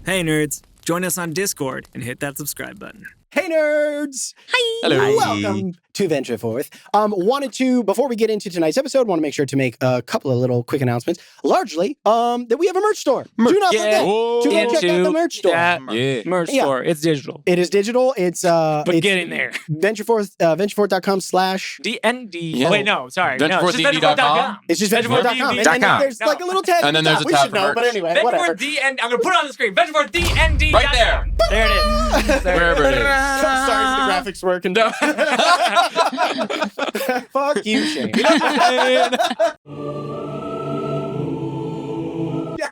Hey nerds, join us on Discord and hit that subscribe button. Hey nerds! Hi! Hello. Welcome to Venture Forth. Before we get into tonight's episode, want to make sure to make a couple of little quick announcements. Largely, that we have a merch store. Do not forget to go check out the merch store. Merch store. It's digital. It is digital. It's But get in there. ventureforth.com/DND. Yeah. Wait, no, sorry. VentureForthDND.com. It's just ventureforth.com. And then there's like a little tag. And then there's a we tab should for know, merch. but anyway, whatever. VentureForthDND. I'm going to put it on the screen. VentureForthDND. Right there. There it is. Wherever it is. Sorry for the graphics working. Fuck you, Shane.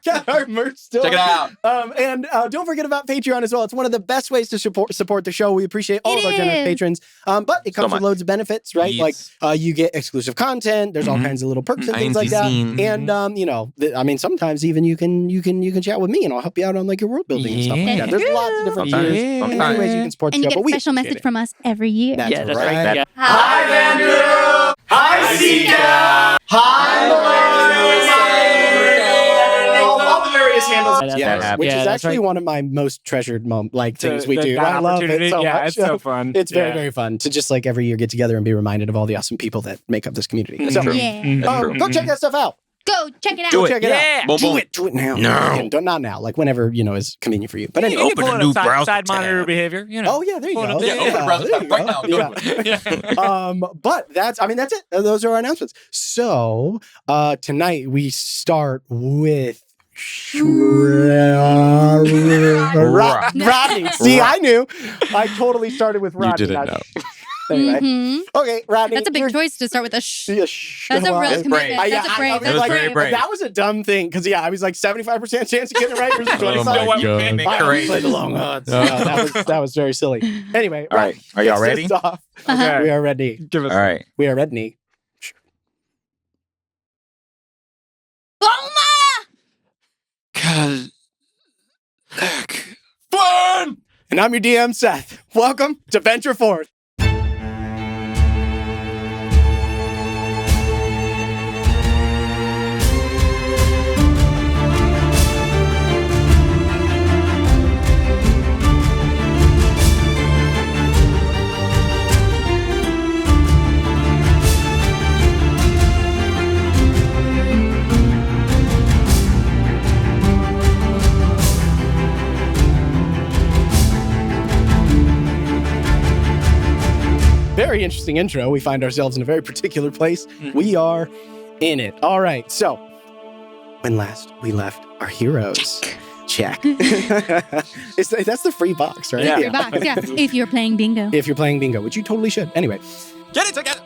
Check out our merch store. Check it out. And don't forget about Patreon as well. It's one of the best ways to support the show. We appreciate all of our generous patrons. But it comes with loads of benefits, right? Yes. Like you get exclusive content. There's all kinds of little perks and things like that. And sometimes even you can chat with me and I'll help you out on like your world building and stuff like that. There's lots of different many ways you can support the And show. you get a special message from us every year. That's that's right. right. Hi, Andrew. Hi, Sika. All the various handles. Which is actually one of my most treasured things we do. I love it so much. It's so fun. It's very, very fun to just like every year get together and be reminded of all the awesome people that make up this community. So, go check that stuff out. Go check it out. Go check it out. Do it now. No. Not now. Like whenever, is convenient for you. But anyway. Open a new browser side monitor behavior. Oh, yeah, there you go. Yeah, open a browser tab right now. But that's it. Those are our announcements. So tonight we start with Rodney. See, I knew. I totally started with Rodney. You didn't know. Anyway. Okay, Rodney. That's a big choice to start with a shh. Yeah, That's a real It's brave. commitment. That's a brave. It was very brave. That was a dumb thing because I was like 75% chance of getting it right versus 25. Oh my God. I played the long odds. That was very silly. Anyway, All right. Are y'all ready? Okay. We are ready. Give us All right. We are ready. Fun! And I'm your DM, Seth. Welcome to Venture Forth. Very interesting intro. We find ourselves in a very particular place. We are in it. All right. So, when last we left our heroes. Check. That's the free box, right? Your box, yeah. If you're playing bingo. If you're playing bingo, which you totally should. Anyway. Get it together!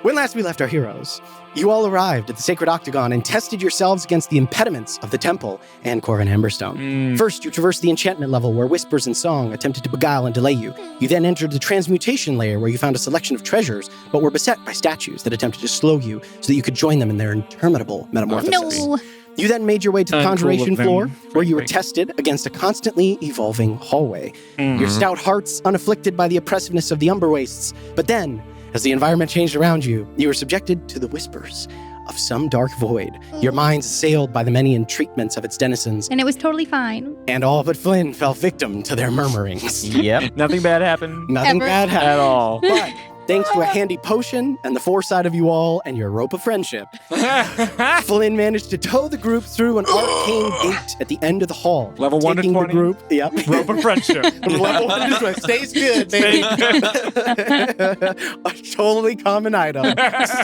When last we left our heroes, you all arrived at the Sacred Octagon and tested yourselves against the impediments of the temple and Corvin Emberstone. First, you traversed the enchantment level where whispers and song attempted to beguile and delay you. You then entered the transmutation layer where you found a selection of treasures, but were beset by statues that attempted to slow you so that you could join them in their interminable metamorphosis. No. You then made your way to the Uncool conjuration of them. floor, where you were Right. tested against a constantly evolving hallway. Your stout hearts unafflicted by the oppressiveness of the Umber Wastes. But then, as the environment changed around you, you were subjected to the whispers of some dark void. Your minds assailed by the many entreatments of its denizens, And it was totally fine. and all but Flynn fell victim to their murmurings. Yep. Nothing bad happened Nothing Ever. bad happened. at all. But thanks to a handy potion and the foresight of you all and your rope of friendship, Flynn managed to tow the group through an arcane gate at the end of the hall. Level 1 to taking 20. the group, yep. Rope of friendship. Level 1 to 20. Stays good, baby. A totally common item.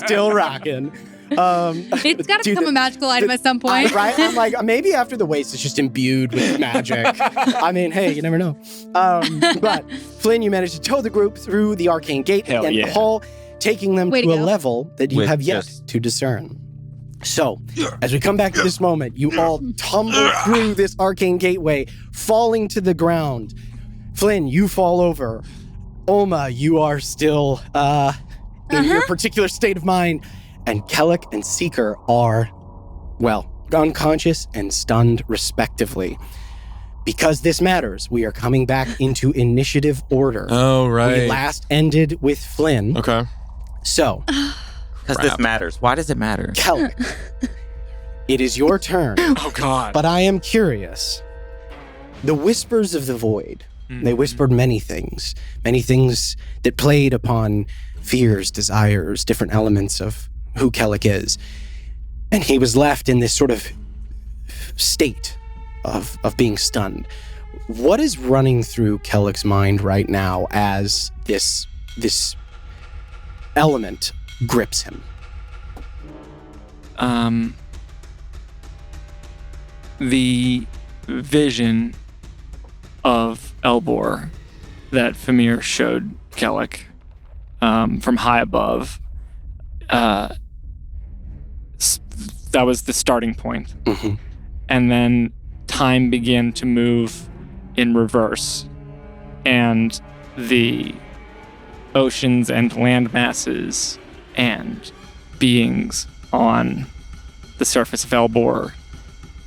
Still rocking. It's got to Dude, become a magical item at some point. Right? I'm like, maybe after the waste is just imbued with magic. I mean, hey, you never know. But Flynn, you managed to tow the group through the arcane gate Hell and yeah. the hall, taking them Way to to a go. level that you With have yet just- to discern. So, as we come back to this moment, you all tumble through this arcane gateway, falling to the ground. Flynn, you fall over. Oma, you are still in your particular state of mind. And Kellic and Seeker are, well, unconscious and stunned respectively. Because this matters, we are coming back into initiative order. Oh, right. We last ended with Flynn. Okay. So, Because this matters. Why does it matter? Kellic, It is your turn. Oh, God. But I am curious. The whispers of the void, they whispered many things that played upon fears, desires, different elements of who Kellic is. And he was left in this sort of state of being stunned. What is running through Kellic's mind right now as this element grips him? The vision of Elbor that Famir showed Kellic from high above, that was the starting point. Mm-hmm. And then time began to move in reverse, and the oceans and land masses and beings on the surface of Elbor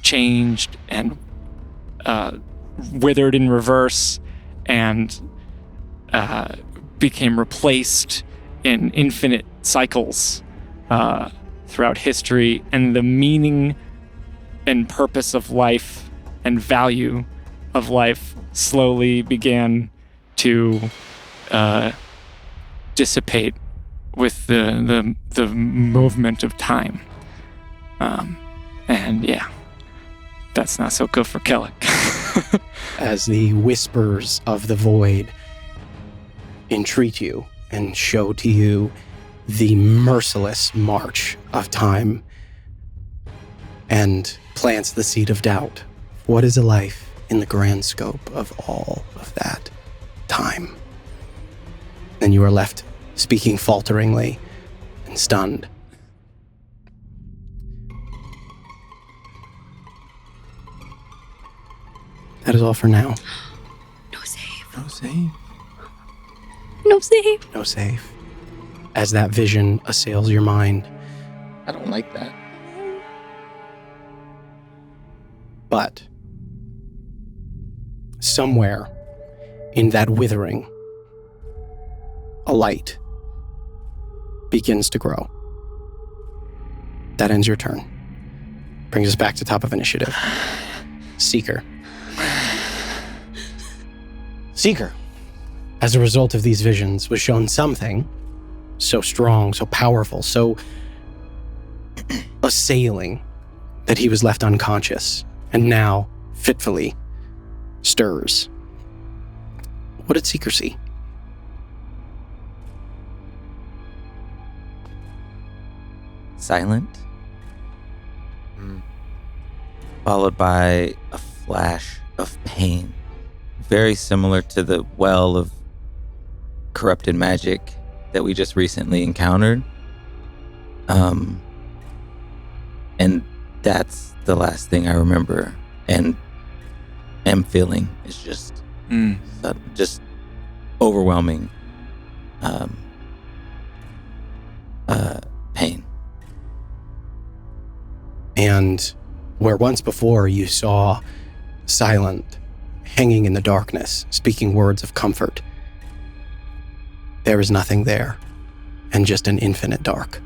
changed and withered in reverse and became replaced in infinite cycles throughout history, and the meaning and purpose of life and value of life slowly began to dissipate with the movement of time. And yeah, that's not so good for Kellic. As the whispers of the void entreat you and show to you the merciless march of time and plants the seed of doubt. What is a life in the grand scope of all of that time? And you are left speaking falteringly and stunned. That is all for now. No save. No save. No save. No save. As that vision assails your mind. I don't like that. But somewhere in that withering, a light begins to grow. That ends your turn. Brings us back to top of initiative. Seeker. Seeker, as a result of these visions, was shown something so strong, so powerful, so assailing that he was left unconscious and now fitfully stirs. What did Seeker see? Silent, followed by a flash of pain, very similar to the well of corrupted magic that we just recently encountered. And that's the last thing I remember and am feeling is just just overwhelming pain. And where once before you saw Silent hanging in the darkness, speaking words of comfort, there is nothing there, and just an infinite dark,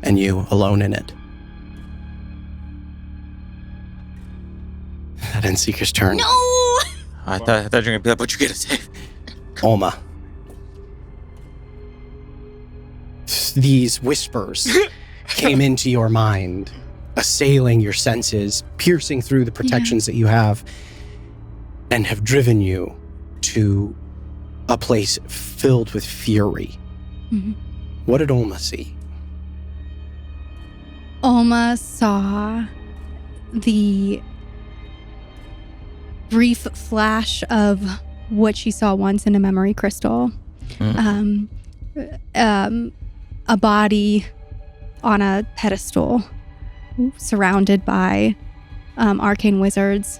and you alone in it. That ends Seeker's turn. No! I thought you were gonna be like, but you get a save. Alma. These whispers came into your mind, assailing your senses, piercing through the protections that you have, and have driven you to a place filled with fury. Mm-hmm. What did Alma see? Alma saw the brief flash of what she saw once in a memory crystal. A body on a pedestal surrounded by arcane wizards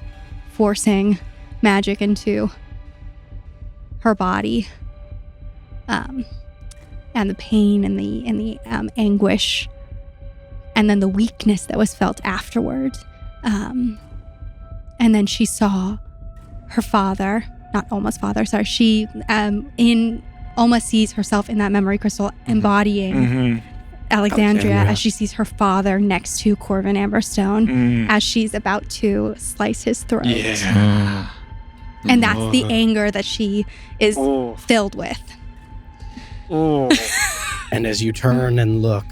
forcing magic into her body, and the pain and the anguish, and then the weakness that was felt afterward. And then she saw her father, not Alma's father, sorry. She Alma sees herself in that memory crystal embodying Alexandria Alexandria. as she sees her father next to Corvin Amberstone as she's about to slice his throat. Yeah. And that's the anger that she is Oh. filled with. Oh. And as you turn and look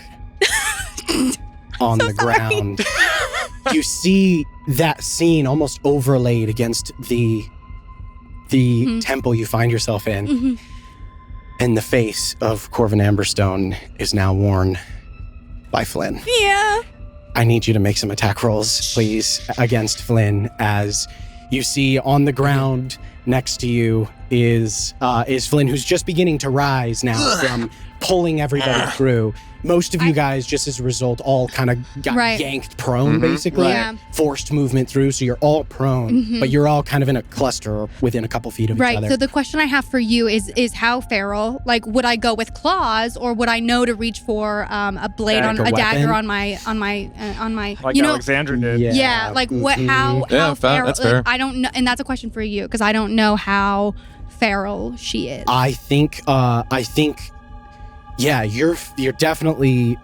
on the ground, you see that scene almost overlaid against the temple you find yourself in. Mm-hmm. And the face of Corvin Amberstone is now worn by Flynn. Yeah. I need you to make some attack rolls, please, against Flynn, as you see on the ground next to you is Flynn, who's just beginning to rise now from pulling everybody through. Most of you guys, just as a result, all kind of got Right. yanked prone, basically. Yeah. Forced movement through, so you're all prone, but you're all kind of in a cluster within a couple feet of each Right. other. So the question I have for you is how feral? Like, would I go with claws, or would I know to reach for a blade Like a a dagger weapon? on my Like you know? Alexandra did. Yeah. Like what? How Yeah, feral? that's like, fair. I don't know, and that's a question for you because I don't know how feral she is. I think, yeah, you're definitely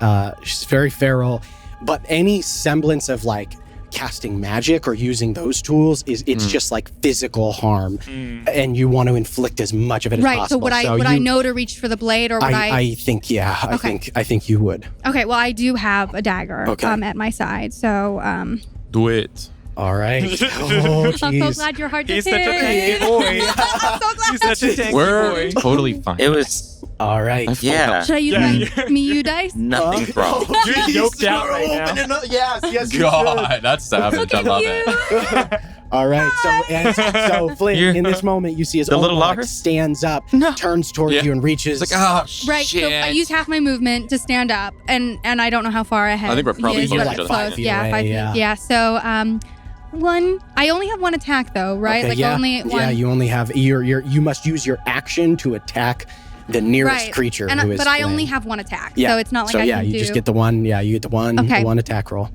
she's very feral, but any semblance of like casting magic or using those tools it's just like physical harm, and you want to inflict as much of it as right. possible. So would I know to reach for the blade, or would I think Okay. I think you would. Okay. Well, I do have a dagger Okay. at my side, so Do it. All right. Oh, I'm so jeez. glad you're hard to He's such a hit. tanky boy. I'm so glad. He's such a tanky We're boy. totally fine. It was, All right. yeah, Should I use my you dice? nothing's wrong. You're yoked out right now. Yes. God, that's savage. Look I at love you. it. All right, so Flynn, You're- in this moment, you see his The little Olmec lover? stands up, turns towards Yeah. you, and reaches. It's like, Right, shit. so I use half my movement to stand up, and I don't know how far ahead. I think we're probably he is, close but to each other. close. 5 feet Yeah, away, 5 feet. yeah. Yeah. So I only have one attack though, right? Okay, like yeah, only one. yeah. You only have you must use your action to attack the nearest right. creature, And who is but I Flynn. only have one attack, Yeah. so it's not like so I yeah, can you do just get the one. Yeah, you get the one. Okay. The one attack roll.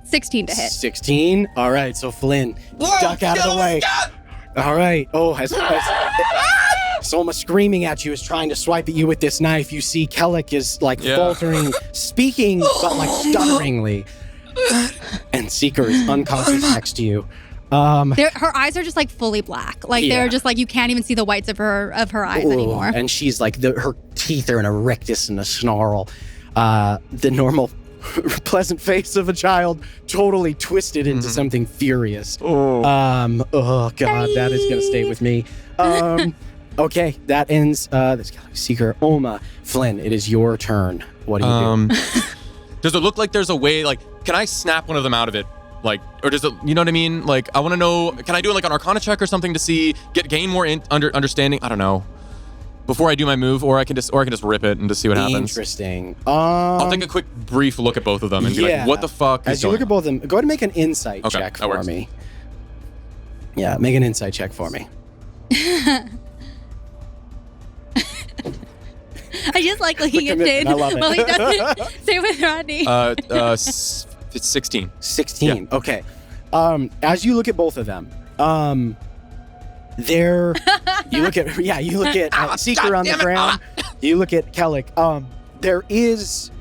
16 to hit. 16. All right, so Flynn, duck out of the way. All right. Oh, as Soma screaming at you is trying to swipe at you with this knife. You see Kellic is like faltering, speaking, but like stutteringly. And Seeker is unconscious next to you. Her eyes are just like fully black. Like Yeah. they're just like you can't even see the whites of her eyes Ooh, anymore. And she's like, her teeth are in a rictus and a snarl. The normal pleasant face of a child totally twisted into something furious. Oh. Oh God, that is gonna stay with me. Okay, that ends this Seeker. Oma, Flynn, it is your turn. What do you do? Does it look like there's a way, like, can I snap one of them out of it? Like, or does it, you know what I mean? Like, I want to know, can I do like an Arcana check or something to see, gain more understanding? I don't know. Before I do my move, or I can just rip it and just see what happens. Interesting. I'll take a quick brief look at both of them and be like, what the fuck As is you going look at both of them, go ahead and make an insight Okay, check that for works. me. Yeah, make an insight check for me. I just like looking at commitment, Jade I love it. while he does it. Same with Rodney. It's 16. 16. Okay. As you look at both of them, you look at Seeker on the ground. You look at Kellic. There is,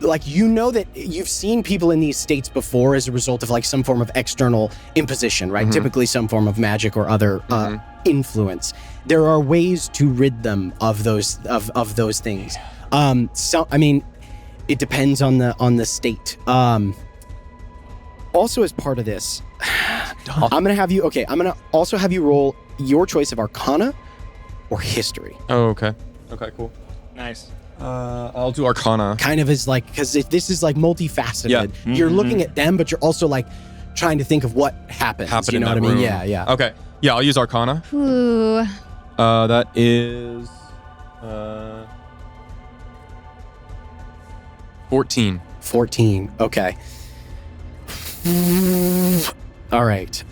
like, you know that you've seen people in these states before as a result of like some form of external imposition, right? Typically some form of magic or other influence. There are ways to rid them of those things. So I mean, it depends on the state. Also, as part of this, I'm gonna also have you roll your choice of Arcana or History. Oh, okay. Okay, cool. Nice. I'll do Arcana. Kind of is like, because this is like multifaceted. Yeah. You're looking at them, but you're also like trying to think of what happens. Happened you in know that what I mean? room. Yeah. Okay. Yeah, I'll use Arcana. Ooh. That is 14. 14. Okay. All right.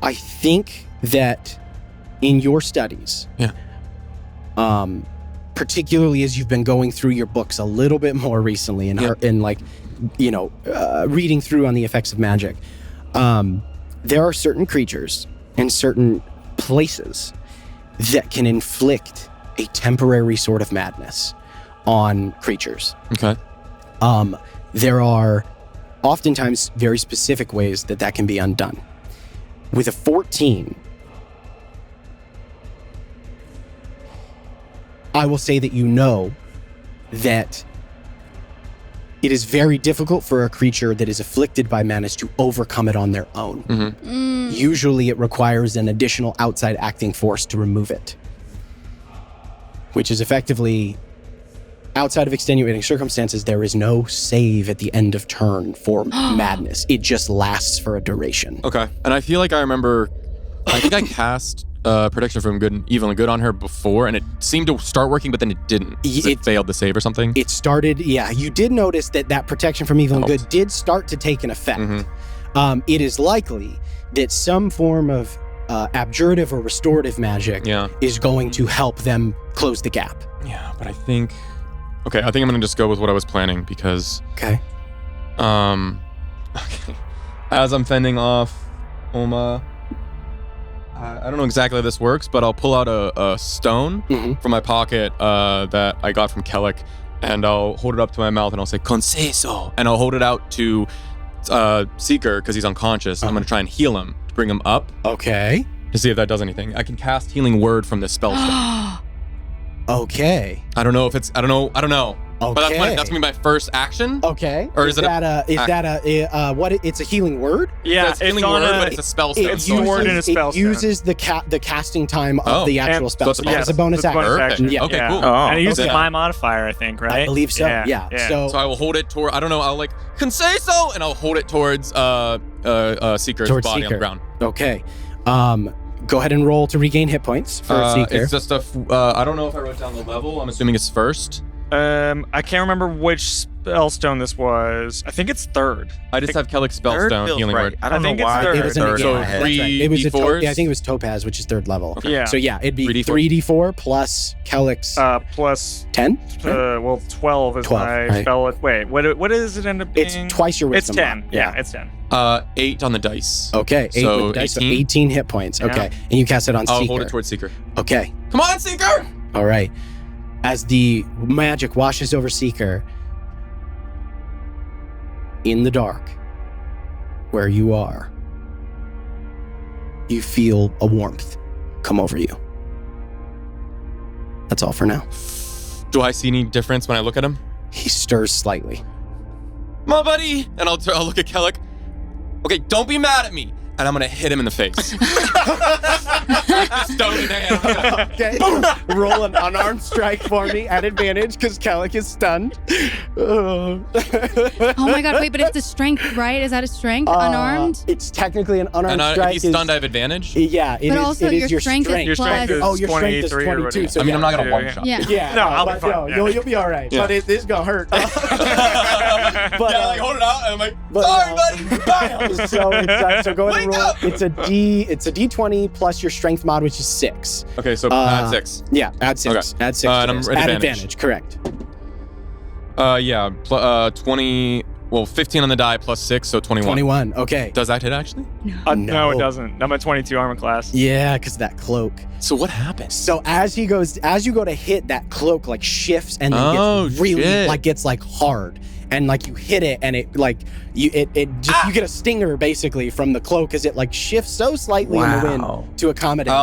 I think that in your studies, particularly as you've been going through your books a little bit more recently and like, reading through on the effects of magic, there are certain creatures and certain places that can inflict a temporary sort of madness on creatures. Okay. There are oftentimes very specific ways that can be undone. With a 14, I will say that you know that it is very difficult for a creature that is afflicted by madness to overcome it on their own. Usually it requires an additional outside acting force to remove it, which is effectively, outside of extenuating circumstances, there is no save at the end of turn for madness. It just lasts for a duration. Okay. And I feel like I remember, I think I cast Protection from Good and Evil and Good on her before, and it seemed to start working, but then it didn't. It failed to save or something? It started, yeah. You did notice that Protection from Evil and Good did start to take an effect. It is likely that some form of abjurative or restorative magic is going to help them close the gap. Yeah, but I think I'm gonna just go with what I was planning because okay. As I'm fending off Oma, I don't know exactly how this works, but I'll pull out a stone from my pocket that I got from Kellic, and I'll hold it up to my mouth and I'll say "Conceso," and I'll hold it out to Seeker because he's unconscious. I'm gonna try and heal him to bring him up. Okay. To see if that does anything. I can cast Healing Word from this spell stone. Okay. I don't know if it's. I don't know. Okay. But that's gonna be my first action. Okay. Or is that what? It's a healing word. Yeah, it's healing word, but it's a spell stone. It's stored in a spell It stone. uses the casting time of the actual spell stone. It's a bonus it's action. Yeah. Okay, cool. And it uses my modifier, I think, right? I believe so. Yeah. So I will hold it toward. I don't know. I'll like Conceso, and I'll hold it towards Seeker's body on the ground. Okay. Go ahead and roll to regain hit points for Seeker. It's just I don't know if I wrote down the level. I'm assuming it's first. I can't remember which spellstone this was. I think it's third. I just have Kellic's spellstone healing word. I don't know think it's why. third. It was an, third yeah, in my that's head. right. It was D4s? I think it was Topaz, which is third level. Yeah. So yeah, it'd be 3d4. 3d4 plus Kellic's Plus 10. 12 is 12, my right. spell. Wait, what does it end up being? It's twice your It's wisdom. 10. Yeah, it's 10. 8 on the dice. Okay, 8 So with the dice, so 18? 18 hit points. Yeah. Okay, and you cast it on I'll Seeker. hold it towards Seeker. Okay, Come on, Seeker! all right. As the magic washes over Seeker, in the dark, where you are, you feel a warmth come over you. That's all for now. Do I see any difference when I look at him? He stirs slightly. Come on, buddy! And I'll look at Kellic. Okay, don't be mad at me. And I'm gonna hit him in the face. With the stone in hand. Okay, roll an unarmed strike for me at advantage because Kellic is stunned. Oh my god, wait, but it's a strength, right? Is that a strength? Unarmed? It's technically an unarmed And strike. if he's stunned, I have advantage? Yeah, it But is. also It is your strength is Your strength is Oh, your strength is 23 or 22. So I mean, yeah. I'm not gonna yeah, one shot. Yeah. Yeah, No, I'll be but fine, no, yeah. you'll be all right. Yeah. But this is gonna hurt. But, Yeah, like hold it out, and I'm like, but, sorry, buddy. Bam! so go ahead and Wake roll. up! It's a D20 plus your strength mod, which is 6. Okay, so add 6. Yeah, add 6. Okay. Add 6. And to I'm this. at Add advantage. correct. Yeah, 20. Well, 15 on the die plus 6, so 21. 21. Okay. Does that hit actually? No, No. it doesn't. I'm a 22 armor class. Yeah, because that cloak. So what happens? So as you go to hit, that cloak like shifts and then gets really shit. gets like hard. And like you hit it and it like you get a stinger basically from the cloak as it like shifts so slightly in the wind to accommodate.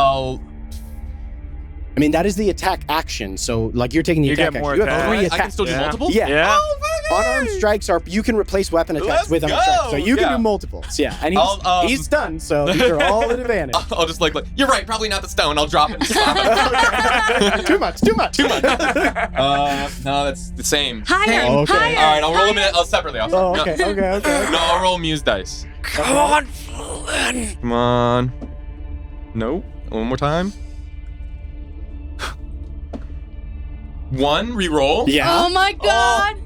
I mean, that is the attack action. So like you're taking the You attack get more action. You have attack. 3 I attacks. can still do Yeah. multiple? Yeah. Yeah. Unarmed strikes you can replace weapon attacks Let's with unarmed go! strikes. So you can Yeah. do multiples. Yeah. And I'll, he's stunned, so these are all at advantage. I'll just like, you're right, probably not the stone. I'll drop it and slap it. Too much. No, that's the same. Higher, Okay. higher. All right, I'll roll them separately. Oh, okay. No, I'll roll Muse dice. Come on, Flynn. Come on. Nope. One more time. 1, re-roll. Yeah. Oh my god.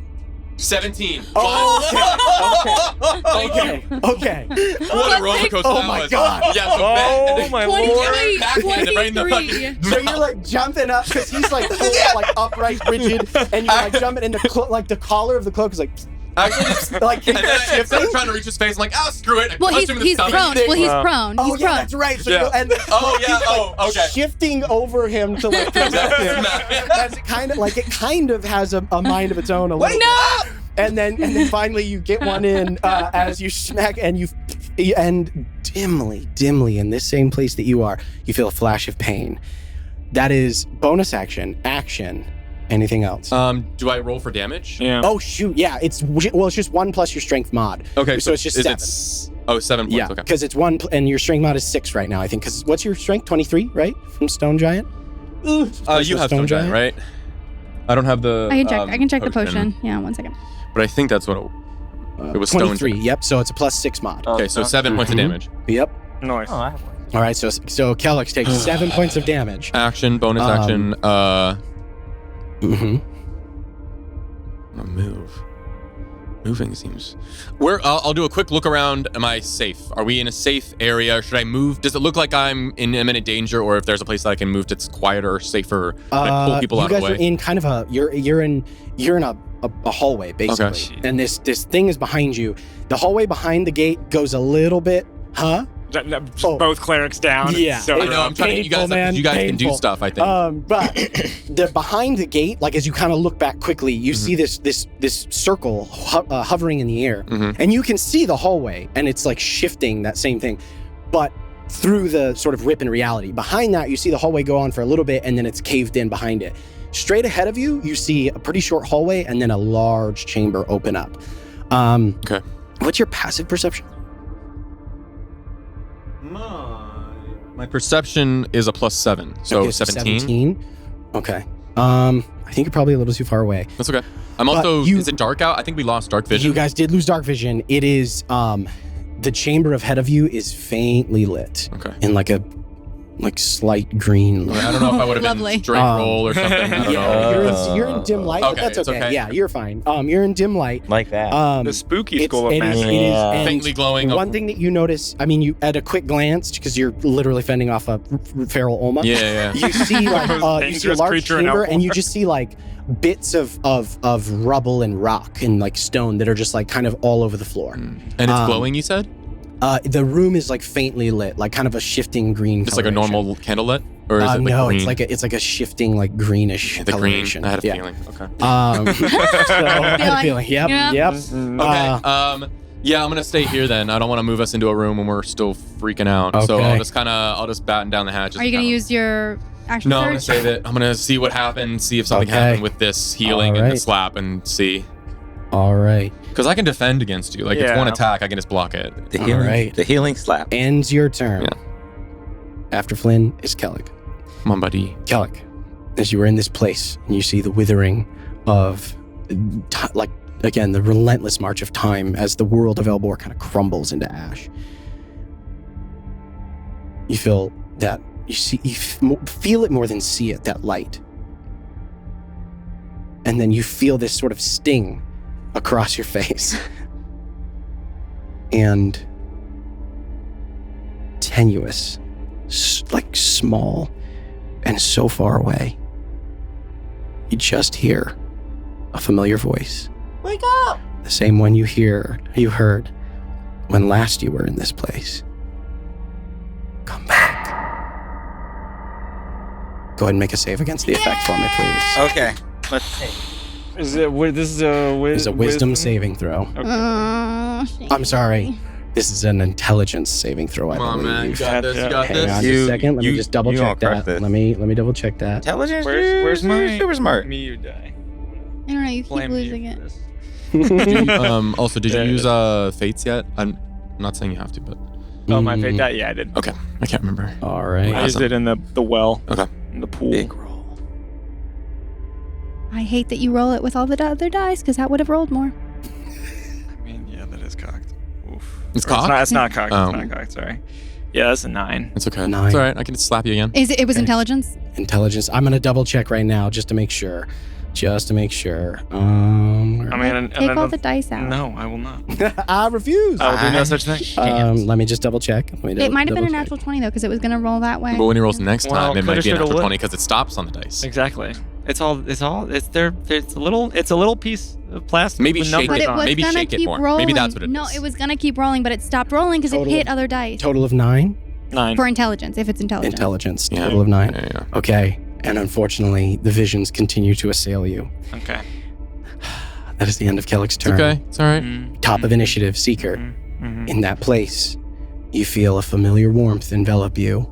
17. Okay. What a roller coaster Oh that my was. God. Yeah, so Oh my lord. 23, backhanded right in the 23. fucking So you're like jumping up because he's like full, like upright, rigid, and you're like jumping in the the collar of the cloak is like Actually, just, Like, and then instead of trying to reach his face, I'm like, screw it. I Well, punch him in the he's stomach. prone. Well, he's prone. Oh He's yeah, prone. that's right. So Yeah. and Oh, yeah. Okay. shifting over him to like protect him. That's kind of like it kind of has a mind of its own a little. No! And then finally you get one in as you smack and dimly in this same place that you are, you feel a flash of pain. That is bonus action. Anything else? Do I roll for damage? Yeah. Oh shoot, yeah. It's just 1 plus your strength mod. Okay, so it's just 7. 7 points. Yeah, Okay. because it's 1 and your strength mod is 6 right now. I think. Because what's your strength? 23, right? From Stone Giant. You have Stone Giant, right? I don't have the. I can check the potion. Yeah, 1 second. But I think that's what it was. 23. Stone. Yep. So it's a plus 6 mod. Okay, so 7 points of damage. Yep. Nice. Oh, I have one. All right. So Kellex takes 7 points of damage. Action, bonus action. Mm-hmm. I'm gonna move. Moving seems. I'll do a quick look around. Am I safe? Are we in a safe area? Should I move? Does it look like I'm in imminent danger, or if there's a place that I can move that's quieter, safer? Can I pull people out of the way? You guys are in kind of a you're in a hallway basically, Okay. and this thing is behind you. The hallway behind the gate goes a little bit, Both clerics down. Yeah. So I know. I'm trying to get you guys. Painful, man, You guys can do painful. stuff. I think. But the behind the gate, like as you kind of look back quickly, you see this circle hovering in the air, and you can see the hallway, and it's like shifting that same thing, but through the sort of rip in reality. Behind that, you see the hallway go on for a little bit, and then it's caved in behind it. Straight ahead of you, you see a pretty short hallway, and then a large chamber open up. Okay. What's your passive perception? My perception is a +7, so Okay, 17. Okay. I think you're probably a little too far away. That's okay. I'm also. you- Is it dark out? I think we lost dark vision. You guys did lose dark vision. It is the chamber ahead of you is faintly lit Okay. in like a slight green light. I don't know if I would have Lovely. been straight roll or something. I don't know. You're in dim light, but Okay, that's it's okay. okay. Yeah, you're fine. You're in dim light. Like that. the spooky It's- school of it is- magic. it is- Yeah. and Faintly glowing. One thing that you notice, I mean, you at a quick glance, because you're literally fending off a feral Oma. Yeah. You see like you see a Dangerous large creature in chamber, Elbor. and you just see like bits of rubble and rock and like stone that are just like kind of all over the floor. And it's glowing, you said? The room is like faintly lit, like kind of a shifting green. Just like a normal candlelit? Or is it like no, green? it's like a shifting like greenish The green. coloration. I had a Yeah. feeling. Okay. So, I had a feeling. Yep. Yeah. Yep. Okay. Yeah, I'm gonna stay here then. I don't want to move us into a room when we're still freaking out. So Okay. I'll just batten down the hatches. Are you going to use your action No, I'm gonna surge? save it. I'm gonna see what happens, see if something Okay. happened with this healing and the Alright. slap, and see. All right. Because I can defend against you. Like it's Yeah. one attack, I can just block it. The healing, Alright. the healing slap. Ends your turn. Yeah. After Flynn is Kellic. Come on, buddy. Kellic, as you are in this place and you see the withering of, like, again, the relentless march of time as the world of Elbor kind of crumbles into ash. You feel that, feel it more than see it, that light. And then you feel this sort of sting across your face. And tenuous, like small, and so far away. You just hear a familiar voice. Wake up! The same one you heard when last you were in this place. Come back. Go ahead and make a save against the effect for me, please. Okay. Let's see. Is it? This is a It's a wisdom saving throw. Okay. I'm sorry. This is an intelligence saving throw, I Come on, believe. man. You got this. You got Hang on this. just a second. Let me just double you check gonna crush that. this. Let me double check that. Intelligence? Where's my super smart? Me, you die. I don't know, you keep Blame losing you it. for this. Also, did you Yeah. use fates yet? I'm not saying you have to, but Oh, my fate die. Yeah, I did. okay. I can't remember. All right. I used it in the well. Okay. In the pool. Big roll. I hate that you roll it with all the other dice, because that would have rolled more. I mean, yeah, that is cocked. Oof. It's Or cocked? It's not cocked. Oh. It's not cocked. Sorry. Yeah, that's a 9. It's okay. 9. It's all right. I can just slap you again. It was Okay. intelligence? Intelligence. I'm gonna double check right now just to make sure. I mean, Take all the dice out. No, I will not. I refuse. I will do no such thing. Let me just double check. It might have been a natural 20, though, because it was going to roll that way. But when he rolls next Well, time, it might coulda, be a shoulda, natural woulda. 20 because it stops on the dice. Exactly. It's there. It's a little piece of plastic. Maybe with shake numbers it. But it on was Maybe gonna shake it keep more. rolling. Maybe that's what it No, is. it was gonna keep rolling, but it stopped rolling because it Total- hit other dice. Total of 9. 9. For intelligence, if it's intelligence. Intelligence. Yeah. Total of 9. Yeah. Okay. And unfortunately, the visions continue to assail you. Okay. That is the end of Kellick's turn. Okay, it's all right. Top of initiative, Seeker. In that place, you feel a familiar warmth envelop you.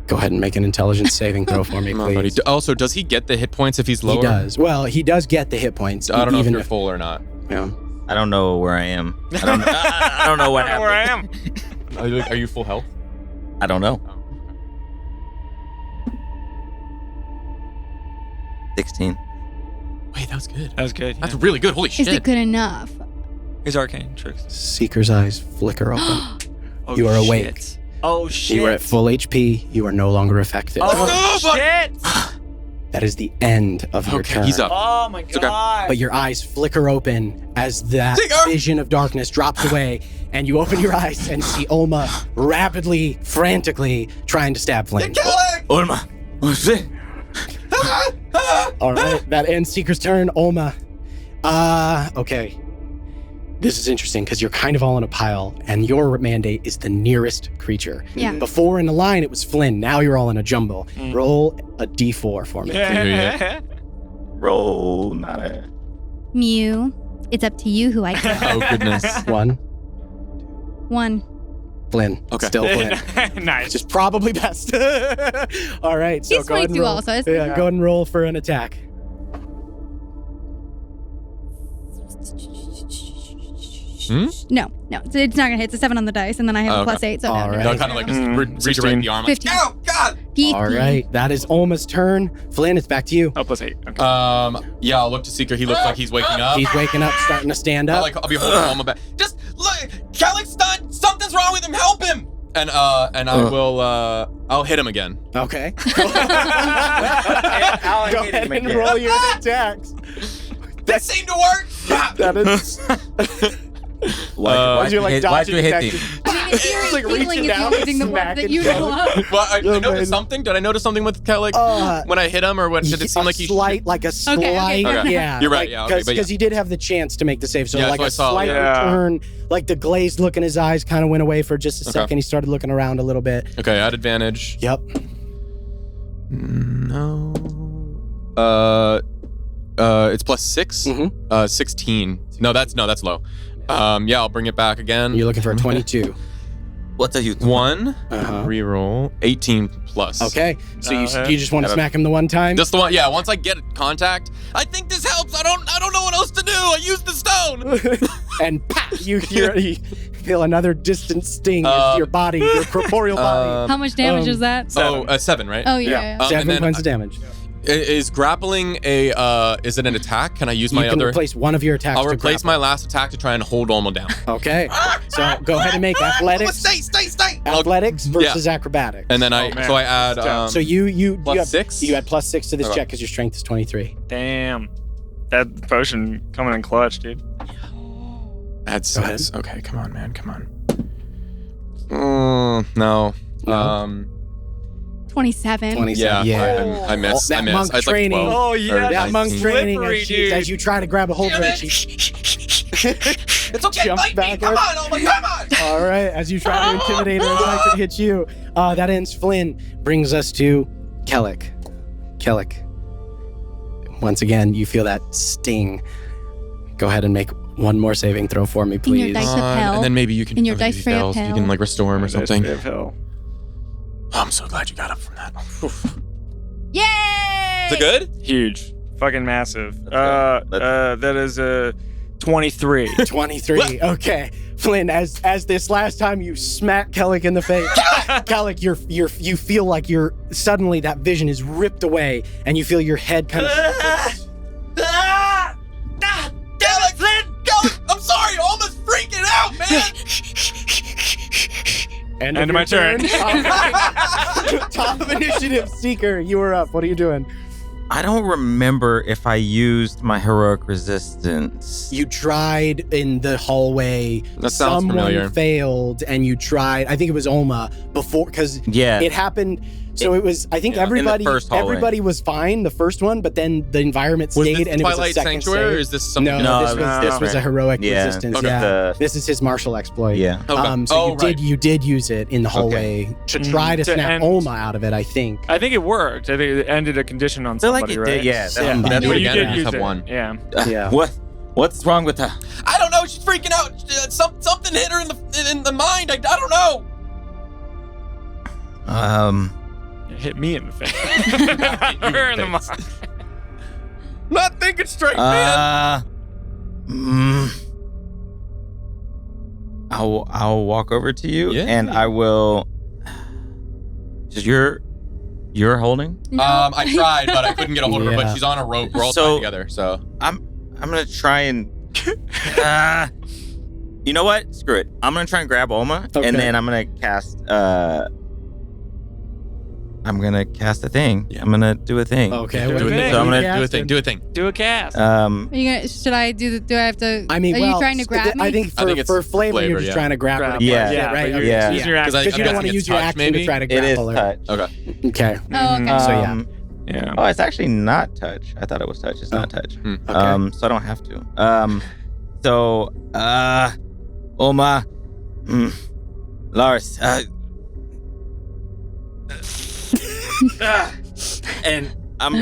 Go ahead and make an intelligence saving throw for me, Come on, buddy. please. Also, does he get the hit points if he's lower? He does. Well, he does get the hit points. I don't know if even you're full or not. Yeah. I don't know where I am. I don't know what happened. Where I am. Are you full health? I don't know. 16. Wait, that was good. That was good. That's really good. Holy Is shit. it good enough? His arcane tricks. Seeker's eyes flicker open. Oh, You are shit. awake. Oh shit. You are at full HP. You are no longer affected. Oh shit. That is the end of your Okay, turn. he's up. Oh my okay. god. But your eyes flicker open as that Seeker! vision of darkness drops away, and you open your eyes and see Olma rapidly, frantically trying to stab Flynn. Olma. What's it? All right, that ends Seeker's turn. Olma. Okay. This is interesting because you're kind of all in a pile, and your mandate is the nearest creature. Yeah. Before in the line, it was Flynn. Now you're all in a jumble. Roll a d4 for me. Roll, not a. Mew. It's up to you who I kill. Oh, goodness. 1. 1. Flynn. Okay. Still Flynn. Nice. Which is probably best. All right, so He's go ahead and 22 roll. also, isn't Yeah, he? go ahead and roll for an attack. No. It's not gonna hit. It's a 7 on the dice, and then I have a Okay. +8. So All no. right. No, kind of like just redirect the arm. Like, 15. oh, God. 15. All right, that is Olma's turn. Flynn, it's back to you. Oh, +8. Okay. Yeah, I'll look to Seeker. He looks like he's waking up. He's waking up, starting to stand up. I'll be holding Olma back. Just look, Kellick's done. Something's wrong with him. Help him. And I will. I'll hit him again. Okay. Go ahead and roll your attacks. That seemed to work. That is. Why'd you like why'd dodging you hit attack? these? I mean, if you're like healing, reaching if down you're and using the one that smacking you Kellick. love. Well, I Oh, noticed man. something. Did I notice something with Kellick when I hit him, or what? Did it seem like he? slight, like a slight, okay. yeah. You're right, yeah, okay, but because he did have the chance to make the save, so Yeah, like so I a saw, slight yeah. return, like the glazed look in his eyes kind of went away for just a Okay. second. He started looking around a little bit. Okay, I had advantage. Yep. No. It's +6. 16. No, that's low. Yeah, I'll bring it back again. You're looking for a 22. What are you? 1. Uh-huh. Reroll. 18 plus. Okay, so you Okay. just want to Yeah, smack him the one time? Just the one. Yeah. Once I get contact, I think this helps. I don't know what else to do. I used the stone. And pop, you feel another distant sting as your body, your corporeal body. How much damage is that? 7, right? Oh, yeah. and 7 then points of damage. Is grappling a? Is it an attack? Can I use my You can other? replace one of your attacks. I'll to replace my grapple. last attack to try and hold Olma down. Okay, so go ahead and make athletics. Stay. Athletics versus acrobatics. And then man. so I add. so you plus have 6? You had +6 to this Okay. check because your strength is 23. Damn. That potion coming in clutch, dude. Add Go ahead. 6. Okay, come on, man, come on. No. 27. 27. Yeah. I miss. That I miss. monk I was like training. 12. Oh, yeah, Or That that's monk 19. training slippery, as you try to grab a hold of Damn it. it. She It's okay. Jump Fight me. Come backward. on, Olma. Come on. All right, as you try to intimidate her and like to hit you, that ends Flynn. Brings us to Kellick. Kellick. Once again, you feel that sting. Go ahead and make one more saving throw for me, In your please. dice of hell. And then maybe you can. In your okay, dice tray of fails. You hell. can like restore him or something. Nice bit of hell. Oh, I'm so glad you got up from that. Yay! Is it good? Huge. Fucking massive. go. That is 23. 23. Okay, Flynn. As this last time you smack Kellick in the face, Kellick, you feel like you're suddenly that vision is ripped away, and you feel your head kind of. Kellick, Kellick, I'm sorry. Olma's freaking out, man. End of my your turn. Top of initiative, Seeker. You are up. What are you doing? I don't remember if I used my heroic resistance. You tried in the hallway. That sounds Someone familiar. failed, and you tried. I think it was Oma before, because Yeah. it happened. So it was. I think Yeah, in the everybody first hallway. everybody was fine the first one, but then the environment Was stayed, this and it was a Twilight second Sanctuary, or save. is this something? No, No, this was a heroic Yeah. resistance. Okay. Yeah, The- this is his martial exploit. Yeah. Okay. So right. you did use it in the hallway to try to To snap end- Oma out of it. I think. I think it worked. I think it ended a condition on feel like somebody, it right? did, yeah. Somebody. That's But what you again, did I use have it. one. Yeah. Yeah. What's wrong with her? I don't know. She's freaking out. Something hit her in the mind. I don't know. It hit me in the face. Her in the mind. Not thinking straight, man. I'll walk over to you Yeah. and I will. Just you're holding. No. I tried, but I couldn't get a hold of her. Yeah. But she's on a rope. We're all So- tied together. So I'm gonna try and. You know what? Screw it. I'm gonna try and grab Oma, Okay. and then I'm gonna cast. I'm gonna cast a thing. Yeah. I'm gonna do a thing. Okay. Do what it. are you So I'm gonna do a thing. Do a thing. Do a cast. Are you gonna, should I do the? Do I have to? I mean, are well, you trying to grab me? I think I think it's for flavor, flavor, you're just yeah. trying to grab her. Yeah. yeah, right. but Okay. you're Yeah. using your Because action. Because you don't want to guessing use it's your touch, action maybe? to try to It is grapple her. touch. Okay. Okay. Oh, okay. So, yeah. Yeah. Oh, it's actually not touch. I thought it was touch. It's not touch. Okay. So I don't have to. So, Oma, Lars, and I'm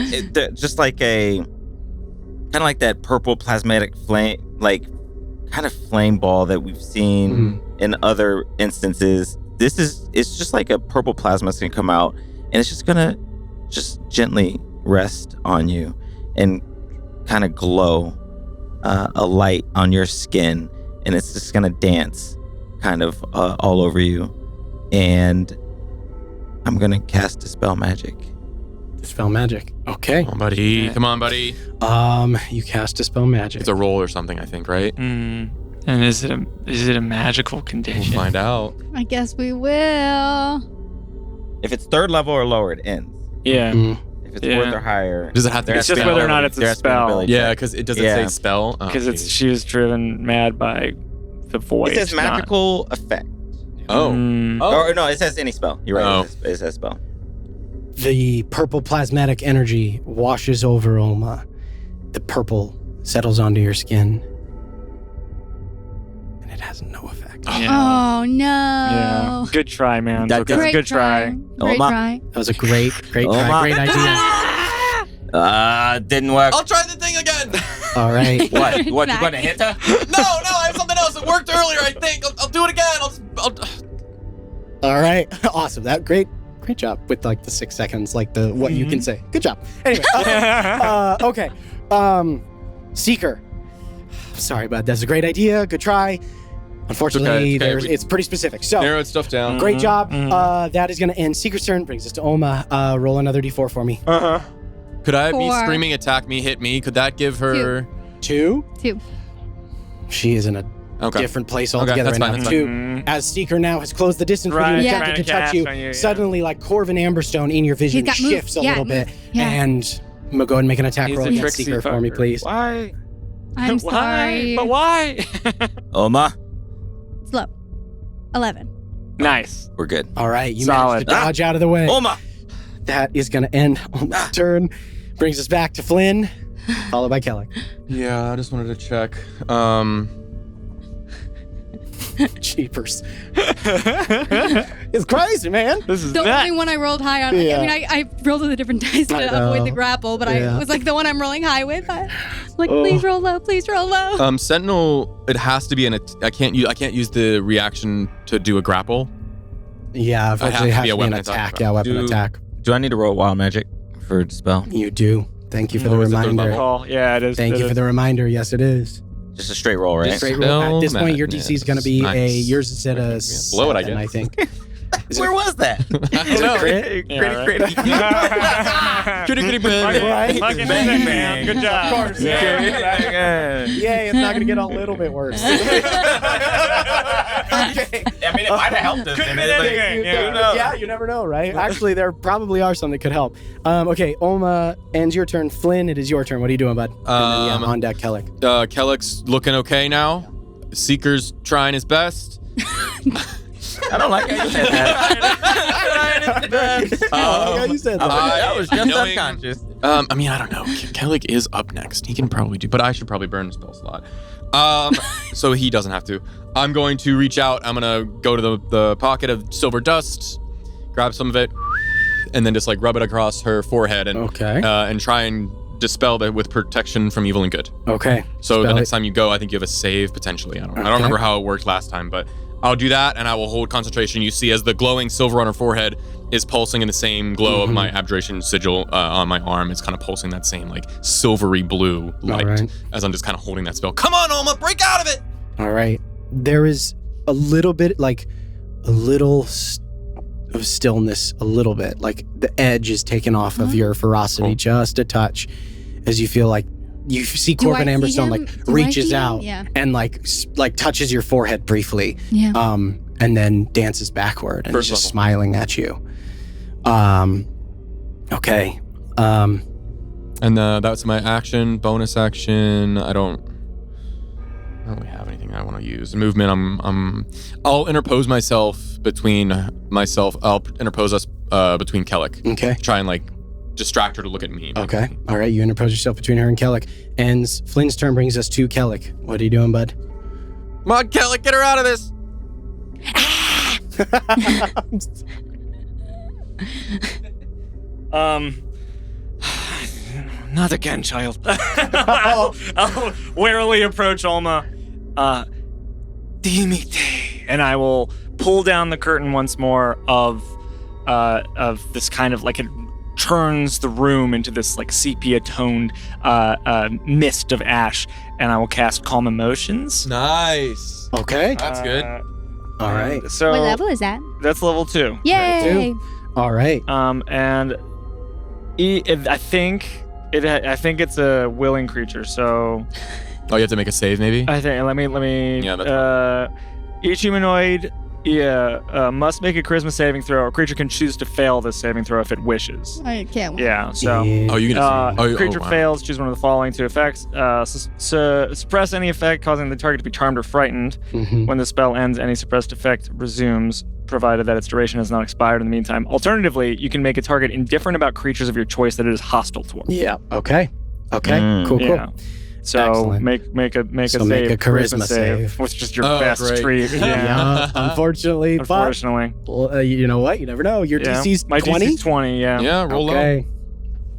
just like a kind of like that purple plasmatic flame, like kind of flame ball that we've seen in other instances. It's just like a purple plasma that's gonna come out, and it's just gonna just gently rest on you and kind of glow a light on your skin, and it's just gonna dance kind of all over you. And I'm gonna cast Dispel Magic. Dispel magic. Okay. Come on, buddy. Come on, buddy. You cast Dispel magic. It's a roll or something, I think, right? And is it a magical We'll condition? find out. I guess we will. If it's third level or lower, it ends. Yeah. If it's Yeah. fourth or higher, Does it have to be It's just spell? whether or not it's a there has to be an spell. ability Yeah, check. because it doesn't Yeah. say spell. Oh, Because geez. she was driven mad by the voice. It says not- magical effect. Oh. Mm. Oh. Or no, it says any spell. You're right. Oh. It says spell. The purple plasmatic energy washes over Oma. The purple settles onto your skin. And it has no effect. Yeah. Oh no. Yeah. Good try, man. That Okay, does- good try. Great Oma. try. That was a great try. Oma. Great idea. Didn't work. I'll try the thing again. All right. What? You gonna hit her? No, I have something else. It worked earlier, I think. I'll do it again. All right. Awesome. That great job with like the 6 seconds, like the what you can say. Good job. Anyway. Okay. Seeker. Sorry, but that's a great idea. Good try. Unfortunately, It's okay. it's pretty specific. So Narrowed stuff down. great job. Mhm. That is going to end Seeker's turn. Brings us to Oma. Roll another d4 for me. Uh-huh. Could I be 4. screaming, attack me, hit me? Could that give her... 2. 2. She is in a Okay. different place Okay, altogether that's right fine, now. that's 2. fine. As Seeker now has closed the distance from you Right, and yeah. attempted to trying to touch you, cast on you, yeah. suddenly like Corvin Amberstone in your vision He's got moves. shifts a Yeah, little bit. yeah. And I'm gonna go ahead and make an attack He's roll a against tricksy Seeker for me, fucker. please. Why? I'm Why? sorry. But why? Oma, Slow. 11. Nice. we're good. All right, you Solid. managed to dodge out of the way. Oma. That is gonna end on my turn. Brings us back to Flynn, followed by Kelly. Yeah, I just wanted to check. Jeepers. It's crazy, man. This is The that. only one I rolled high on. Yeah. I mean, I rolled with a different dice I to know. avoid the grapple, but Yeah. I was like the one I'm rolling high with. Like, Oh. please roll low. Please roll low. Sentinel, it has to be I can't use the reaction to do a grapple. Yeah, unfortunately, it has be to a be an weapon attack. attack. Yeah, weapon attack. Do I need to roll wild magic for dispel? You do. Thank you for the Oh, is it third reminder. level? Call. Yeah, it is. Thank it you is. for the reminder. Yes, it is. Just a straight roll, right? Just- Straight roll. At this point, your Madness. DC is going to be Nice. yours is at a Blow it, I 7, guess. I think. Is Where it- was that? I don't know. Kitty Right? Fucking sick, man. Good job. Of course. Yeah. Yay, it's not going to get a little bit worse. Okay. I mean, it might have helped us. Could have been anything. Yeah, you never know, right? Actually, there probably are some that could help. Okay, Oma, ends your turn. Flynn, it is your turn. What are you doing, bud? And then, on deck, Kellic. Kellic's looking okay now. Seeker's trying his best. I don't like how you said that. Yeah, you said that. That was just knowing- unconscious. I mean, I don't know. Kellic is up next. He can probably do, but I should probably burn a spell slot. So he doesn't have to. I'm going to reach out. I'm gonna go to the pocket of silver dust, grab some of it, and then just like rub it across her forehead and and try and dispel that with protection from evil and good. Okay. So the Spell next it. time you go, I think you have a save potentially. I don't remember how it worked last time, but I'll do that and I will hold concentration. You see as the glowing silver on her forehead is pulsing in the same glow of my abjuration sigil on my arm. It's kind of pulsing that same like silvery blue light as I'm just kind of holding that spell. Come on, Oma, break out of it! All right. There is a little bit, like a little of stillness, a little bit. Like the edge is taken off of your ferocity just a touch as you feel like you see Corbin Amberstone like reaches out and like touches your forehead briefly. Yeah. And then dances backward and is just smiling at you. Okay. And that's my action, bonus action. I don't really have anything I want to use. Movement, I'll interpose myself between I'll interpose us between Kellic. Okay. Try and like distract her to look at me. Okay. All right. You interpose yourself between her and Kellic. And Flynn's turn brings us to Kellic. What are you doing, bud? Come on, Kellic, get her out of this. Not again, child. I'll warily approach Alma. Dimite. And I will pull down the curtain once more of this kind of like it turns the room into this like sepia-toned mist of ash, and I will cast Calm Emotions. Nice. Okay. That's good. All right. So What level is that? that's level 2. Yay! All right. And I think it's a willing creature. So Oh, you have to make a save, maybe? I think let me. Yeah, that's each humanoid, must make a charisma saving throw. A creature can choose to fail this saving throw if it wishes. I can't win. Yeah. So. Yeah. Oh, you can Creature fails, choose one of the following two effects. Suppress any effect causing the target to be charmed or frightened. Mhm. When the spell ends, any suppressed effect resumes, provided that its duration has not expired in the meantime. Alternatively, you can make a target indifferent about creatures of your choice that it is hostile toward. Yeah. Okay. Cool. Yeah. So Excellent. make a So save, make a charisma save. which is just your Oh, best great. treat. Yeah. Unfortunately, Unfortunately. but you know what? You never know. Your Yeah. DC's My 20. DC's 20, yeah. Yeah, roll low. Okay.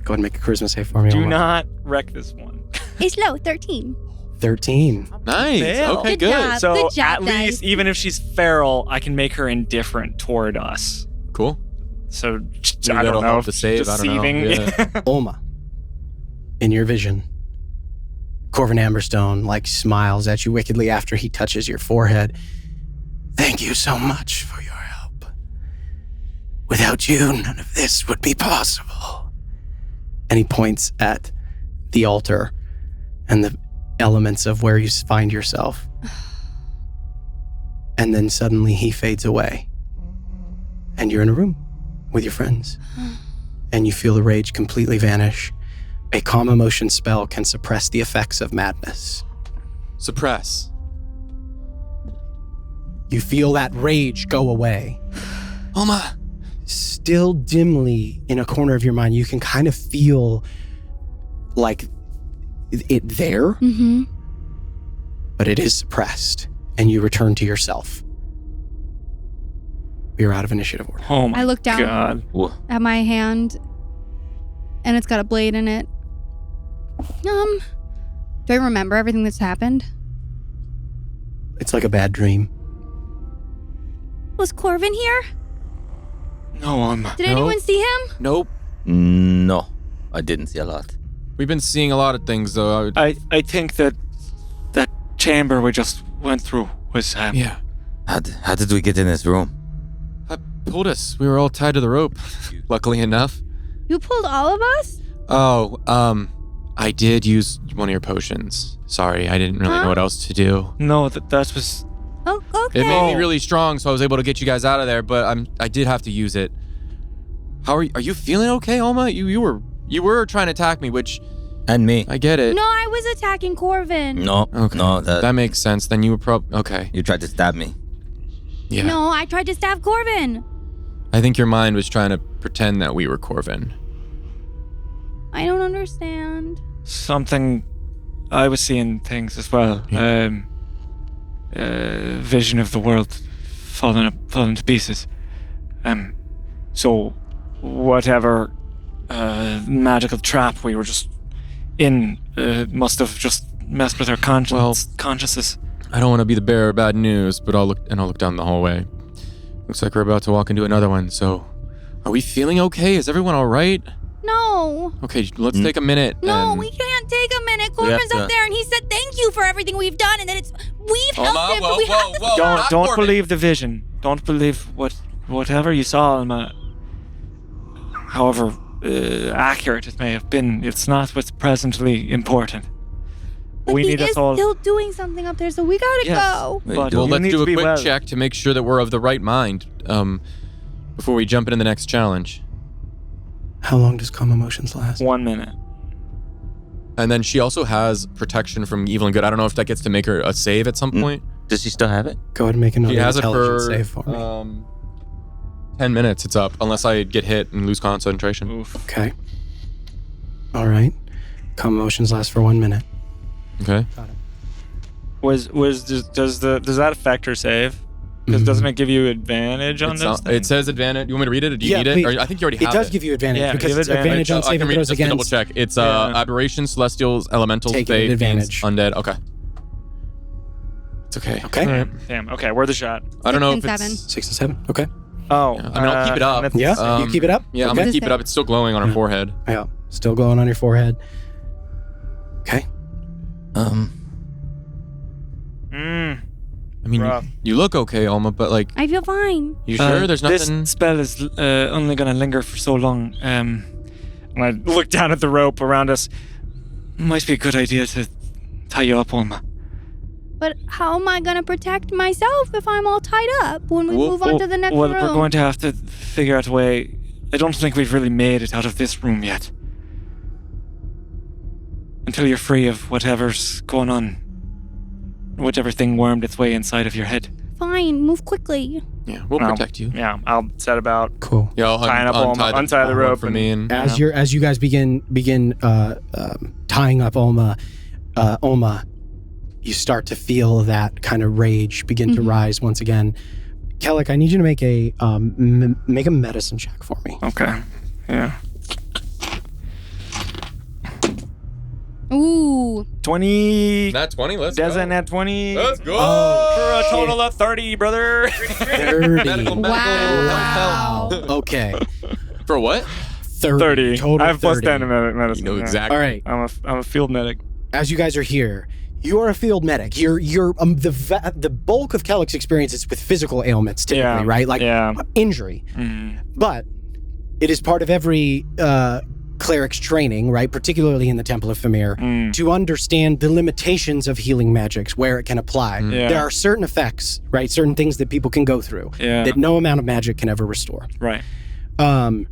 Go ahead and make a charisma save for me. Do Omar. not wreck this one. It's low, 13. 13. Nice. Fail. Okay, Good job. So Good job, at guys. least, even if she's feral, I can make her indifferent toward us. Cool. So Maybe I that'll don't know. help the save, I don't know. Deceiving. Oma, in your vision, Corvin Amberstone like smiles at you wickedly after he touches your forehead. Thank you so much for your help. Without you, none of this would be possible. And he points at the altar and the elements of where you find yourself. And then suddenly he fades away. And you're in a room with your friends. And you feel the rage completely vanish. A calm emotion spell can suppress the effects of madness. Suppress. You feel that rage go away. Oma. Still dimly in a corner of your mind, you can kind of feel like it there, Mm-hmm. but it is suppressed, and you return to yourself. You're out of initiative order. Oh my I look down God. at my hand, and it's got a blade in it. Do I remember everything that's happened? It's like a bad dream. Was Corvin here? No, Did anyone see him? Nope. No, I didn't see a lot. We've been seeing a lot of things, though. I think that chamber we just went through was Yeah. How did we get in this room? That pulled us. We were all tied to the rope, luckily enough. You pulled all of us? Oh, I did use one of your potions. Sorry, I didn't really know what else to do. No, that was Oh, okay. It made me really strong, so I was able to get you guys out of there. But I did have to use it. How are you? Are you feeling okay, Alma? You were trying to attack me, which And me. I get it. No, I was attacking Corvin. No. Okay. No, That makes sense. Then you were okay. you tried to stab me. Yeah. No, I tried to stab Corvin. I think your mind was trying to pretend that we were Corvin. I don't understand. Something. I was seeing things as well. Vision of the world falling to pieces. So whatever magical trap we were just in must have just messed with our consciousness. I don't want to be the bearer of bad news, but I'll look down the hallway. Looks like we're about to walk into another one. So, are we feeling okay? Is everyone all right? No. Okay, let's take a minute. No, and... we can't take a minute. Corvin's up there and he said thank you for everything we've done and that we've helped him, but we have to stop. Don't believe the vision. Don't believe whatever you saw, Alma. However accurate it may have been, it's not what's presently important. But We he need is us all. still doing something up there, so we gotta go. But Well, you let's need do to a be quick well. check to make sure that we're of the right mind before we jump into the next challenge. How long does calm emotions last? 1 minute. And then she also has protection from evil and good. I don't know if that gets to make her a save at some point. Does she still have it? Go ahead and make another She has it intelligence for save for me. 10 minutes. It's up, unless I get hit and lose concentration. Oof. Okay. All right. Calm emotions last for 1 minute. Okay. Does that affect her save? Because doesn't it give you advantage on this thing? It says advantage. You want me to read it, or do you Yeah, need it? please. Or I think you already have It it. does give you advantage Yeah, because give it's advantage. advantage on I can saving read throws just to double against. check. It's Yeah. aberrations, celestials, elementals, Taking fate, advantage. fiends, undead. Okay. It's okay. Okay. All right. Damn. Okay, worth a shot. I don't know if 6 and it's. 6 and 7. Okay. Oh, Yeah, I mean, I'll keep it up. Yeah. You keep it up. Yeah, I'm Okay. gonna keep it up. It's still glowing on her forehead. Yeah. Still glowing on your forehead. Okay. I mean, Rough. you look okay, Alma, but like, I feel fine. you sure there's nothing? This spell is only going to linger for so long. And I look down at the rope around us. Might be a good idea to tie you up, Alma. But how am I gonna protect myself if I'm all tied up when we move on to the next room? We're going to have to figure out a way. I don't think we've really made it out of this room yet. Until you're free of whatever's going on. Whichever thing wormed its way inside of your head. Fine, move quickly. Yeah, we'll protect you. Yeah, I'll set about Cool. Yeah, I'll tying up Alma, untie the rope for me and As you guys begin tying up Alma, you start to feel that kind of rage begin to rise once again. Kellic, I need you to make a make a medicine check for me. Okay. Yeah. Ooh. 20. Nat 20. Let's Doesn't go. at 20. Let's go. For a total of 30, brother. 30. Medical, Wow. Okay. For what? 30. Total I have plus 30. 10 in medicine. You know yeah. exactly. All right. I'm a field medic. As you guys are here, you are a field medic. You're the bulk of Kellic's experience is with physical ailments typically, Yeah. right? Like Yeah. injury. But it is part of every cleric's training, right? Particularly in the Temple of Famir, to understand the limitations of healing magics, where it can apply. Yeah. There are certain effects, right? Certain things that people can go through Yeah. that no amount of magic can ever restore. Right. And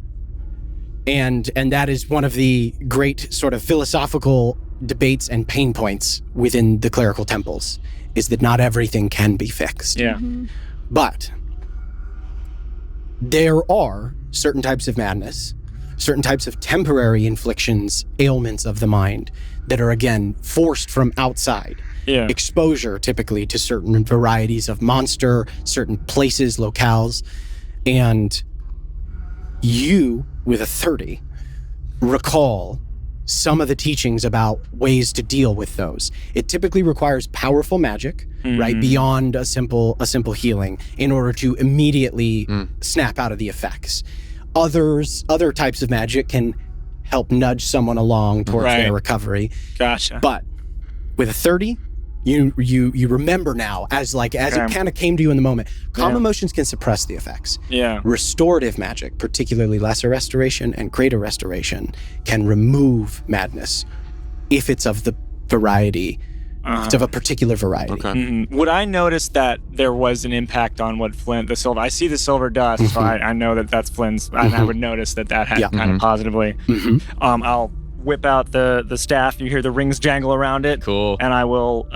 that is one of the great sort of philosophical debates and pain points within the clerical temples, is that not everything can be fixed. Yeah. But there are certain types of madness, certain types of temporary inflictions, ailments of the mind that are, again, forced from outside. Yeah. Exposure, typically, to certain varieties of monster, certain places, locales. And you, with a 30, recall some of the teachings about ways to deal with those. It typically requires powerful magic, right, beyond a simple healing, in order to immediately snap out of the effects. Other types of magic can help nudge someone along towards their recovery. Gotcha. But with a 30, you remember now, as it kind of came to you in the moment. Calm emotions can suppress the effects. Yeah. Restorative magic, particularly lesser restoration and greater restoration, can remove madness if it's of the variety It's of a particular variety. Okay. Would I notice that there was an impact on what Flynn, the silver? I see the silver dust, so I know that that's Flynn's, and I would notice that had kind of positively. I'll whip out the staff. You hear the rings jangle around it. Cool. And I will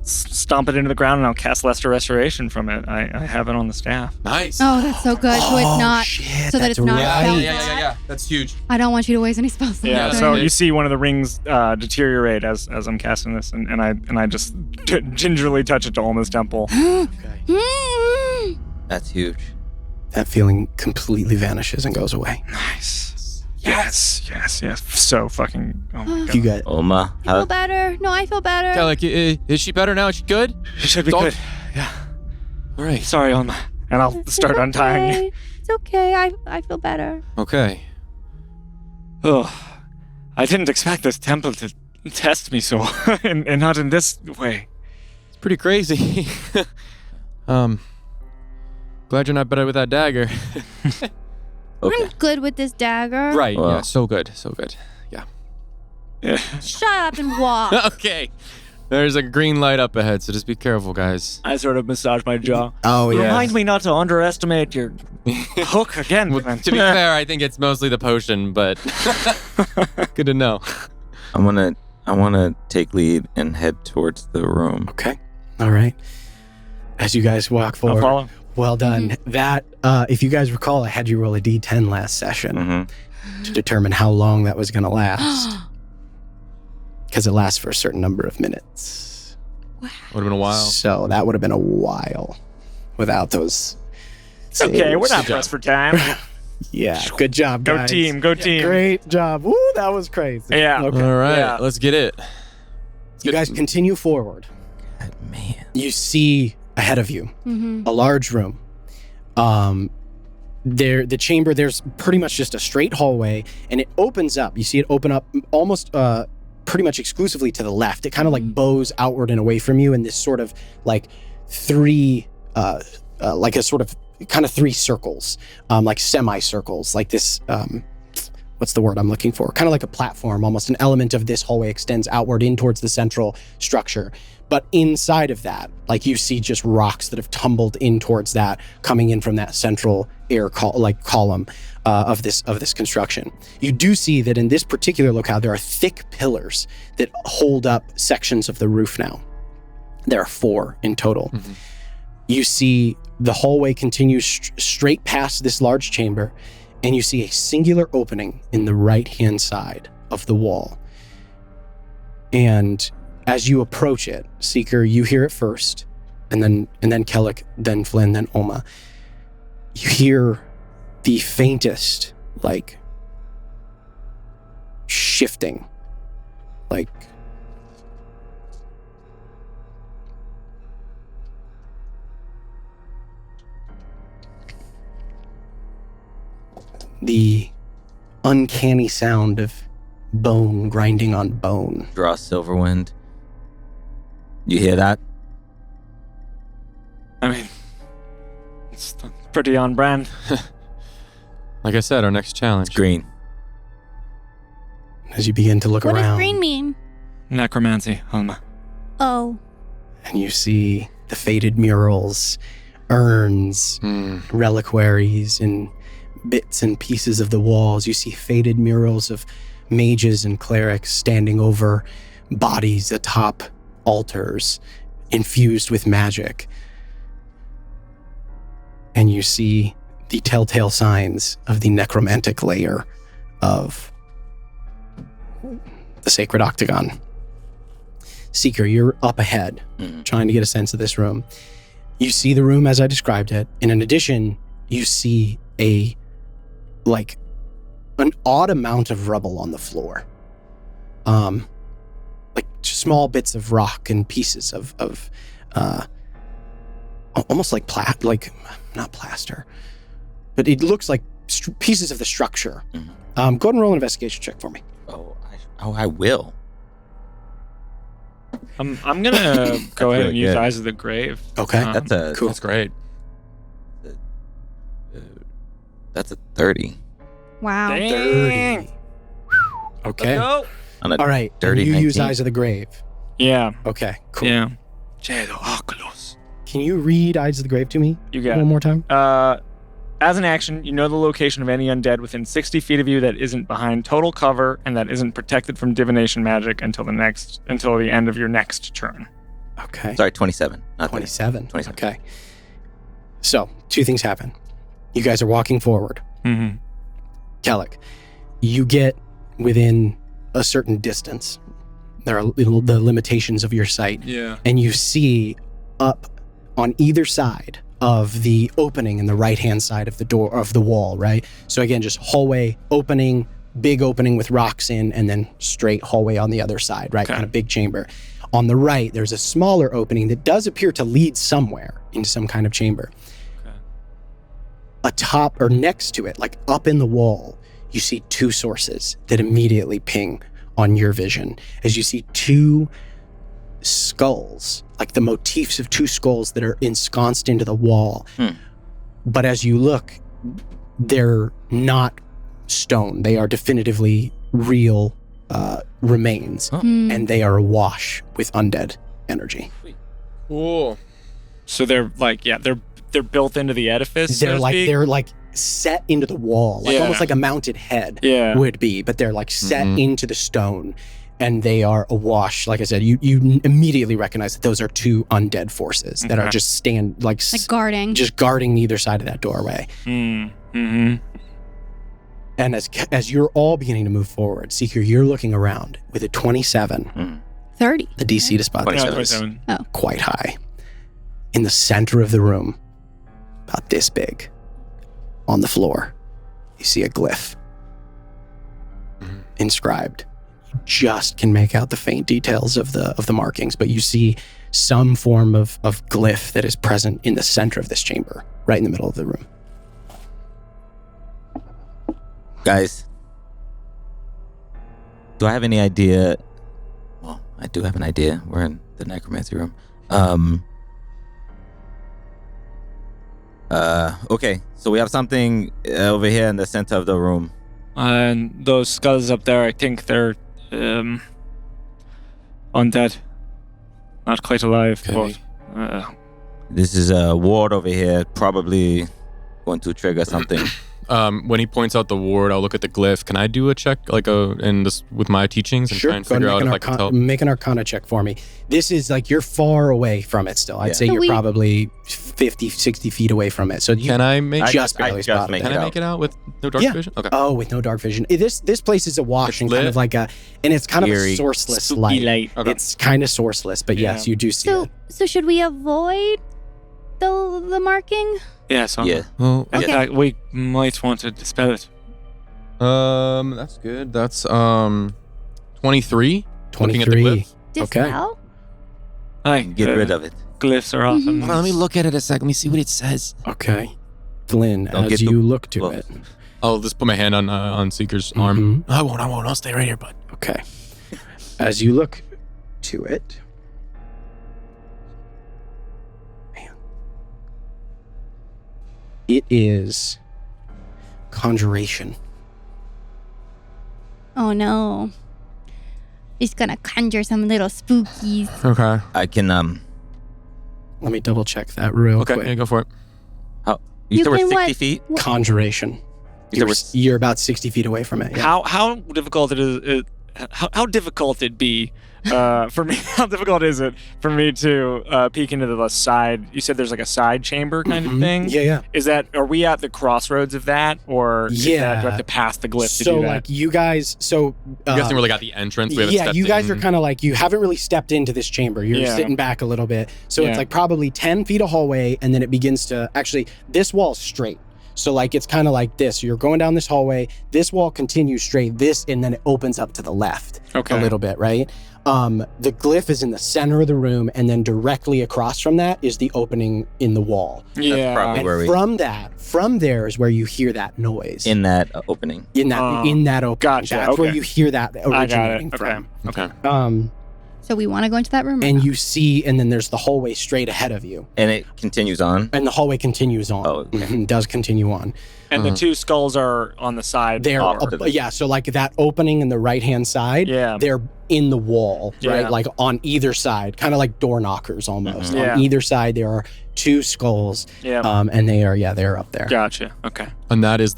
stomp it into the ground, and I'll cast Lesser Restoration from it. I have it on the staff. Nice. Oh, that's so good. So it's not, shit, so that it's that's not right. spell Yeah. That's huge. I don't want you to waste any spells. Yeah. Sorry. So you see one of the rings deteriorate as I'm casting this, and I just gingerly touch it to Olma's temple. That's huge. That feeling completely vanishes and goes away. Nice. Yes. So fucking. Oh my god. You got Oma, I feel better. No, I feel better. Yeah, like, is she better now? Is she good? It should be Don't- good. Yeah. All right. Sorry, Olma. And I'll start It's untying you. okay. It's okay. I feel better. Okay. Oh, I didn't expect this temple to test me so, and not in this way. It's pretty crazy. Glad you're not better with that dagger. Okay. I'm good with this dagger. Right. Well. Yeah. So good. Yeah. Shut up and walk. Okay. There's a green light up ahead, so just be careful, guys. I sort of massage my jaw. Oh yeah. Remind me not to underestimate your hook again. Well, to be fair, I think it's mostly the potion, but good to know. I wanna take lead and head towards the room. Okay. All right. As you guys walk I'll forward. follow. Well done. That, if you guys recall, I had you roll a d10 last session to determine how long that was going to last. Because it lasts for a certain number of minutes. Would have been a while. So that would have been a while without those. Okay, we're saves. not pressed for time. Yeah, good job, Go guys. team, go team. Great job. Woo, that was crazy. Yeah. Okay. All right, Yeah. let's get it. You guys continue forward. God, man. You see ahead of you a large room. The chamber, there's pretty much just a straight hallway, and it opens up. You see it open up almost pretty much exclusively to the left. It kind of like bows outward and away from you in this sort of like three circles, like semicircles, like this. What's the word I'm looking for? Kind of like a platform, almost an element of this hallway extends outward in towards the central structure. But inside of that, like you see just rocks that have tumbled in towards that, coming in from that central column of this construction. You do see that in this particular locale, there are thick pillars that hold up sections of the roof now. There are 4 in total. You see the hallway continues straight past this large chamber, and you see a singular opening in the right-hand side of the wall. And as you approach it, Seeker, you hear it first, and then Kellic, then Flynn, then Oma. You hear the faintest, like, shifting, like, the uncanny sound of bone grinding on bone. Draw Silverwind. You hear that? I mean, it's pretty on brand. Like I said, our next challenge. Green. As you begin to look What does around, green mean? Necromancy, Alma. Oh. and you see the faded murals, urns, reliquaries, and bits and pieces of the walls. You see faded murals of mages and clerics standing over bodies atop altars infused with magic. And you see the telltale signs of the necromantic layer of the sacred octagon. Seeker, you're up ahead, trying to get a sense of this room. You see the room as I described it, and in addition, you see an odd amount of rubble on the floor. Like small bits of rock and pieces of almost like not plaster, but it looks like pieces of the structure. Go ahead and roll an investigation check for me. I will. I'm gonna go ahead really and use good. Eyes of the Grave. Okay. Cool. That's great. That's a 30. Wow. Dang. 30. Okay. Go. On a All right. dirty you use 19. Eyes of the Grave. Yeah. Okay, cool. Yeah. Can you read Eyes of the Grave to me You got one it. more time? As an action, you know the location of any undead within 60 feet of you that isn't behind total cover and that isn't protected from divination magic until the end of your next turn. Okay. Sorry, 27. Not 27. 27. Okay. So, two things happen. You guys are walking forward. Mm-hmm. Kellic, you get within a certain distance. There are the limitations of your sight. Yeah. And you see up on either side of the opening in the right-hand side of the door of the wall, right? So again, just hallway opening, big opening with rocks in, and then straight hallway on the other side, right? Okay. Kind of big chamber. On the right, there's a smaller opening that does appear to lead somewhere into some kind of chamber. Okay. Atop or next to it, like up in the wall, you see two sources that immediately ping on your vision as you see two skulls, like the motifs of two skulls that are ensconced into the wall. But as you look, they're not stone. They are definitively real remains, and they are awash with undead energy. Cool. So they're like, they're built into the edifice. They're like set into the wall, like Yeah. almost like a mounted head Yeah. would be, but they're like set into the stone, and they are awash. Like I said, you immediately recognize that those are two undead forces that are just Like guarding. just guarding either side of that doorway. Mm-hmm. And as you're all beginning to move forward, Seeker, you're looking around with a 27. 30. The DC to spot this is 27. quite high. In the center of the room, about this big, on the floor, you see a glyph inscribed. You just can make out the faint details of the markings, but you see some form of glyph that is present in the center of this chamber, right in the middle of the room. Guys, do I have any idea? Well, I do have an idea. We're in the necromancy room. Okay, so we have something over here in the center of the room. And those skulls up there, I think they're undead. Not quite alive, Okay. but This is a ward over here, probably going to trigger something. When he points out the ward, I'll look at the glyph. Can I do a check, with my teachings and try and Go ahead figure out and if I can tell? make an Arcana check for me. This is like you're far away from it still. I'd Yeah. say So you're we- probably 50, 60 feet away from it. So you Can I make? just I barely just spotted make it. Can it I out. make it out with no dark Yeah. vision? Okay. Oh, with no dark vision. This place is awash It's and kind lit? of like and it's kind of a Eerie. sourceless spooky light. light. Okay. It's kind of sourceless, but yes, Yeah. you do see So it. so should we avoid the marking? Yeah, so Yeah. Well, Okay. we might want to dispel it. that's good. That's 23. Looking at the 23. glyph. Dispel? Aye, Get rid of it. Glyphs are often. Hold on, let me look at it a sec. Let me see what it says. Okay. Flynn, Don't as get you the look to glove. it. I'll just put my hand on Seeker's arm. I won't. I'll stay right here, bud. Okay. As you look to it. Man. It is conjuration. Oh no. He's gonna conjure some little spookies. Okay. I can Let me double check that real Okay. quick. Yeah, go for it. you said we're can 60 what- feet? Conjuration. You You're, said you're about 60 feet away from it. Yeah. How difficult it is? How difficult it be for me? How difficult is it for me to peek into the side? You said there's like a side chamber kind of Mhm. thing. Yeah, yeah. Is that? Are we at the crossroads of that, or is Yeah. that, do I have to pass the glyph to So do that? like you guys, so I'm guessing we're like at the entrance. We haven't yeah, stepped you guys in. are kind of like you haven't really stepped into this chamber. You're Yeah. sitting back a little bit, so Yeah. it's like probably 10 feet of hallway, and then it begins to actually this wall's straight. So like it's kind of like this. You're going down this hallway. This wall continues straight. This and then it opens up to the left Okay. a little bit, right? The glyph is in the center of the room, and then directly across from that is the opening in the wall. yeah. probably And where we from there is where you hear that noise in that opening. in that opening. Gotcha, That's where okay. you hear that I got originating it. Okay. from. Okay. So we want to go into that room. or And no? you see, and then there's the hallway straight ahead of you, And it continues on. and the hallway continues on. Oh, okay. Mhm, does continue on. And the two skulls are on the side. They're Off to the- yeah, so like that opening in the right hand side. Yeah. They're in the wall, right? Yeah. Like on either side, kind of like door knockers almost. Yeah. On either side, there are 2 skulls, Yeah. and they're up there. Gotcha. Okay. And that is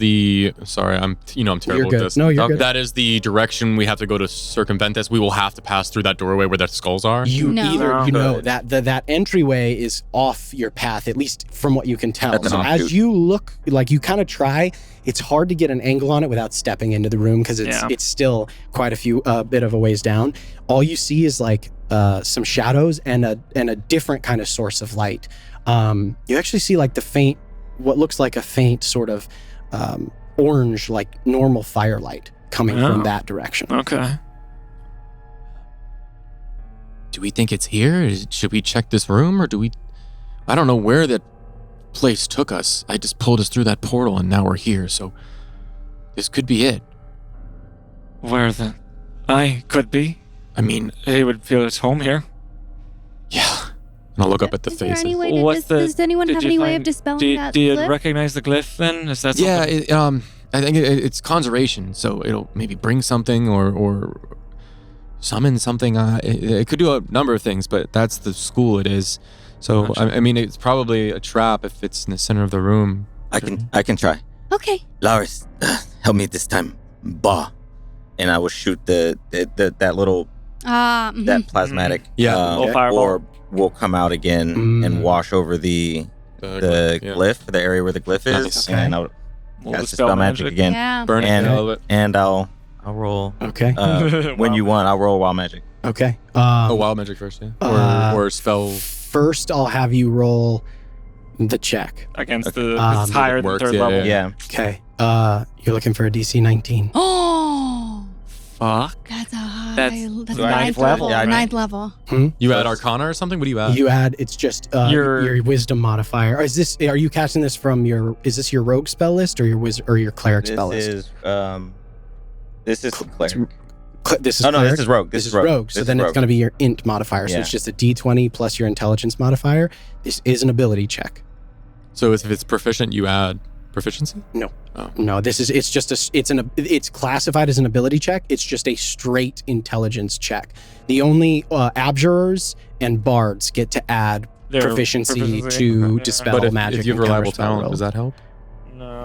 sorry, I'm terrible You're at good. this. No, you're good. That is the direction we have to go to circumvent this. We will have to pass through that doorway where the skulls are. You No. either No. know that entryway is off your path, at least from what you can tell. That's an So offshoot. as you look, like you kind of try, it's hard to get an angle on it without stepping into the room because it's still quite a bit of a ways down. All you see is like some shadows and a different kind of source of light. You actually see like what looks like a faint sort of orange, like normal firelight coming from that direction. Okay. Do we think it's here? Should we check this room, or do we? I don't know where that place took us. I just pulled us through that portal, and now we're here. So this could be it. I could be. I mean, He would feel at home here. yeah. And I'll look up at the Is there faces. any way to does anyone have any way of dispelling that Do you glyph? recognize the glyph then? Is that Yeah, something? I think it's conservation, so it'll maybe bring something or summon something. It could do a number of things, but that's the school it is. So Gotcha. I mean, it's probably a trap if it's in the center of the room. I can try. Okay. Lars, help me this time. Bah. And I will shoot that little Mhm. that plasmatic Little fireball. orb will come out again and wash over the glyph, the area where the glyph is, Nice. and I'll We'll cast dispel dispel magic magic. again. Yeah. Burn it And- a little bit. And I'll roll Okay. when you want. I'll roll wild magic. Okay. Wild magic first, yeah. Or spell. First, I'll have you roll the check. Against the Um, it's higher than works, third yeah, level. Yeah. Okay. You're looking for a DC 19. Oh, Fuck. that's a high. That's That's ninth ninth level, level. yeah, I know. Ninth level. You add Arcana or something? What do you add? You add. It's just your wisdom modifier. Or is this? Are you casting this from your? Is this your rogue spell list or your cleric spell list? This is cleric. This is Oh no, cleric? this is rogue. This is rogue. So This then is it's rogue. going to be your int modifier. So Yeah. it's just a D20 plus your intelligence modifier. This is an ability check. So if it's proficient, you add proficiency? No, this is. It's just it's classified as an ability check. It's just a straight intelligence check. The only abjurers and bards get to add Their proficiency to Yeah. dispel But magic. if you have and reliable counterspell talent, rolls. does that help?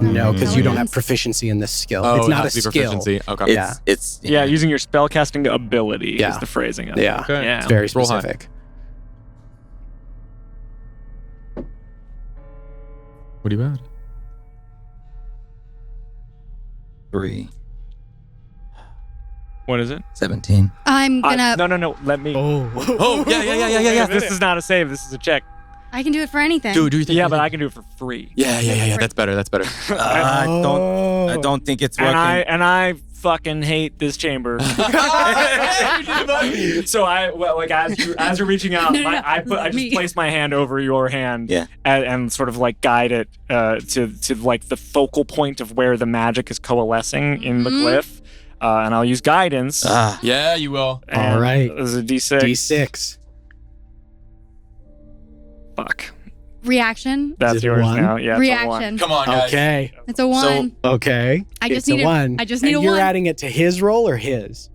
No, because you don't have Intelligence. proficiency in this skill. Oh, it's it not a has to be skill. proficiency. Okay. Yeah. It's Yeah, using your spellcasting ability Yeah. is the phrasing of it. Yeah, Okay. Yeah. it's very Roll high. specific. What do you add? 3, What is it? 17. I'm gonna. No. Let me. Oh, yeah. This is not a save. This is a check. I can do it for anything. Dude, do you think? Yeah, but I can do it for free. Yeah. That's better. I don't think it's working. And I fucking hate this chamber. So as you're reaching out, No, I just me. place my hand over your hand, Yeah. and sort of like guide it to like the focal point of where the magic is coalescing in the glyph, and I'll use guidance. Yeah, you will. And All right. This is a D6. D6. Fuck. Reaction. That's it yours one? now. Yeah. it's a one. Reaction. Come on, guys. Okay. It's a one. Okay. I just it's need a one. I just need and a you're one. adding it to his roll or his?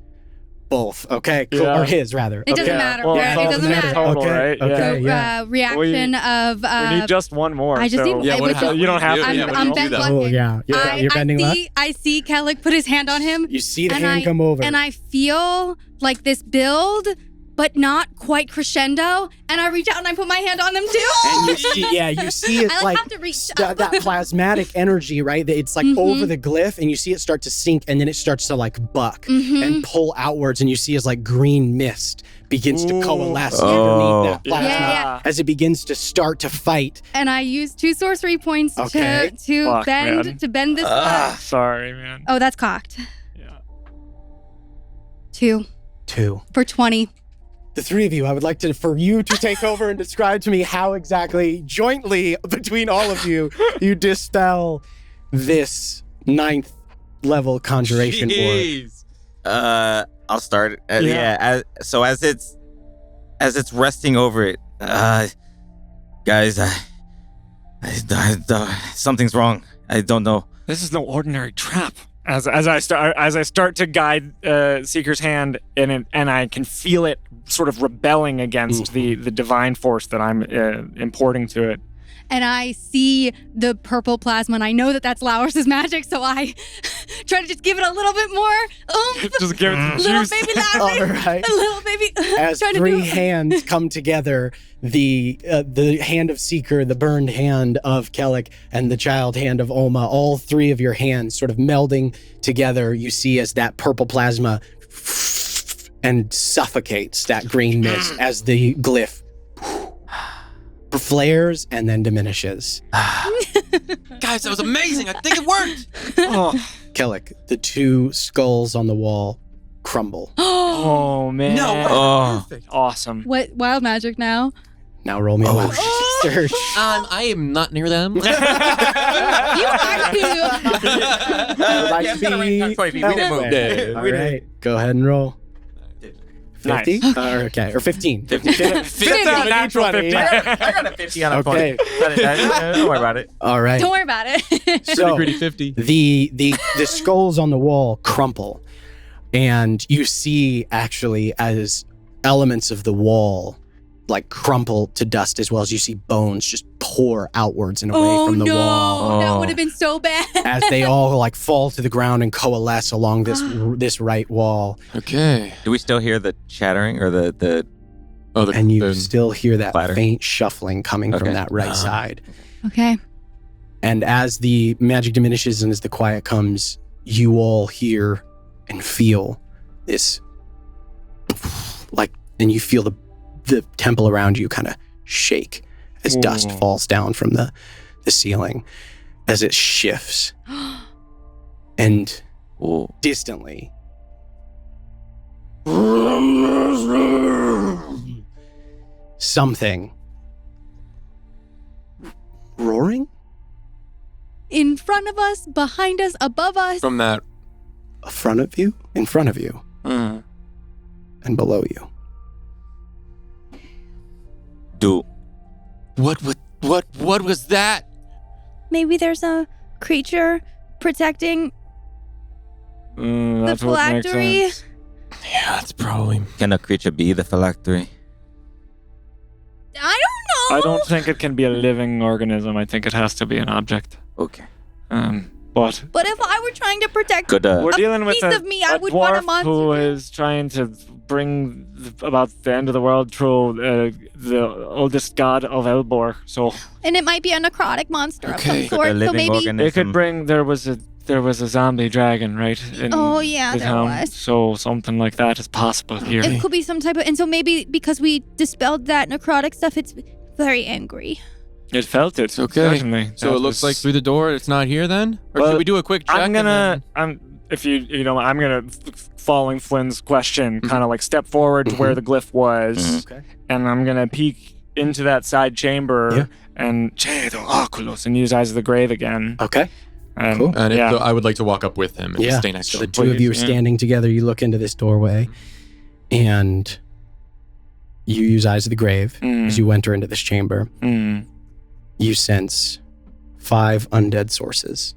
Both. Okay. Cool. Yeah. Or his rather. It doesn't okay. matter. Well, It both doesn't matter. total, Okay, right? okay. So, yeah. reaction of. We need just one more. I just so- need. Yeah, I what would happened? just- You don't have to. I'm, Yeah, but I'm you bent do that. Oh lucking. yeah. You're bending luck. I see Kellic put his hand on him, You see the and hand come over. and I feel like this build, but not quite crescendo. And I reach out and I put my hand on them too. And you see it I like have to reach that plasmatic energy, right? That it's like over the glyph, and you see it start to sink, and then it starts to like buck and pull outwards, and you see as like green mist begins to coalesce underneath that plasma Yeah. as it begins to start to fight. And I use 2 sorcery points Okay. to Fuck, bend man. to bend this. up. Sorry, man. Oh, that's cocked. Yeah. 2 for 20. The three of you, I would like for you to take over and describe to me how exactly, jointly between all of you, you dispel this 9th level conjuration orb. Jeez. I'll start. As it's resting over it, guys, I something's wrong. I don't know. This is no ordinary trap. as I start to guide Seeker's hand, and I can feel it sort of rebelling against the divine force that I'm importing to it. And I see the purple plasma, and I know that that's Lauris's magic, so I try to just give it a little bit more. Just give it some Little juice. baby Lauris. All right. A little baby. As trying to three do- hands come together, the hand of Seeker, the burned hand of Kellic, and the child hand of Oma, all three of your hands sort of melding together, you see as that purple plasma and suffocates that green mist as the glyph flares and then diminishes. Guys, that was amazing. I think it worked. Kellic, the two skulls on the wall crumble. Oh man! No. Oh. Perfect. Awesome. What wild magic now? Now roll me a wild search. I am not near them. You are too. Like Yeah, it's got a range of 20 feet. We didn't move. Okay. All right, go ahead and roll. 50? Nice. Okay, or 15. 50. 50. Natural 50. I got a 50 on a Okay. 20. Don't worry about it. All right. Don't worry about it. So Gritty 50. the skulls on the wall crumple, and you see actually as elements of the wall like crumple to dust, as well as you see bones just pour outwards and away from the wall That Oh. would have been so bad. as they all like fall to the ground and coalesce along this right wall. Okay. Do we still hear the chattering or the Oh, And you still hear that Clatter. faint shuffling coming from Okay. that right side. Okay. And as the magic diminishes and as the quiet comes, you all hear and feel this, like, and you feel the temple around you kind of shake as dust falls down from the ceiling, as it shifts. And Ooh. distantly, something roaring In front of us, behind us, above us. from that. in front of you, and below you. Do What was that? Maybe there's a creature protecting the That's what makes phylactery. sense. Yeah, that's probably. can a creature be the phylactery? I don't know. I don't think it can be a living organism. I think it has to be an object. Okay. But But if I were trying to protect Good. we're dealing with piece of me, I would want a dwarf monster. who is trying to bring about the end of the world through the oldest god of Elbor. So and it might be a necrotic monster of Okay. some Could a sort. So living maybe. organism? they could bring. There was a zombie dragon, right? In Oh yeah, the there town. was. So something like that is possible here. It could be some type of, and so maybe because we dispelled that necrotic stuff, it's very angry. It felt it. Okay. Certainly. So That it looks was- like through the door, it's not here then? Or Well, should we do a quick check? I'm and gonna. then- I'm gonna, following Flynn's question, kind of like step forward to where the glyph was, Okay. and I'm gonna peek into that side chamber Yeah. and Cedo Oculus and use Eyes of the Grave again. Okay. And, Cool. And yeah. I would like to walk up with him and just Yeah. stay next So to the him. two of you are Yeah. standing together. You look into this doorway, and you use Eyes of the Grave as you enter into this chamber. You sense 5 undead sources.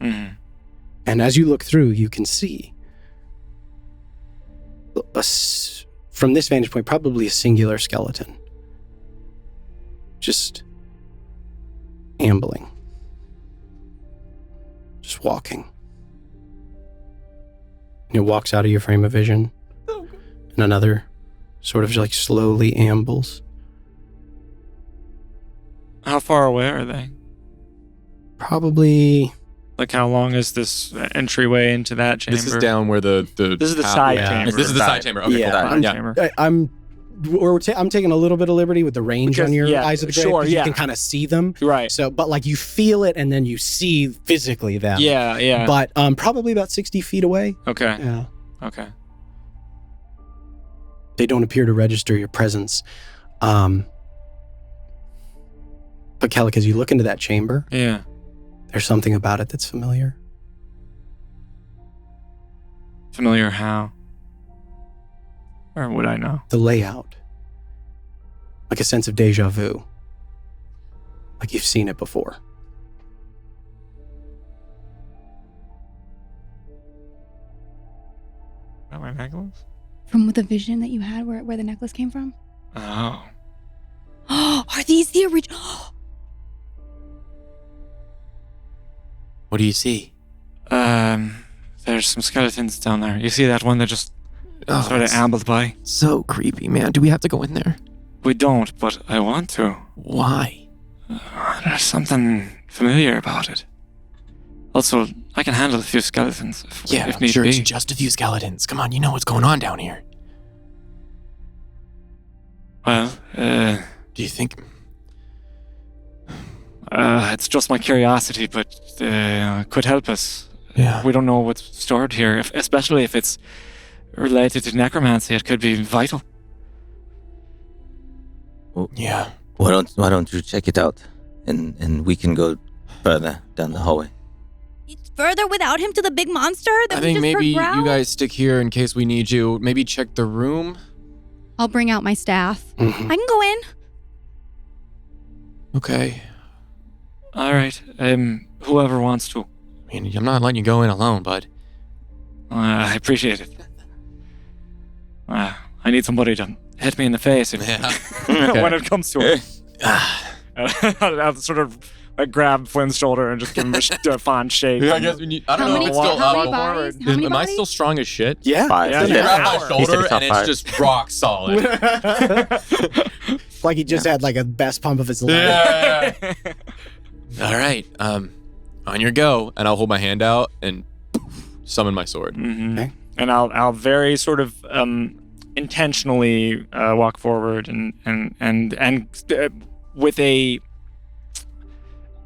And as you look through, you can see, from this vantage point, probably a singular skeleton. Just ambling. Just walking. And it walks out of your frame of vision. And another sort of like slowly ambles. How far away are they? Probably... Like, how long is this entryway into that chamber? This is down where the This is the path- side Yeah. chamber. This is the side chamber. Okay, Yeah, cool. I'm- Yeah. I'm taking a little bit of liberty with the range Because- on your yeah, Eyes of the Grave, sure, 'cause yeah. you can kind of see them. Right. So, but like you feel it and then you see physically them. Yeah, yeah. But probably about 60 feet away. Okay. Yeah. Okay. They don't appear to register your presence. But Kellic, as you look into that chamber, Yeah. there's something about it that's familiar. Familiar how? Or would I know? The layout. Like a sense of deja vu. Like you've seen it before. necklace? From the vision that you had where the necklace came from? Oh. Are these the original? What do you see? There's some skeletons down there. You see that one that just sort of it's ambled by? so creepy, man. Do we have to go in there? We don't, but I want to. Why? There's something familiar about it. Also, I can handle a few skeletons if need sure. be. It's just a few skeletons. Come on, you know what's going on down here. Well, Do you think? it's just my curiosity, but could help us. Yeah. We don't know what's stored here, especially if it's related to necromancy. It could be vital. Yeah. Why don't you check it out, and we can go further down the hallway. It's further without him to the big monster that I we think just maybe heard growl? you guys stick here in case we need you. Maybe check the room. I'll bring out my staff. Mhm. I can go in. Okay. All right. Whoever wants to. I mean, I'm not letting you go in alone, bud. I appreciate it. I need somebody to hit me in the face if, Okay. when it comes to it. I'll sort of grab Flynn's shoulder and just give him a fond shake. I guess we need. I don't How know many, if it's still how many up. bodies? How many Am I bodies? still strong as shit? Yeah. Five. Yeah, You yeah. grab my He shoulder said it's and top it's just rock solid. Like he just had like a best pump of his life. Yeah. All right. On your go, and I'll hold my hand out and summon my sword. Mhm. Okay. And I'll very sort of intentionally walk forward and with a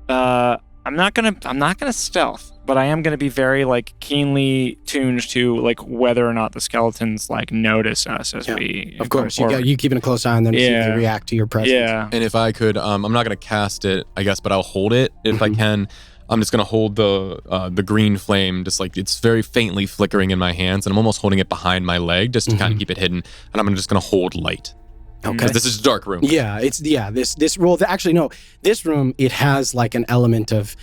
I'm not gonna stealth, but I am gonna be very like keenly tuned to like whether or not the skeletons like notice us as Yeah, we Of come course, forward. you keeping a close eye on them to see if Yeah. they react to your presence. Yeah. And if I could, I'm not gonna cast it, I guess, but I'll hold it if I Mhm. can. I'm just gonna hold the green flame, just like it's very faintly flickering in my hands, and I'm almost holding it behind my leg just to kind of keep it hidden. And I'm just gonna hold light Okay. because this is a dark room. Yeah, this room. Actually, no, this room it has like an element of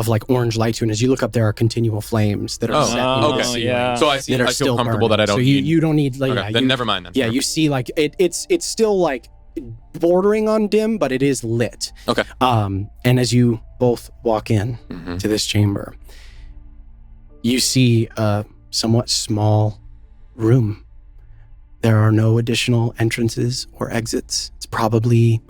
like orange light to it. And as you look up, there are continual flames that are Oh, set. okay. the ceiling Yeah. So I see. that are I still feel comfortable burning. that I don't So need. you don't need like Okay, then never mind then. Yeah, you see like it's still like bordering on dim, but it is lit. Okay. And as you both walk in Mhm. to this chamber, you see a somewhat small room. There are no additional entrances or exits. It's probably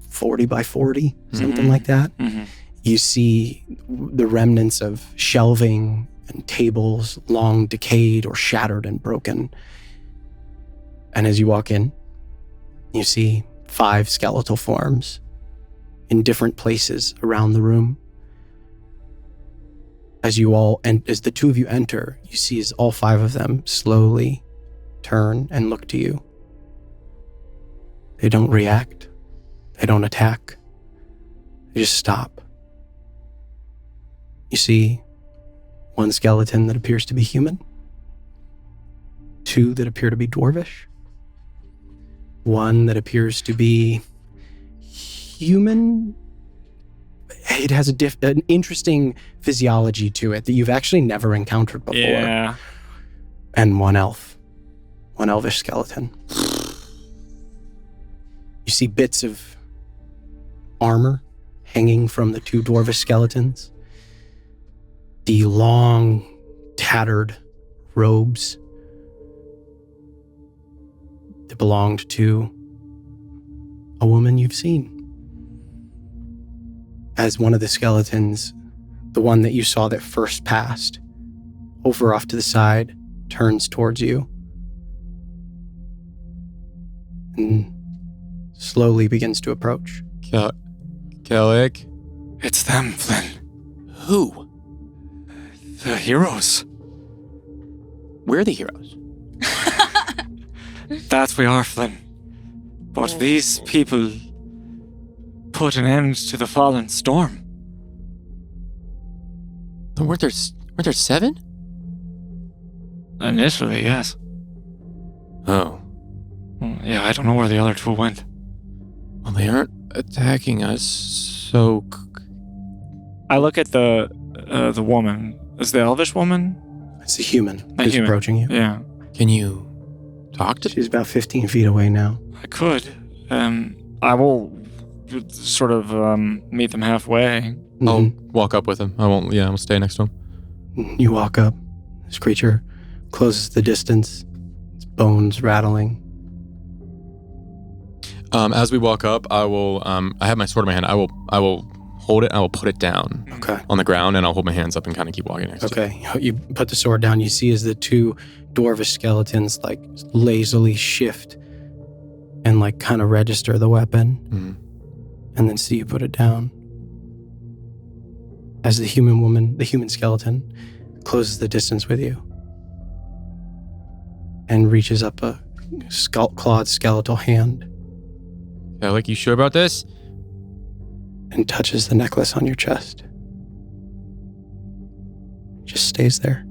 40 by 40, something Mhm. like that. Mhm. You see the remnants of shelving and tables, long decayed or shattered and broken. And as you walk in, you see 5 skeletal forms in different places around the room. As the two of you enter, you see as all 5 of them slowly turn and look to you. They don't react. They don't attack. They just stop. You see 1 skeleton that appears to be human, 2 that appear to be dwarvish, 1 that appears to be human. It has an interesting physiology to it that you've actually never encountered before. Yeah. And 1 elf, 1 elvish skeleton. You see bits of armor hanging from the 2 dwarvish skeletons. The long, tattered robes that belonged to a woman you've seen. As one of the skeletons, the one that you saw that first passed, over off to the side, turns towards you and slowly begins to approach. Kellic? It's them, Flynn. Who? The heroes. We're the heroes. That we are, Flynn. But these people put an end to the fallen storm. Weren't there 7? Initially, yes. Oh. Yeah, I don't know where the other 2 went. Well, they aren't attacking us, so... I look at the woman. Is the elvish woman? It's a human A who's human. approaching you. Yeah, Can you talk to? She's about 15 feet away now. I could. I will sort of meet them halfway. I'll Mhm. walk up with him. I won't. Yeah, I'll stay next to him. You walk up. This creature closes the distance, its bones rattling. As we walk up, I will. I have my sword in my hand. I will hold it. I will put it down Okay. on the ground, and I'll hold my hands up and kind of keep walking next to it. Okay. You put the sword down. You see as the two dwarvish skeletons like lazily shift and like kind of register the weapon, Mhm. and then see you put it down. As the human skeleton, closes the distance with you and reaches up a clawed skeletal hand Yeah, like, you sure about this? and touches the necklace on your chest. Just stays there.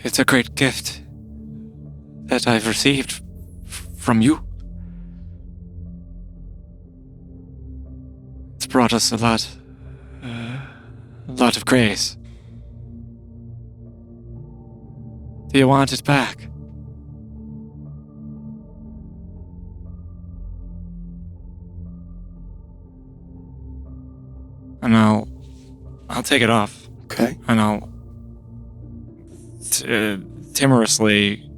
It's a great gift that I've received from you. It's brought us a lot of grace. Do you want it back? And I'll take it off, Okay. and I'll timorously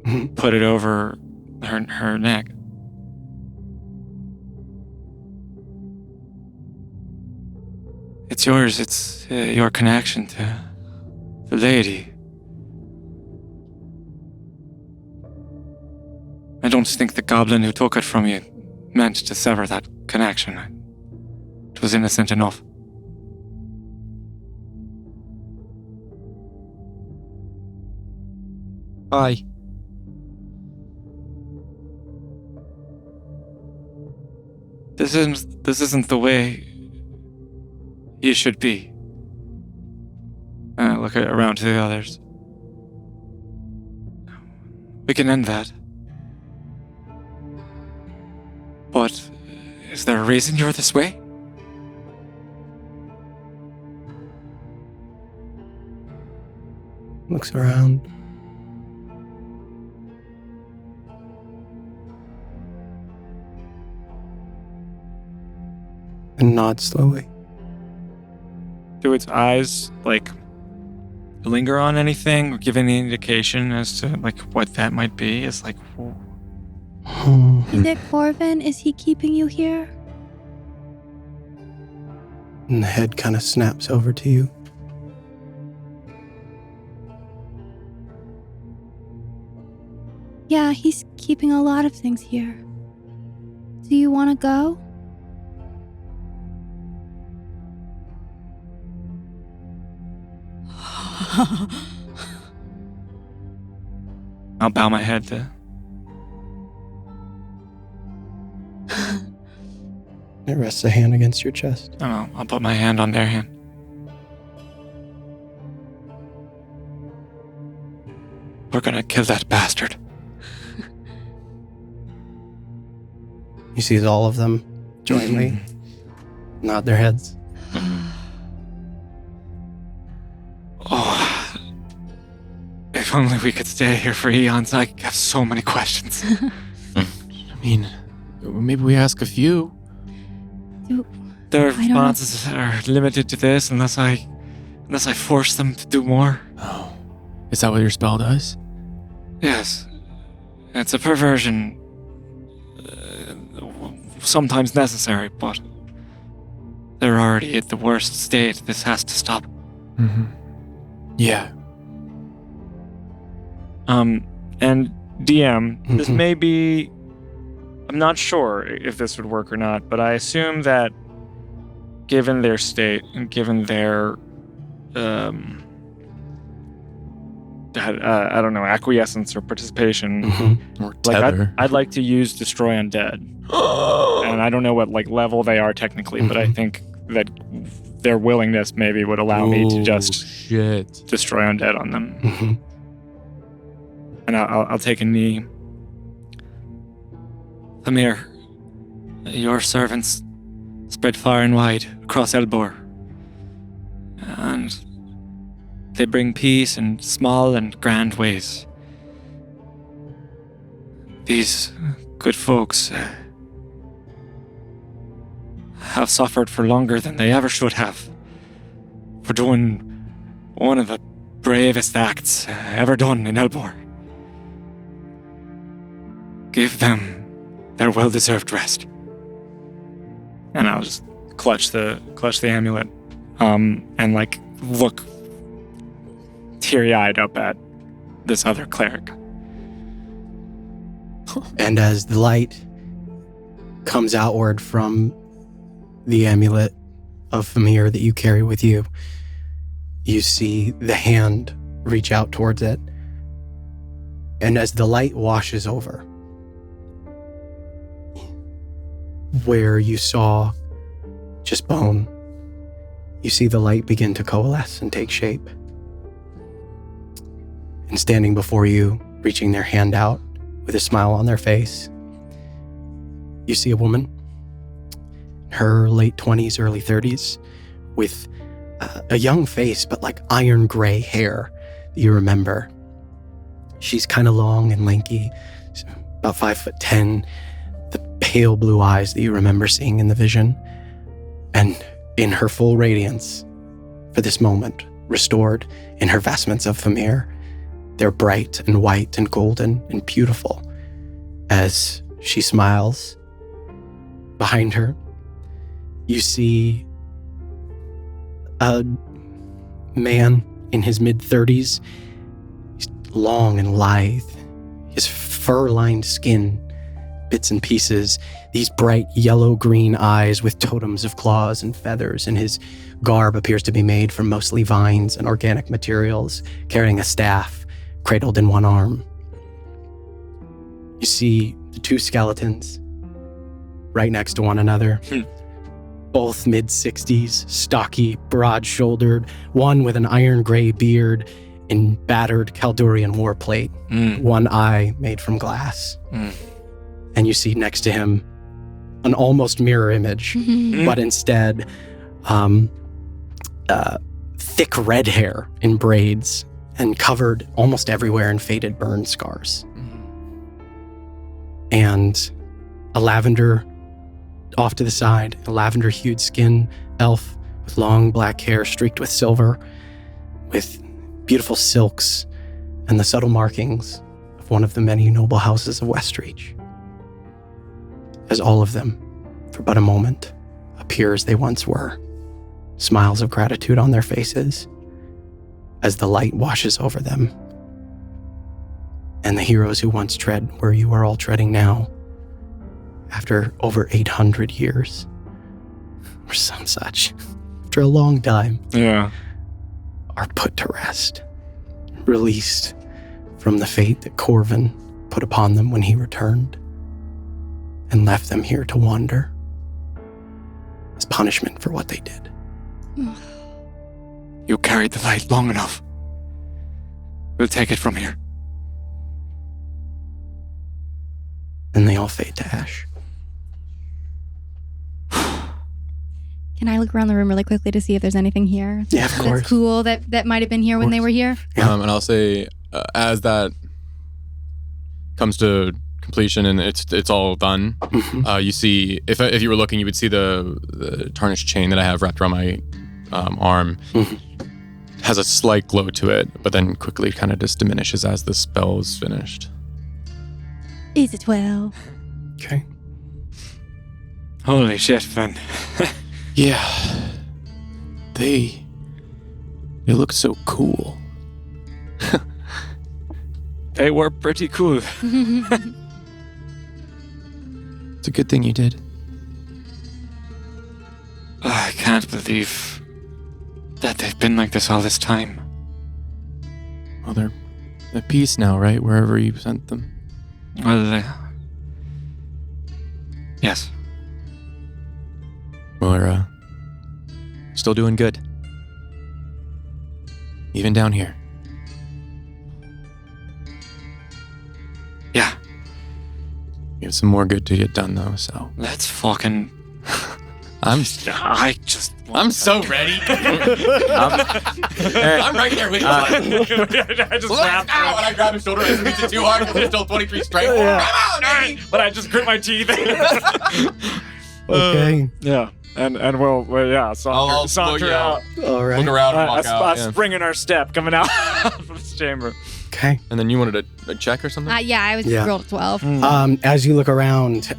Mhm. put it over her neck. It's yours. It's your connection to the lady. I don't think the goblin who took it from you meant to sever that connection. It was innocent enough. Bye. This isn't the way you should be. Look around to the others. We can end that. But is there a reason you're this way? Looks around. And nods slowly. Do its eyes linger on anything or give any indication as to what that might be? It's like, whoa. Is it Corvin? Is he keeping you here? And the head kind of snaps over to you. Yeah, he's keeping a lot of things here. Do you want to go? I'll bow my head to. It rests a hand against your chest. I'll put my hand on their hand. We're gonna kill that bastard. You see all of them jointly nod their heads. Oh, if only we could stay here for eons. I have so many questions. I mean, maybe we ask a few. Their know. responses are limited to this unless I force them to do more. Oh, is that what your spell does? Yes, it's a perversion. Sometimes necessary, but they're already at the worst state. This has to stop. Mm-hmm. Yeah. And DM, this Mhm. may be. I'm not sure if this would work or not, but I assume that given their state and given their, I don't know, acquiescence or participation, Mm-hmm. Or like tether. I'd like to use Destroy Undead. And I don't know what level they are technically, but I think that their willingness maybe would allow me to just shit. destroy undead on them. Mm-hmm. And I'll take a knee. Amir, your servants spread far and wide across Elbor. And They bring peace in small and grand ways. These good folks have suffered for longer than they ever should have for doing one of the bravest acts ever done in Elbor. Give them their well-deserved rest. And I'll just clutch the amulet, and like look teary-eyed up at this other cleric. And as the light comes outward from the amulet of Famir that you carry with you, you see the hand reach out towards it. And as the light washes over, where you saw just bone, you see the light begin to coalesce and take shape. And standing before you, reaching their hand out with a smile on their face, you see a woman, her late 20s, early 30s, with a young face, but like iron gray hair that you remember. She's kind of long and lanky, about 5'10", the pale blue eyes that you remember seeing in the vision. And in her full radiance, for this moment, restored in her vestments of Famir, they're bright and white and golden and beautiful. As she smiles, behind her, you see a man in his mid-30s. He's long and lithe. His fur-lined skin, bits and pieces. These bright yellow-green eyes with totems of claws and feathers, and his garb appears to be made from mostly vines and organic materials, carrying a staff, cradled in one arm. You see the two skeletons right next to one another. Both mid-60s, stocky, broad-shouldered, one with an iron gray beard and battered Kaldurian war plate, one eye made from glass. And you see next to him an almost mirror image, but instead thick red hair in braids and covered almost everywhere in faded burn scars. And a lavender off to the side, a lavender-hued skin elf with long black hair streaked with silver, with beautiful silks and the subtle markings of one of the many noble houses of Westreach. As all of them, for but a moment, appear as they once were, smiles of gratitude on their faces, as the light washes over them. And the heroes who once tread where you are all treading now, after over 800 years, or some such, after a long time, are put to rest, released from the fate that Corvin put upon them when he returned, and left them here to wander as punishment for what they did. You carried the light long enough. We'll take it from here. And they all fade to ash. Can I look around the room really quickly to see if there's anything here? Yeah, of course. That's cool that might have been here when they were here. Yeah. And I'll say, as that comes to completion and it's all done, you see, if you were looking, you would see the tarnished chain that I have wrapped around my arm. Has a slight glow to it, but then quickly kind of just diminishes as the spell is finished. Is it 12? Okay. Holy shit, Finn. Yeah. They look so cool. They were pretty cool. It's a good thing you did. I can't believe that they've been like this all this time. Well, they're at peace now, right? Wherever you sent them. Well, yes. Well, we're still doing good. Even down here. Yeah. We have some more good to get done, though, so. Let's fucking I'm I'm so ready. I'm right there with you. I just laughed. Ow, and I grab his shoulder and squeeze it too hard because it's still 23 strength. Yeah. Come on, baby. But I just grit my teeth. Okay. Yeah. And we'll I'll saunter look, yeah. out. All right. Look around and walk out. A Yeah. spring in our step coming out of this chamber. Okay. And then you wanted a check or something? Yeah, I was Yeah. rolled a 12. As you look around,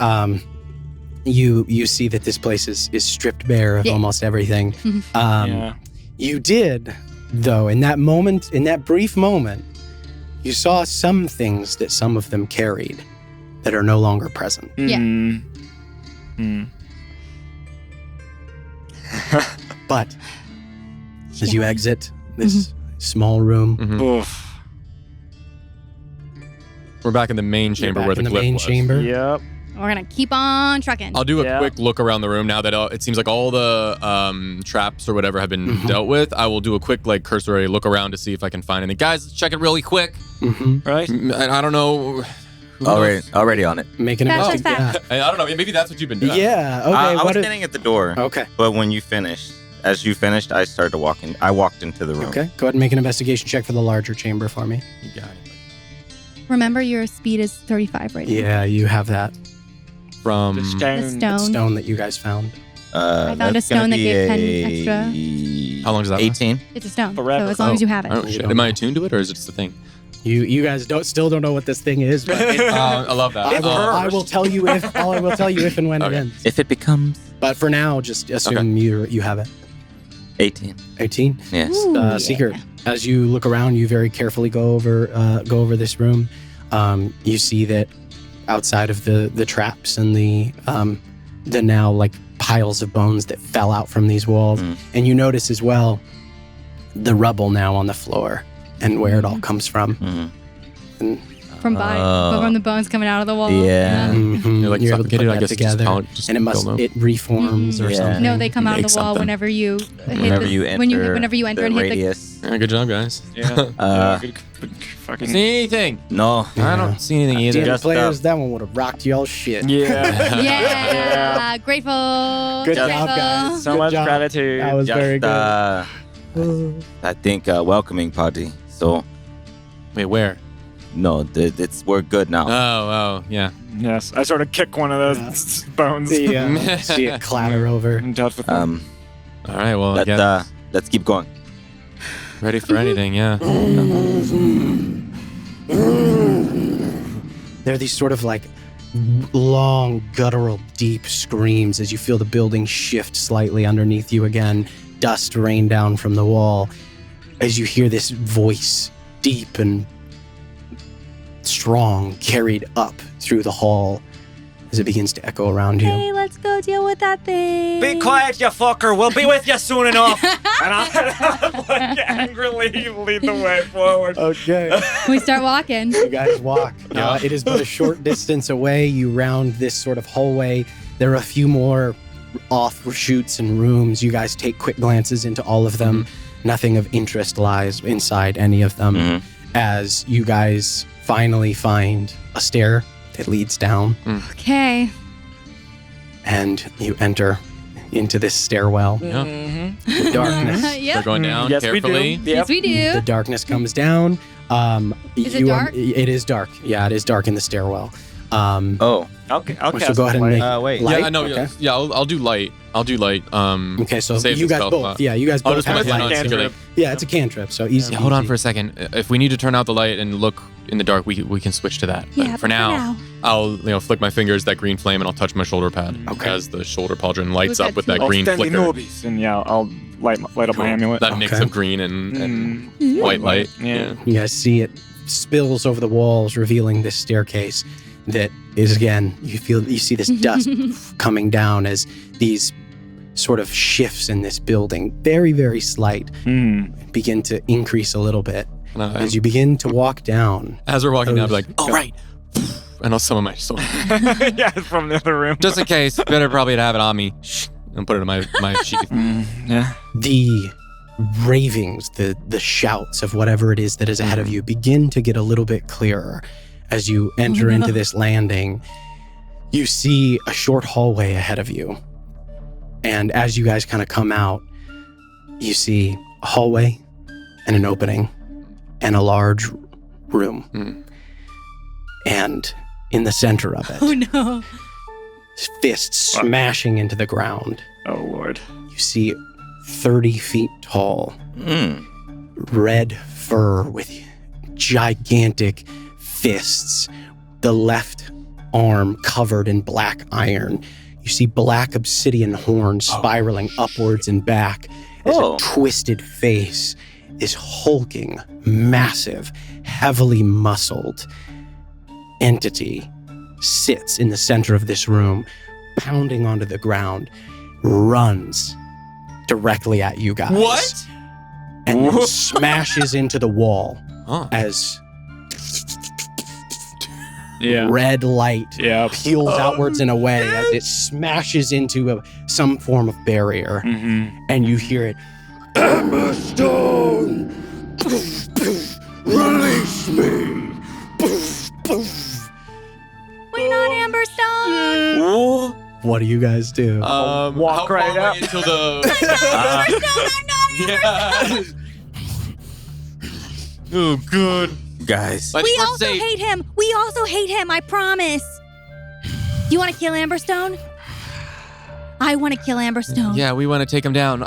you see that this place is stripped bare of Yeah. almost everything. Yeah. You did, though, in that brief moment, you saw some things that some of them carried that are no longer present. Yeah. But as you exit this small room, Mhm. Oof. We're back in the main you're chamber back where the in the cliff main was. chamber. Yep. We're gonna keep on trucking. I'll do a Yeah. quick look around the room now that it seems like all the traps or whatever have been Mhm. dealt with. I will do a quick cursory look around to see if I can find anything. Guys, let's check it really quick. Right. I don't know. Already on it. Make an Fast, investigation. fast, I don't know. Maybe that's what you've been doing. Yeah. Okay. I was what standing at the door, okay. but when you finished, as you finished, I started to walk in. I walked into the room. Okay. Go ahead and make an investigation check for the larger chamber for me. You got it. Remember, your speed is 35 right now. Yeah, you have that From The that stone. stone that you guys found. I found a that's gonna stone that be gave 10 a- How long does that last? 18. It's a stone. Forever. So as long as you have it. Oh shit! Am I attuned to it, or is it just a thing? You guys still don't know what this thing is, but I love that. I will tell you if and when it Okay. ends. If it becomes But for now, just assume you have it. 18. 18. Yes. Ooh, yeah. Seeker, as you look around, you very carefully go over this room. You see that outside of the traps and the now like piles of bones that fell out from these walls, and you notice as well the rubble now on the floor and where it all comes from. And, From the bones coming out of the wall. Yeah. mhm, You're like you're able to suffocated. put I that guess together, just and it reforms or Yeah. something. No, they come out of Make the wall something. whenever you hit Whenever you enter and hit the radius. Good job, guys. Yeah. Good fucking. See anything? No. I don't see anything either. The Just players, that one would have rocked y'all shit. Yeah. Yeah. Grateful. Good Just- job, guys. So Good much job. gratitude. That was very good. I think welcoming party. So Wait, where? no, we're good now. Oh, yeah. Yes. I sort of kick one of those bones. See it clatter over. In touch with them. All right. Well, I guess Let's keep going. ready for anything. Yeah. There are these sort of like long, guttural, deep screams as you feel the building shift slightly underneath you again. Dust rain down from the wall as you hear this voice, deep and strong, carried up through the hall as it begins to echo around you. Hey, let's go deal with that thing. Be quiet, you fucker. We'll be with you soon enough. And I'll like, angrily lead the way forward. Okay. We start walking. You guys walk. It is but a short distance away. You round this sort of hallway. There are a few more offshoots and rooms. You guys take quick glances into all of them. Nothing of interest lies inside any of them. As you guys finally find a stair that leads down, Okay. and you enter into this stairwell. The darkness. They're Yep. going down Yes, carefully. we do. Yes, we do. The darkness comes down. Is it dark? It is dark. Yeah, it is dark in the stairwell. Oh. Okay. So go ahead and make Wait. light. Yeah, I know. Okay. Yeah, I'll do light. Okay, so Save you the guys spell both. slot. Yeah, you guys I'll both just put my have hand light. on singularly. Yeah, it's a cantrip, so easy. Yeah, hold on easy. for a second. If we need to turn out the light and look in the dark, we can switch to that. But Yeah, for now, I'll flick my fingers that green flame and I'll touch my shoulder pad as the shoulder pauldron lights We've up got with that two. green Ostendi flicker. nobis. And yeah, I'll light up my amulet. That mix Okay. of green and Mm. white light. Yeah. You guys see it spills over the walls, revealing this staircase that is, again, you see this dust coming down as these sort of shifts in this building, very, very slight, begin to increase a little bit. And As you begin to walk down, as we're walking down, I'll be those- like, oh, right. And I'll summon my sword. Yeah, from the other room. Just in case, better probably to have it on me. And put it in my sheath. Yeah. the ravings, the shouts of whatever it is that is ahead of you begin to get a little bit clearer. As you enter into this landing, you see a short hallway ahead of you. And as you guys kind of come out, you see a hallway and an opening and a large room. And in the center of it, Oh no. fists smashing into the ground, Oh, Lord. you see 30 feet tall, red fur with gigantic fists, the left arm covered in black iron. You see black obsidian horns spiraling upwards and back as a twisted face, this hulking, massive, heavily muscled entity sits in the center of this room, pounding onto the ground, runs directly at you guys. What? And then smashes into the wall as red light peels outwards and away as it smashes into some form of barrier. And you hear it, Emberstone! Release me! We're not Amberstone. What do you guys do? Walk how right far up. away until the. Oh, good. Guys. We also hate him. We also hate him. I promise. You want to kill Amberstone? I want to kill Amberstone. Yeah, we want to take him down.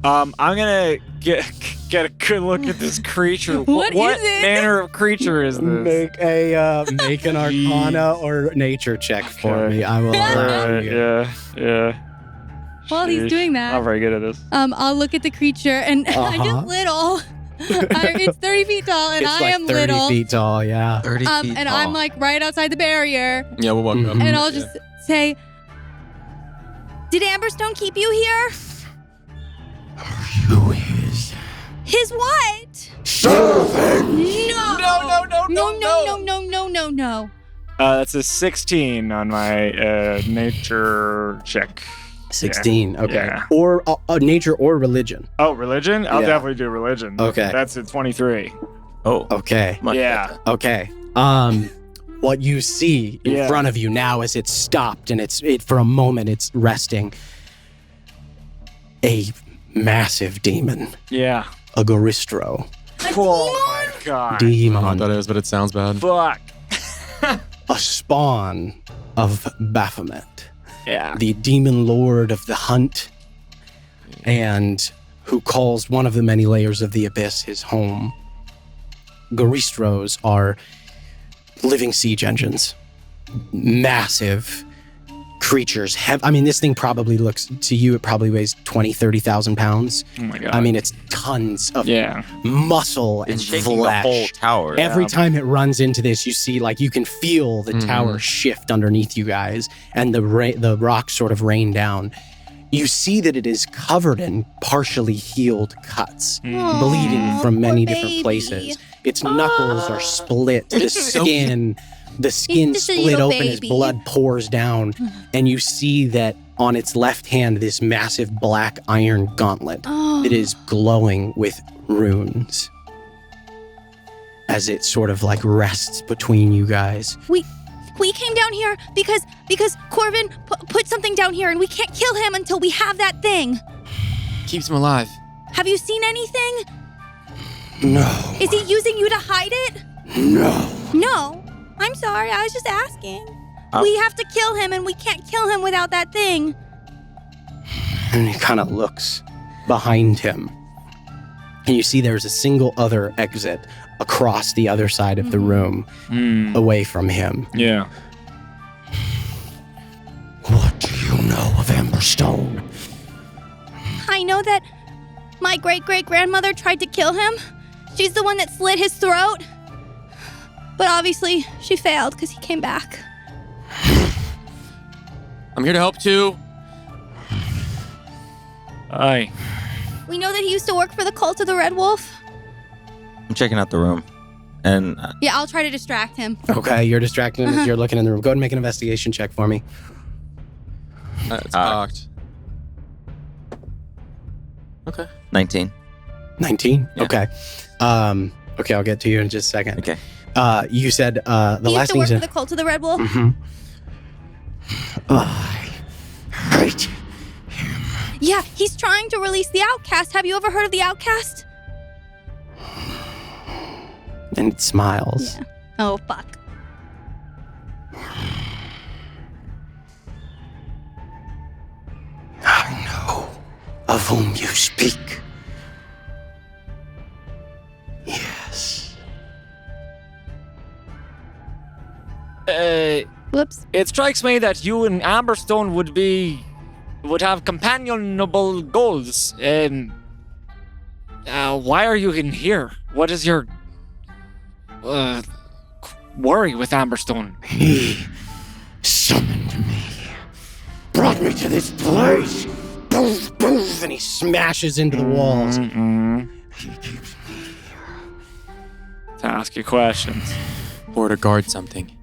I'm gonna get a good look at this creature. What is it? manner of creature is this? Make an Arcana or Nature check for me. I will allow you. Yeah. While he's doing that, I'm very good at this. I'll look at the creature, and I'm just little. It's 30 feet tall, and It's I like am 30 little. feet tall, yeah. 30 feet And tall. I'm like right outside the barrier, Yeah, we'll walk up. and I'll just say, "Did Amberstone keep you here?" Who is? His what? Servant! No. That's a 16 on my nature check. 16, okay. Yeah. Or nature or religion. Oh, religion? I'll Yeah. definitely do religion. Okay. That's a 23. Oh, Okay. much Yeah. better. Okay. What you see in front of you now is it's stopped and it for a moment it's resting. A massive demon. Yeah. A Goristro. Oh my god. I don't know Demon. what that is, but it sounds bad. Fuck. A spawn of Baphomet. Yeah. The demon lord of the hunt, and who calls one of the many layers of the abyss his home. Goristros are living siege engines. Massive creatures. This thing probably looks, to you, it probably weighs 20, 30,000 pounds. Oh my god. I mean, it's tons of yeah. muscle and It's shaking flesh. the whole tower. Every time it runs into this, you see, you can feel the tower shift underneath you guys, and the rocks sort of rain down. You see that it is covered in partially healed cuts, bleeding from many poor different baby. places. Its knuckles are split. The skin He's just a split little open as baby. blood pours down, and you see that on its left hand, this massive black iron gauntlet that is glowing with runes. As it sort of rests between you guys. We came down here because Corvin put something down here, and we can't kill him until we have that thing. Keeps him alive. Have you seen anything? No. Is he using you to hide it? No. I'm sorry. I was just asking. We have to kill him, and we can't kill him without that thing. And he kind of looks behind him. And you see there's a single other exit across the other side of the room, away from him. Yeah. What do you know of Amberstone? I know that my great-great-grandmother tried to kill him. She's the one that slit his throat. But obviously, she failed because he came back. I'm here to help too. Aye. We know that he used to work for the cult of the Red Wolf. I'm checking out the room. And Yeah, I'll try to distract him. Okay, you're distracting him as you're looking in the room. Go ahead and make an investigation check for me. It's cocked. Okay. 19. 19? Yeah. Okay. Okay, I'll get to you in just a second. Okay. You said the He used last to thing you work for said. the cult of the Red Wolf. Mhm. Yeah, he's trying to release the outcast. Have you ever heard of the outcast? And it smiles. Yeah. Oh, fuck. I know of whom you speak. Yes. Whoops. It strikes me that you and Amberstone would have companionable goals. Why are you in here? What is your worry with Amberstone? He summoned me, brought me to this place. Boof, boof, and he smashes into the walls. He keeps me here. To ask you questions. Or to guard something.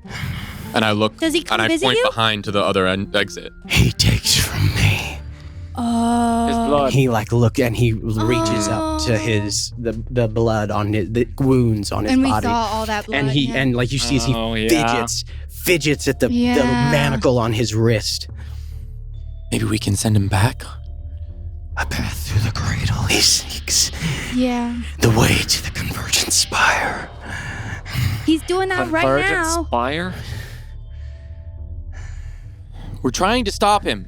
And I look Does he come and I visit point you? behind to the other exit. He takes from me. His blood. He look and he reaches up to the blood on the wounds on his And we body. saw all that blood. And he yeah. and you see as he Oh, yeah. fidgets at the Yeah. manacle on his wrist. Maybe we can send him back. A path through the cradle he seeks. Yeah. The way to the convergent spire. He's doing that right Convergent now. Spire? We're trying to stop him.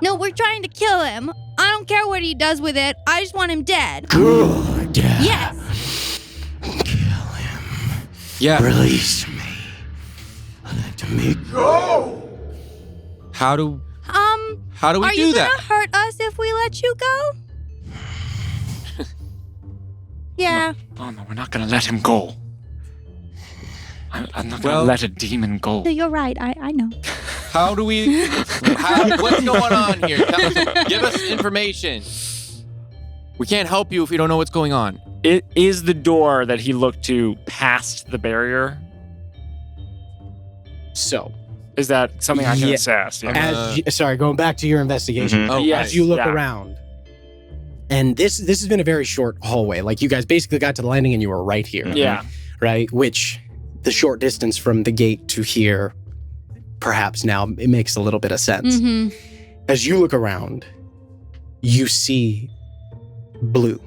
No, we're trying to kill him. I don't care what he does with it. I just want him dead. Good. Yes. Kill him. Yeah. Release me. Let me go. How do we Are do you that? gonna hurt us if we let you go? Yeah. Oh no, we're not gonna let him go. I'm not gonna Well- let a demon go. No, you're right. I know. How do we what's going on here? Give us information. We can't help you if we don't know what's going on. It is the door that he looked to past the barrier. So, Is that something I can Yeah. assess? Yeah. sorry, going back to your investigation. Oh, Yes. As you look yeah. around, and this has been a very short hallway. Like you guys basically got to the landing and you were right here. Yeah. Right? Which the short distance from the gate to here, perhaps now it makes a little bit of sense. Mm-hmm. As you look around, you see blue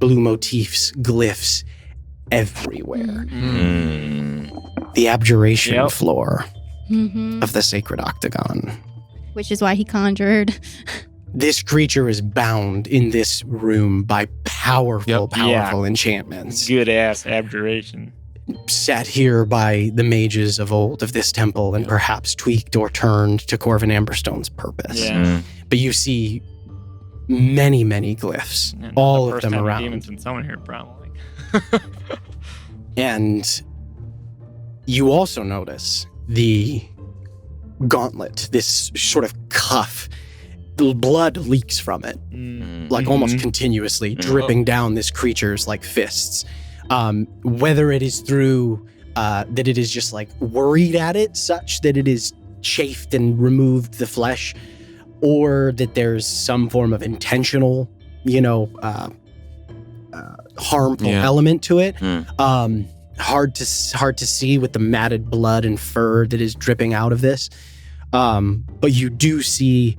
motifs, glyphs everywhere. The abjuration Yep. floor Mm-hmm. of the sacred octagon. Which is why he conjured. This creature is bound in this room by powerful Yeah. enchantments. Good ass abjuration. Set here by the mages of old of this temple and perhaps tweaked or turned to Corvin Amberstone's purpose. Yeah. But you see many glyphs, And all the of first them time around. Demons and someone here, probably. And you also notice the gauntlet, this sort of cuff. The blood leaks from it, like almost continuously, dripping down this creature's like fists. Whether it is through that it is just like worried at it, such that it is chafed and removed the flesh, or that there's some form of intentional, harmful element to it. Hard to see with the matted blood and fur that is dripping out of this. But you do see,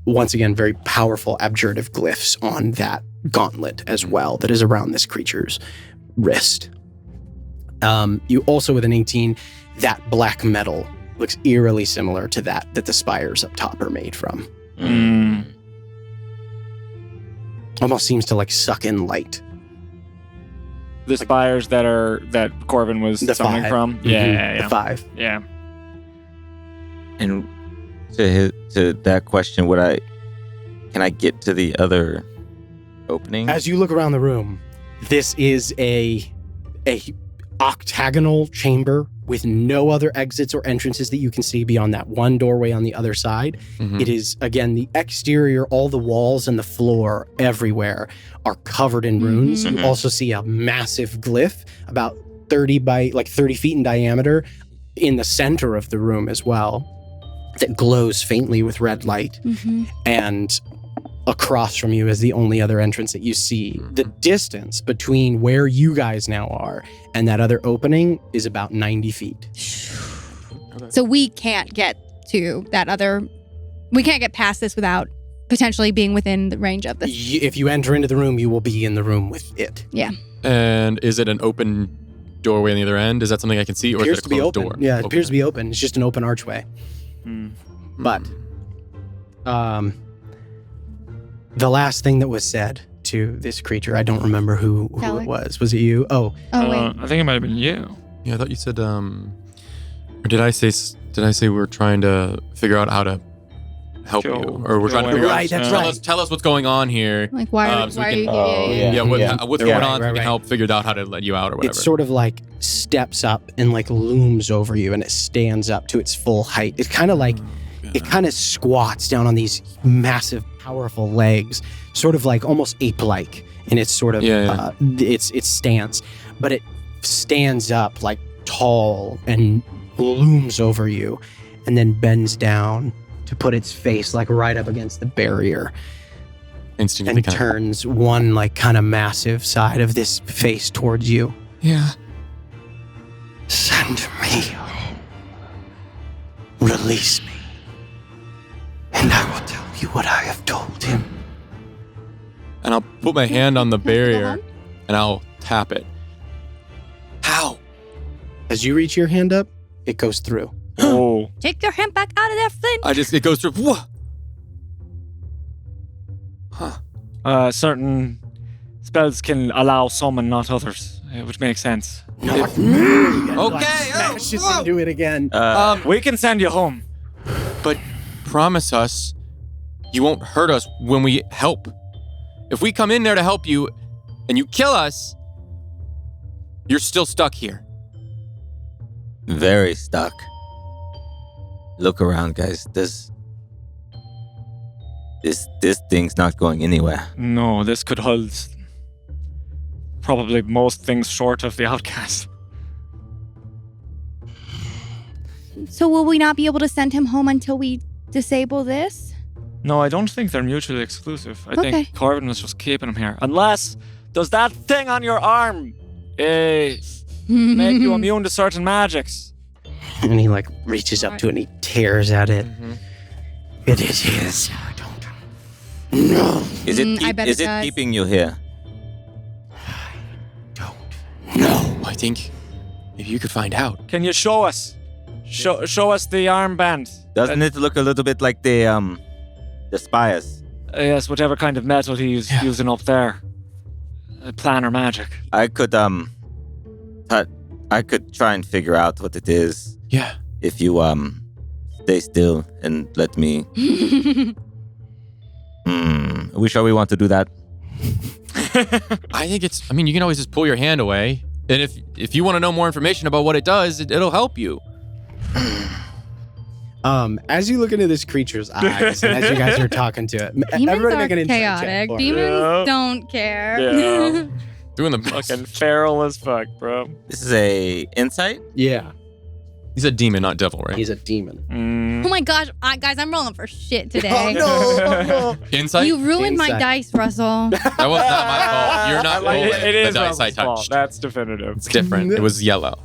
once again, very powerful abjurative glyphs on that gauntlet as well that is around this creature's wrist. You also, with an 18, that black metal looks eerily similar to that the spires up top are made from. Almost seems to like suck in light. The spires that Corvin was The summoning 5. from. Mhm. Yeah. The 5. Yeah. And to that question, can I get to the other opening? As you look around the room, this is a octagonal chamber with no other exits or entrances that you can see beyond that one doorway on the other side. It is, again, the exterior, all the walls and the floor everywhere are covered in runes. You also see a massive glyph about 30 feet in diameter in the center of the room as well that glows faintly with red light. And across from you is the only other entrance that you see. The distance between where you guys now are and that other opening is about 90 feet. So we can't get to that other. We can't get past this without potentially being within the range of this. If you enter into the room, you will be in the room with it. Yeah. And is it an open doorway on the other end? Is that something I can see, or Appears is it a to be closed open. door? Yeah, it appears to be open. It's just an open archway. But the last thing that was said to this creature, I don't remember who it was. Was it you? Oh, wait. I think it might have been you. Yeah, I thought you said. Or did I say? Did I say we're trying to figure out how to help Joe. you, or we're trying to figure Right, out? that's Tell right. tell us what's going on here. Like why are so we you? can- yeah. What's Right, going on? right, We can right. help figure out how to let you out or whatever. it sort of like steps up and like looms over you, and it stands up to its full height. It's kind of like it kind of squats down on these massive, powerful legs, sort of like almost ape-like in its sort of its stance, but it stands up like tall and looms over you, and then bends down to put its face like right up against the barrier, Instantly and kind of- turns one like kind of massive side of this face towards you. Yeah. Send me home. Release me. And I will tell you what I have told him. And I'll put my hand on the Can I go barrier home? and I'll tap it. How? As you reach your hand up, it goes through. Oh. Take your hand back out of there, Flynn. It goes through. Whoa. Huh. Certain spells can allow some and not others, which makes sense. Not me. And, like, Okay, smashes whoa. into it again. We can send you home. But promise us you won't hurt us when we help. If we come in there to help you and you kill us, you're still stuck here. Very stuck. Look around, guys. This thing's not going anywhere. No, this could hold probably most things short of the outcast. So will we not be able to send him home until we disable this? No, I don't think they're mutually exclusive. I Okay. think Corbin was just keeping him here. Unless, does that thing on your arm make you immune to certain magics? And he like reaches up to it and he tears at it. It is his. I don't know. Is it I bet is it it does. keeping you here? No, I think maybe you could find out. Can you show us? Show us the armband. Doesn't it look a little bit like the spires? Yes, whatever kind of metal he's using up there. Planner magic. I could I could try and figure out what it is Yeah. if you stay still and let me. Are we sure we want to do that? I think I mean, you can always just pull your hand away. And if you want to know more information about what it does, it'll help you. As you look into this creature's eyes, and as you guys are talking to it, Demons everybody are make an insight chaotic. check for me. Demons Yeah. don't care. Yeah. Doing the Fucking feral as fuck, bro. This is a insight. Yeah, He's a demon, not devil, right? he's a demon. Oh my gosh, guys, I'm rolling for shit today. no! Insight? You ruined my Insight. dice, Russell. That was not my fault. You're not rolling it is the dice I Russell's fault. touched. That's definitive. It's different. It was yellow.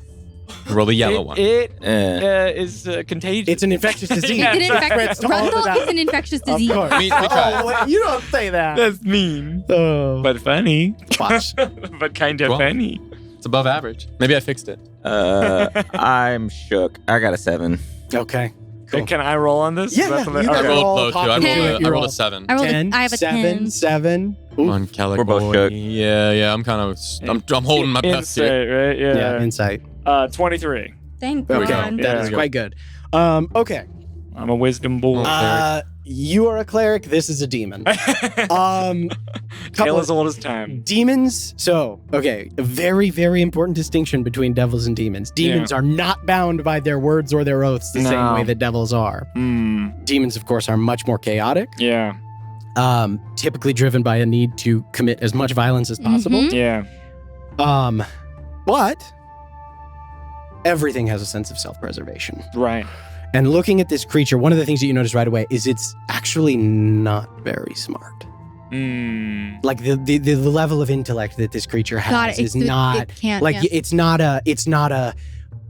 Roll the yellow one. It Eh. is contagious. It's an infectious disease. Yeah, It's an Spreads to all of Russell that. is an infectious Of disease. course. We tried. Oh, wait, you don't say that. That's mean, Oh. but funny. Watch. But kind of Well. funny. It's above average. Maybe I fixed it. I'm shook. I got a 7. Okay. Cool. Can I roll on this? Yeah, That's you what can I okay. roll. rolled close too. I Hop into rolled, it. I You're rolled all- a 7. I Ten, have a 10. seven. Come Ooh. on, Calico. We're both shook. Yeah, I'm kind of. I'm holding my breath here. Insight, right? Yeah, Yeah. insight. 23. Thank Okay, God. that Yeah. is quite good. Okay. I'm a wisdom bull. You are a cleric. This is a demon. Tale couple as old as time. demons. So, okay, a very, very important distinction between devils and demons. Demons are not bound by their words or their oaths the same No. way that devils are. Demons, of course, are much more chaotic. Yeah. Typically driven by a need to commit as much violence as possible. Mhm. Yeah. But everything has a sense of self-preservation. Right. And looking at this creature, one of the things that you notice right away is it's actually not very smart. Like the level of intellect that this creature has God, is not it can't, like yeah. it's not a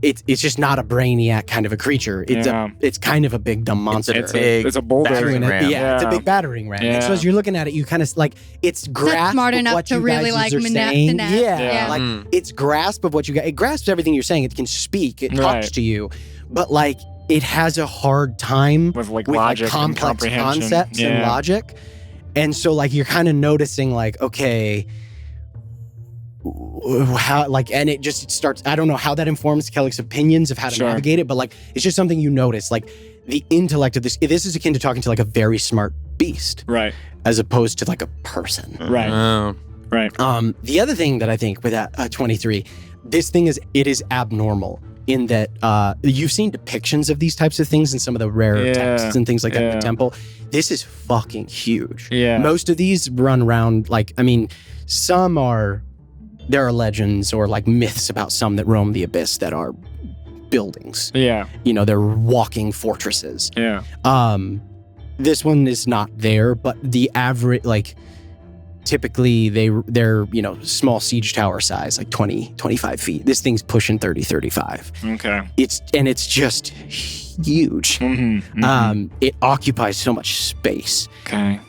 it's just not a brainiac kind of a creature. It's kind of a big dumb monster. It's a boulder. battering ram. Yeah, it's a big battering ram. Yeah. And so as you're looking at it, you kind of like it's grasp smart of enough what to you really, guys like, are saying. finesse. Yeah, Yeah. like it's grasp of what you got. It grasps everything you're saying. It can speak. It talks Right. to you, but like it has a hard time With logic and complex comprehension. concepts and logic. And so like you're kind of noticing like, okay, how like, and it just starts, I don't know how that informs Kellick's opinions of how to Sure. navigate it, but like it's just something you notice. Like the intellect of this is akin to talking to like a very smart beast Right. as opposed to like a person. Right. Oh. Right. The other thing that I think with that 23, this thing is abnormal in that you've seen depictions of these types of things in some of the rare Yeah. texts and things like that in Yeah. the temple. This is fucking huge. Yeah. Most of these run around like, I mean, there are legends or like myths about some that roam the abyss that are buildings. Yeah. You know, they're walking fortresses. Yeah. This one is not there, but the average, like, typically they're, you know, small siege tower size, like 20, 25 feet. This thing's pushing 30, 35. Okay. It's just huge. Mm-hmm. It occupies so much space. Okay.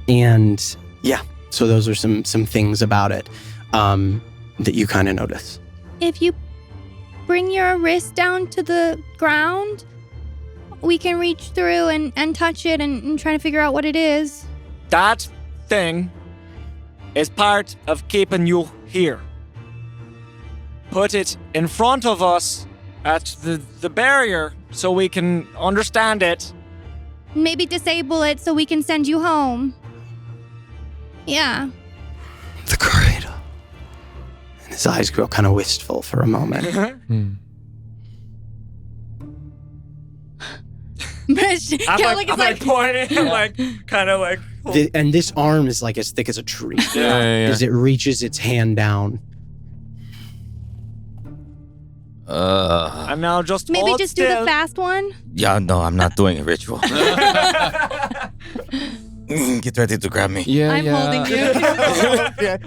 And yeah, so those are some things about it that you kind of notice. If you bring your wrist down to the ground, we can reach through and touch it and try to figure out what it is. That thing is part of keeping you here. Put it in front of us at the barrier so we can understand it. Maybe disable it so we can send you home. Yeah. The corridor. And his eyes grow kind of wistful for a moment. I'm like pointing, like kind of like. And this arm is like as thick as a tree. Yeah. As it reaches its hand down. I'm now just Maybe hold just do still. the fast one. Yeah, no, I'm not doing a ritual. Get ready to grab me. Yeah. I'm holding you.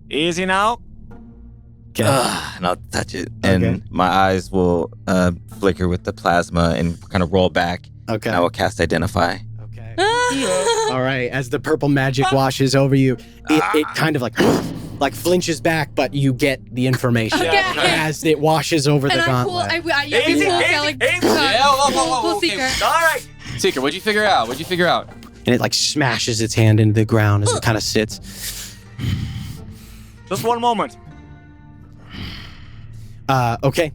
Easy now. And I'll touch it. Okay. And my eyes will flicker with the plasma and kind of roll back. Okay. And I will cast Identify. Okay. All right. As the purple magic washes over you, it kind of like flinches back, but you get the information Okay. as it washes over the And I pull, gauntlet. you Easy, pull easy, Kelly. easy. Pull Seeker. All right. Seeker, what'd you figure out? And it like smashes its hand into the ground as it kind of sits. Just one moment. Okay.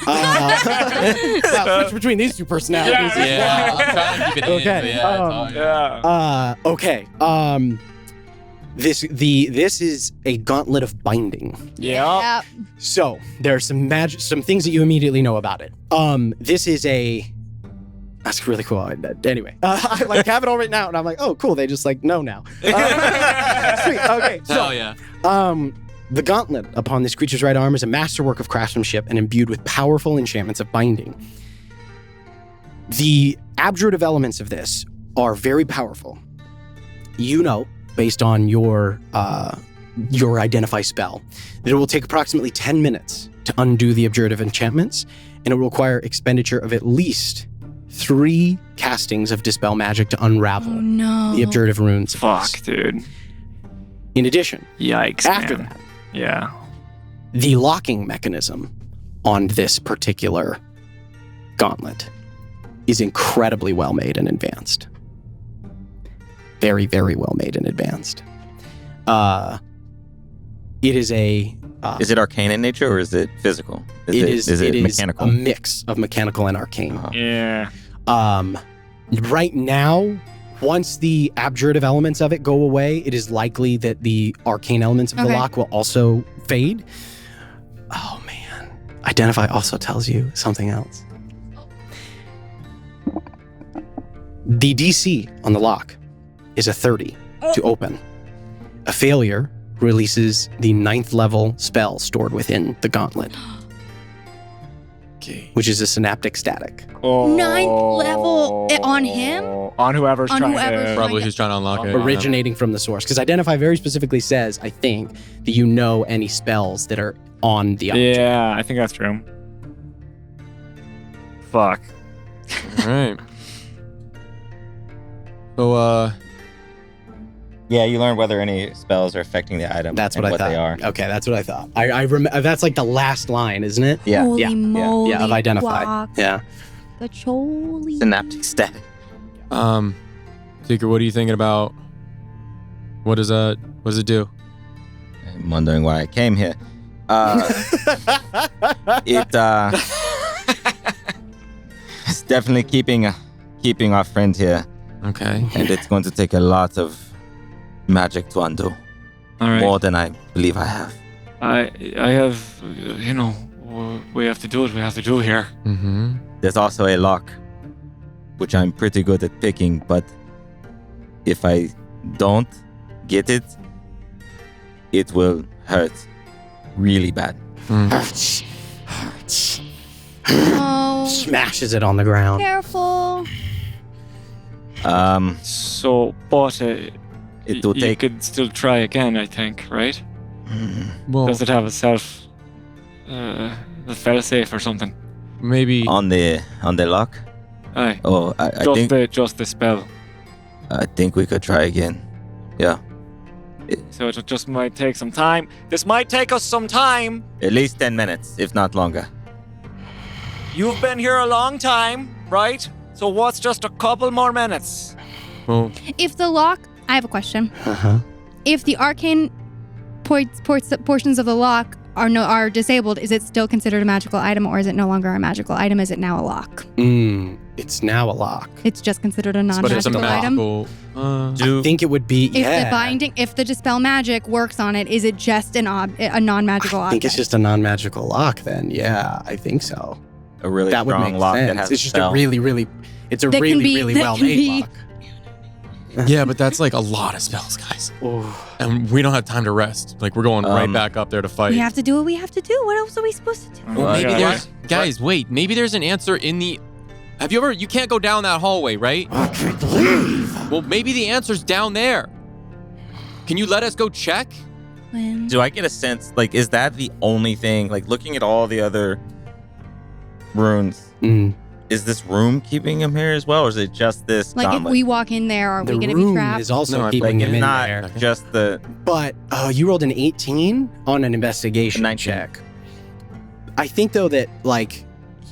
Switch between these two personalities. Yeah, I'm trying to keep it in. Okay. But yeah, it's all- Okay. This is a gauntlet of binding. Yeah. Yep. So there are some things that you immediately know about it. This is that's really cool. Anyway, I like have it all written out, and I'm like, oh, cool. They just like know now. Sweet. Okay. So, Hell yeah. the gauntlet upon this creature's right arm is a masterwork of craftsmanship and imbued with powerful enchantments of binding. The abjurative elements of this are very powerful. You know, based on your identify spell, that it will take approximately 10 minutes to undo the abjurative enchantments, and it will require expenditure of at least 3 castings of dispel magic to unravel Oh no. the abjurative runes. of Fuck, this. dude. In addition, Yikes. after man. that, Yeah. the locking mechanism on this particular gauntlet is incredibly well made and advanced. Very, very well made and advanced. It is a. Is it arcane in nature or is it physical? Is it mechanical? a mix of mechanical and arcane. Yeah. Right now, once the abjurative elements of it go away, it is likely that the arcane elements of the Okay. lock will also fade. Oh man. Identify also tells you something else. The DC on the lock is a 30 to open. A failure releases the 9th level spell stored within the gauntlet, Okay. which is a synaptic static. Oh. 9th level on him? on whoever's On trying whoever's to. Probably who's trying to unlock it. originating from the source. Because identify very specifically says, I think, that you know any spells that are on the object. Yeah, I think that's true. Fuck. All right. So, Yeah, you learn whether any spells are affecting the item. That's and what I thought. they are. Okay, that's what I thought. I remember. That's like the last line, isn't it? Yeah. Holy yeah, moly. Yeah, of identify. guac. Yeah. The choli. Synaptic static. Seeker, what are you thinking about? What does it do? I'm wondering why I came here. It's definitely keeping our friend here, Okay. and it's going to take a lot of magic to undo. All right. More than I believe I have. I have, we have to do what we have to do here. Mm-hmm. There's also a lock, which I'm pretty good at picking, but if I don't get it, it will hurt really bad. Hurts. Oh, Smashes it on the ground. careful. So, but It will you take. could still try again, I think, right? Well, Does it have a self, a fail-safe or something? maybe. on the lock. Aye. Oh, Just the spell. I think we could try again. Yeah, So it just might take some time. This might take us some time. at least 10 minutes, if not longer. You've been here a long time, right? So what's just a couple more minutes? Well, If the lock, I have a question. Uh-huh. If the arcane portions of the lock are disabled, is it still considered a magical item, or is it no longer a magical item? Is it now a lock? It's now a lock. It's just considered a but it's a non-magical item. magical. I think it would be. If the dispel magic works on it, is it just a non-magical I object? think it's just a non-magical lock then. Yeah, I think so. A really That would strong make lock that sense. has It's a just spell. a really, it's a That can really, be- really that well can made be- lock. Yeah, but that's like a lot of spells, guys. And we don't have time to rest. Like, we're going right back up there to fight. We have to do what we have to do. What else are we supposed to do? Well, maybe Yeah. there's guys. Wait, maybe there's an answer in the. Have you ever? You can't go down that hallway, right? I can't believe. Well, maybe the answer's down there. Can you let us go check? When- Do I get a sense, like, is that the only thing? Like, looking at all the other runes, is this room keeping him here as well, or is it just this Like, if gauntlet? we walk in there, are we The going to be room trapped? is also No, I keeping Like, him it's in not there. just the. But you rolled an 18 on an investigation 19. check. I think though that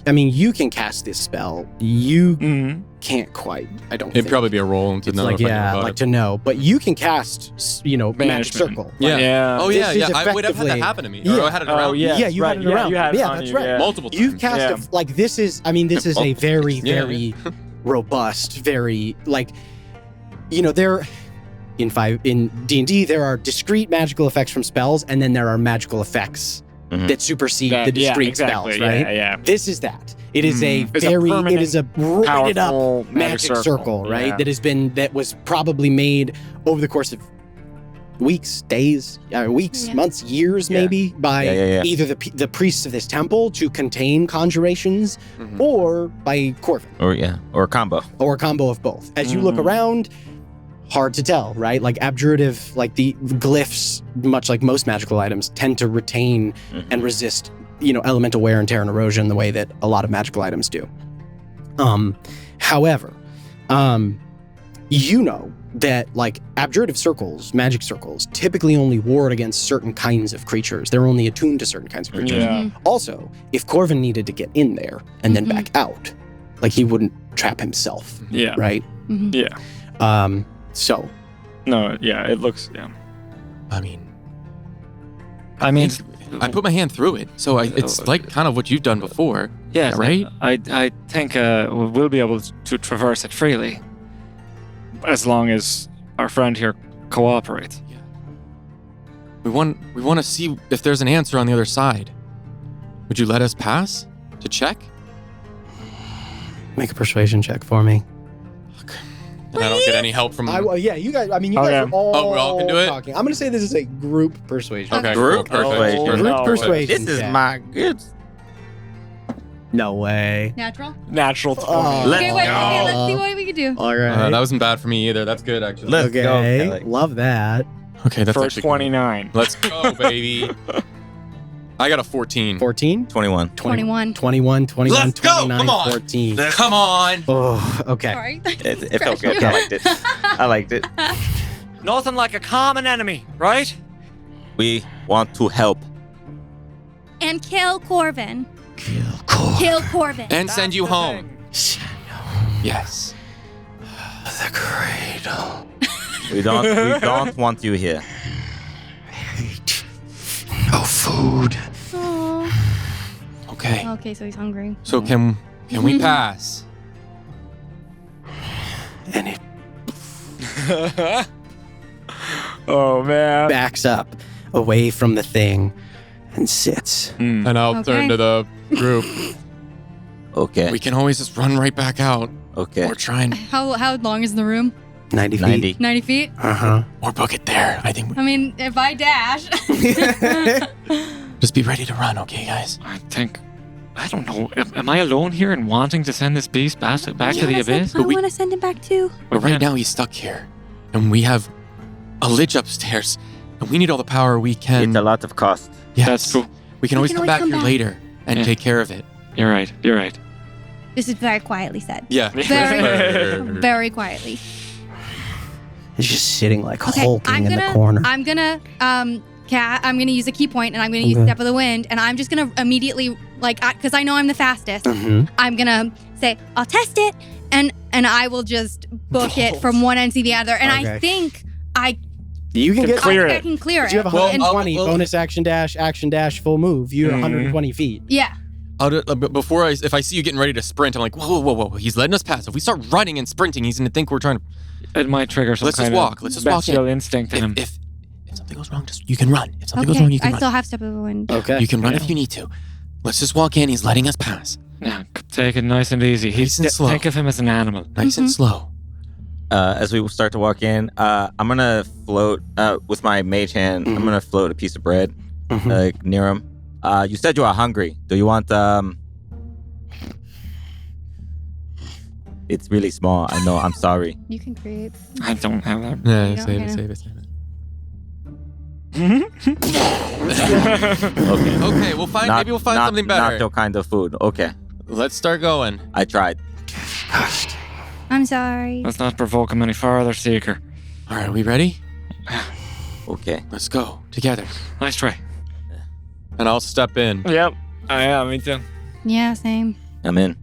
you can cast this spell. You Mm-hmm. can't quite. I don't. It'd think. probably be a roll to It's know like if I know yeah, about like it. to know. But you can cast, magic Banishment. circle. Yeah. Yeah. Oh yeah, This yeah. is I would have had that effectively- happen to me. Yeah. Or I had it Oh, around. yeah. Yeah, you right. had it around. You had it Yeah, on that's you, right. yeah. multiple times. You've cast Yeah. this is. This is a very, Yeah. very robust, very there. In D&D, there are discrete magical effects from spells, and then there are magical effects Mhm. that supersede the discrete spells, right? Yeah. This is that. It is a It's a very, it permanent, is a roided up Powerful magic circle, right? Yeah. That was probably made over the course of weeks, days, Yeah. months, years, Yeah. maybe by Yeah. either the priests of this temple to contain conjurations, Mhm. or by Corvin, Or a combo. or a combo of both. As you look Mhm. around, hard to tell, right? Like abjurative, like the glyphs, much like most magical items, tend to retain and resist, elemental wear and tear and erosion the way that a lot of magical items do. However, that like abjurative circles, magic circles, typically only ward against certain kinds of creatures. They're only attuned to certain kinds of creatures. Yeah. Also, if Corvin needed to get in there and then Mhm. back out, like he wouldn't trap himself, Yeah. right? Mhm. Yeah. So No. Yeah. It looks. Yeah. I mean, I I put my hand through it, so it's like kind of what you've done before. Yeah. Right? I think we'll be able to traverse it freely, as long as our friend here cooperates. We want to see if there's an answer on the other side. Would you let us pass to check? make a persuasion check for me. And I don't get any help from. Yeah, you guys. You Oh, guys yeah. are all. Oh, we all can do it? Talking. I'm gonna say this is a group persuasion. Okay, Group cool. Perfect. persuasion. Perfect. Group no. persuasion. This is check. my good. No way. Natural? Natural 20. Let's Okay, wait. go. Okay, let's see what we can do. All right. That wasn't bad for me either. That's good, actually. Let's go, okay. Kelly. Love that. Okay, that's For actually 29. Good. Let's go, baby. I got a 14. 14? 21. 21. 21, 21, Let's go. 29, Come on. 14. Come on. Oh, okay. Sorry. It felt good. I liked it. I liked it. Nothing like a common enemy, right? We want to help. And kill Corvin. Kill Corvin. And send you That's the home. thing. Yes. The cradle. We don't want you here. Hate. No food. Aw. Okay. Okay, so he's hungry. So can we pass? And it Oh, man. backs up away from the thing and sits. And I'll Okay. turn to the group. Okay. We can always just run right back out. Okay. Or try and How long is the room? 90 feet. 90. 90 feet? Uh-huh. or book it there. I think I mean, if I dash. just be ready to run, okay, guys? I think. I don't know. Am I alone here in wanting to send this beast back to the abyss? I want to send him back too. But right now he's stuck here, and we have a lich upstairs, and we need all the power we can. It's a lot of cost. Yes. That's true. We can always come back here later and Yeah. take care of it. You're right. You're right. This is very quietly said. Yeah. Very, very quietly. He's just sitting like Okay, hulking in the corner. I'm gonna use a key point, and I'm gonna use Okay. Step of the Wind, and I'm just gonna immediately, because I know I'm the fastest. Mhm. I'm gonna say, I'll test it, and I will just book it from one end to the other. And I Okay. think I You can get clear I it. can clear You have it. Well, 120 I'll- bonus action dash, full move. You're Mhm. 120 feet. Yeah. Before if I see you getting ready to sprint, I'm like, whoa. He's letting us pass. If we start running and sprinting, he's going to think we're trying to. It might trigger some Let's just kind walk. of Let's just walk in. bestial instinct in him. If something goes wrong, you can run. If something goes Okay. wrong, you can I run. still have Step of the Wind. Okay. You can run if you need to. Let's just walk in. He's letting us pass. Yeah, take it nice and easy. Nice and slow. Think of him as an animal. Nice and slow. As we start to walk in, I'm gonna float with my mage hand. I'm gonna float a piece of bread near him. You said you are hungry. Do you want It's really small. I know. I'm sorry. You can create. I don't have that. Yeah, You don't save get it, him. save it. Okay, we'll find. Maybe we'll find something better. Not your kind of food. Okay, Let's start going. I tried. I'm sorry. Let's not provoke him any further, Seeker. All right, are we ready? Okay. Let's go together. Nice try. And I'll step in. Yep. Yeah, me too. Yeah, same. I'm in.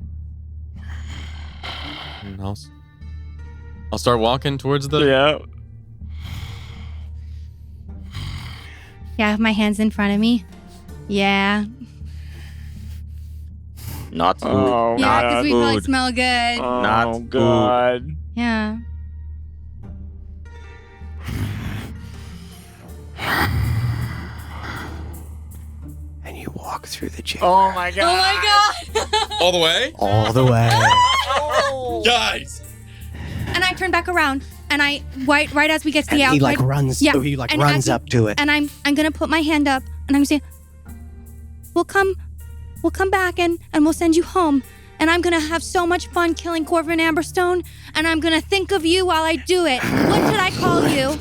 And I'll start walking towards the. Yeah. Yeah, I have my hands in front of me. Yeah. Not food. Oh, Yeah, not because we probably food. smell good. Oh, Not food. God. Yeah. And you walk through the jail Oh, my God. Oh my god! All the way, all the way. guys. And I turn back around, and I right as we get to And the he outside. like runs. Yeah, He like and runs as- up to it. And I'm gonna put my hand up, and I'm gonna say, "We'll come back, and we'll send you home." And I'm gonna have so much fun killing Corvin Amberstone, and I'm gonna think of you while I do it. What should I call you?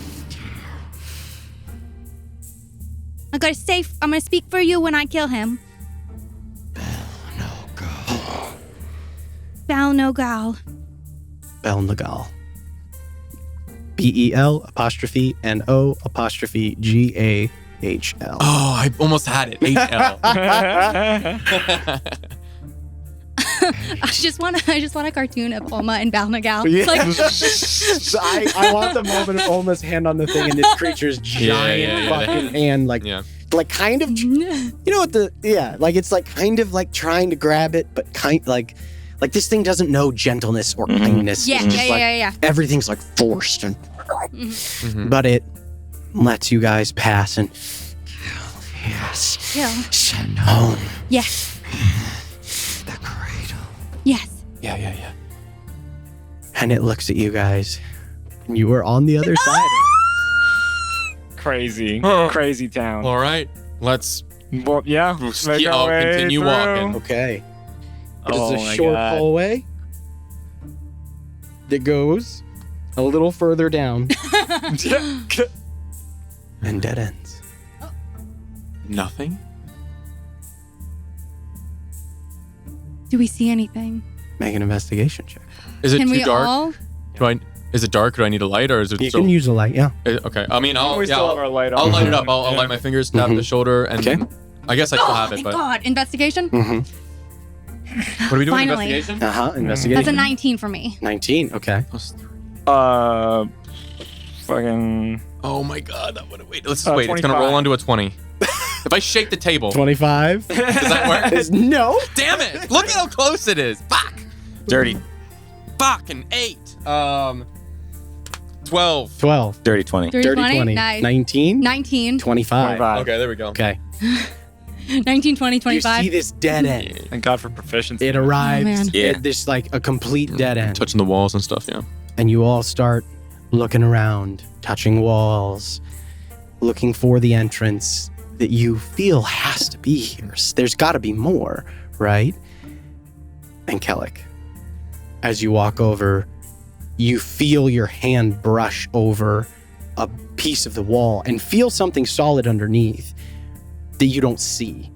I'm gonna speak for you when I kill him. Bal Nogal. Bel Nagal. BEL_NO_GAHL. Oh, I almost had it. HL. I just want a cartoon of Oma and Bal Nogal. Yeah. Like, So I want the moment of Oma's hand on the thing and this creature's giant yeah. fucking hand, like kind of, you know what like it's like kind of like trying to grab it, but like this thing doesn't know gentleness or kindness. yeah, It's just like, yeah. everything's like forced, and Mhm. but it lets you guys pass and yes, Kill. send home Yes. the cradle. Yes. Yeah. And it looks at you guys, and you are on the other side. Crazy. Huh. Crazy town. All right, let's Well, yeah. Make our way continue through. walking. Okay. It is Oh a my short God. hallway that goes a little further down and dead ends. Nothing? Do we see anything? Make an investigation check. Is it Can too we dark? all? Is it dark? Do I need a light or is it You still... can use a light, yeah. Okay. I mean, I'll, We yeah, still have our light on. I'll light it up. I'll light my fingers, tap the shoulder, and Okay. I guess I still have it, Thank but... God. Investigation? What are we doing? Finally. Investigation? Investigation. That's a 19 for me. 19, okay. Fucking. Oh my god, that would wait. Let's 25. It's gonna roll onto a 20. If I shake the table, 25. does that work? No. Damn it! Look at how close it is. Fuck. Dirty. Fucking 8. 12. 12. Dirty 20. Dirty 20. Nice. 19. 19. 25. 25. Okay, there we go. Okay. 19, 20, You 25. see this dead end. Thank God for proficiency. It arrives man. Yeah. at this like a complete dead end. Touching the walls and stuff, yeah. And you all start looking around, touching walls, looking for the entrance that you feel has to be here. There's got to be more, right? And Kellic, as you walk over, you feel your hand brush over a piece of the wall and feel something solid underneath that you don't see.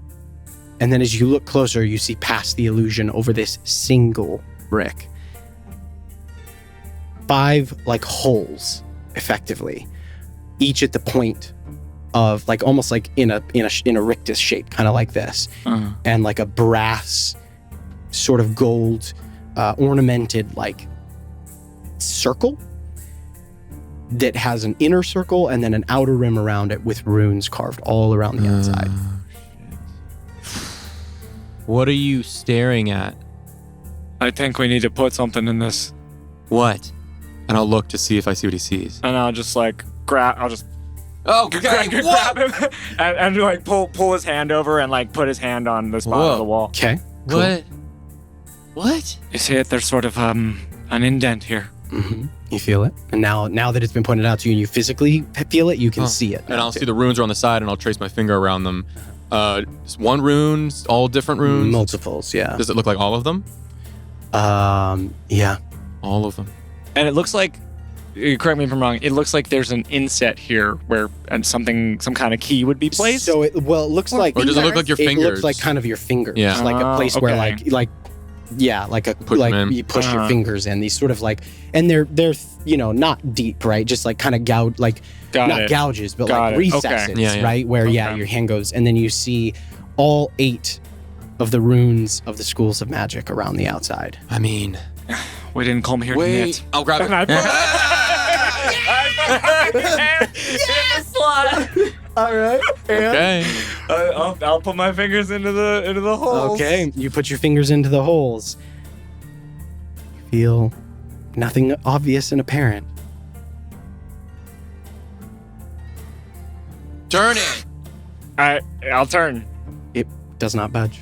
And then as you look closer, you see past the illusion over this single brick. 5 like holes, effectively, each at the point of like almost like in a rictus shape, kind of like this, and like a brass sort of gold ornamented like circle that has an inner circle and then an outer rim around it with runes carved all around the outside. What are you staring at? I think we need to put something in this. What? And I'll look to see if I see what he sees. And I'll just like grab. I'll just Oh, grab him and like pull his hand over and like put his hand on the spot Whoa. of the wall. Okay. Cool. What? What? You see it? There's sort of an indent here. Mm-hmm. You feel it, and now that it's been pointed out to you, and you physically feel it, you can see it. And I'll see the runes are on the side, and I'll trace my finger around them. Just one rune, all different runes. Multiples, yeah. Does it look like all of them? Yeah. All of them. And it looks like, correct me if I'm wrong, it looks like there's an inset here where some kind of key would be placed. So it looks like Or does it look like your it fingers? looks like kind of your fingers, Yeah. like a place where Okay. like a Push like them in. you push your fingers in. These sort of like, and they're not deep, right? Just like kind of Got not it. gouges, but Got like it. recesses, Okay. Yeah, yeah. right? Where Okay. your hand goes, and then you see all 8 of the runes of the schools of magic around the outside. I mean, We didn't come here to wait. knit. I'll grab And I it. put I put my hand in the slot. All right. Okay. I'll put my fingers into the holes. Okay, you put your fingers into the holes. You feel nothing obvious and apparent. Turn it. I'll turn. It does not budge.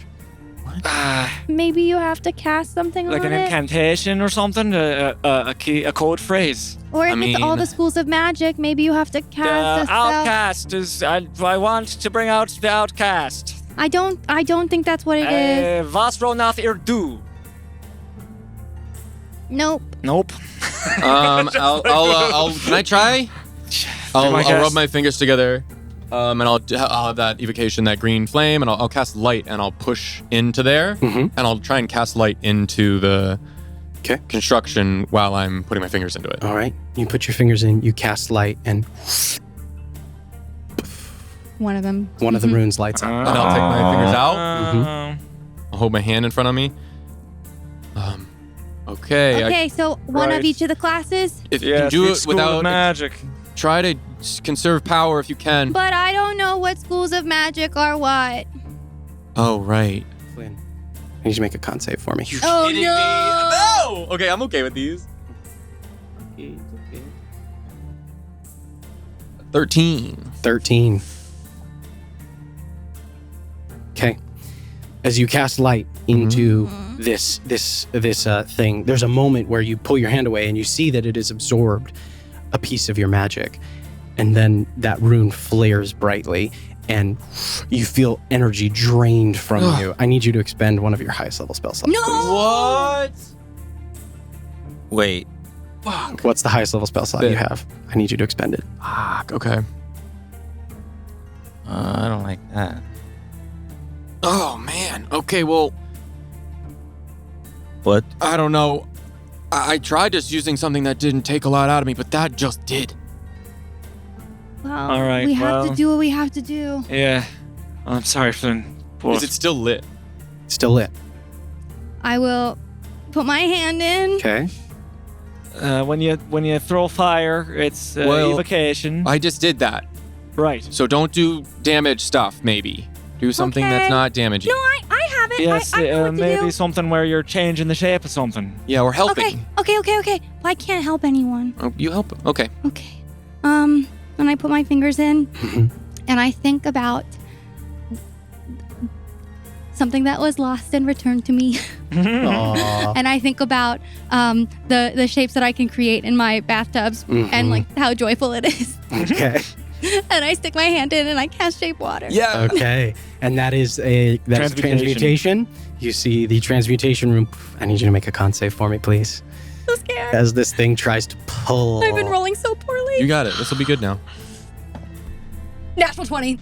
Maybe you have to cast something Like on an it. incantation or something, a key, a code phrase. Or if I it's all mean- the schools of magic, maybe you have to cast a spell. Outcast is. I want to bring out the outcast. I don't think that's what it is. Vasronath Irdu. Nope. Nope. I'll can I try? I'll my rub guess. my fingers together, and I'll have that evocation, that green flame, and I'll cast light, and I'll push into there, Mhm. and I'll try and cast light into the Okay. construction while I'm putting my fingers into it. All right. You put your fingers in, you cast light, and One of them. one of the runes lights up. And I'll take my fingers out. Uh, I'll hold my hand in front of me. Okay. Okay, so one Right. of each of the classes. If you Yes, can do the it School of without, magic. try to conserve power if you can. But I don't know what schools of magic are what. Oh right. Flynn, I need you to make a con save for me. Oh Kidding no! me? No. Okay, I'm okay with these. 13. 13. Okay. As you cast light into this thing, there's a moment where you pull your hand away and you see that it has absorbed a piece of your magic. And then that rune flares brightly and you feel energy drained from you. I need you to expend one of your highest level spell slots. No! What? Wait. Fuck. What's the highest level spell slot you have? I need you to expend it. Fuck. Okay. I don't like that. Oh man. Okay. Well, What? I don't know. I tried just using something that didn't take a lot out of me, but that just did. Well, All right, we have well. to do what we have to do. Yeah. I'm sorry, Flynn. Is it still lit? Still lit. I will put my hand in. Okay. When you throw fire, it's Well, evocation. I just did that. Right. So don't do damage stuff. Maybe do something Okay. that's not damaging. No, I have it. Yes, I know what to maybe do. something where you're changing the shape of something. Yeah, we're helping. Okay. Well, I can't help anyone. Oh, you help. Okay. Okay. And I put my fingers in, and I think about something that was lost and returned to me. Aw. And I think about the shapes that I can create in my bathtubs and like how joyful it is. Okay. And I stick my hand in and I cast shape water. Yeah. Okay. And that is transmutation. You see the transmutation room. I need you to make a con save for me, please. So scared. As this thing tries to pull. I've been rolling so poorly. You got it. This will be good now. Natural 20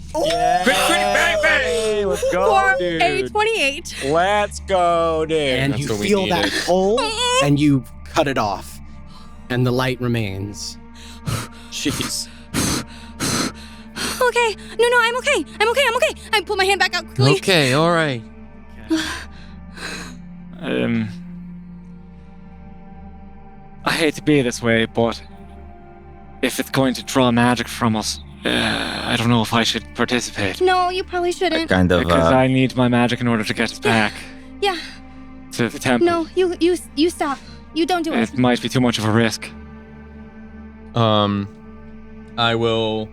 Hey, let's go, for dude. a 28. Let's go, dude. And That's you what we feel that needed. pull, and you cut it off, and the light remains. Jeez. Okay. No, I'm okay. I pull my hand back out quickly. Okay. All right. I hate to be this way, but if it's going to draw magic from us, I don't know if I should participate. No, you probably shouldn't. Kind of. Because I need my magic in order to get us back Yeah. to the temple. No, you stop. You don't do it. It might be too much of a risk. I will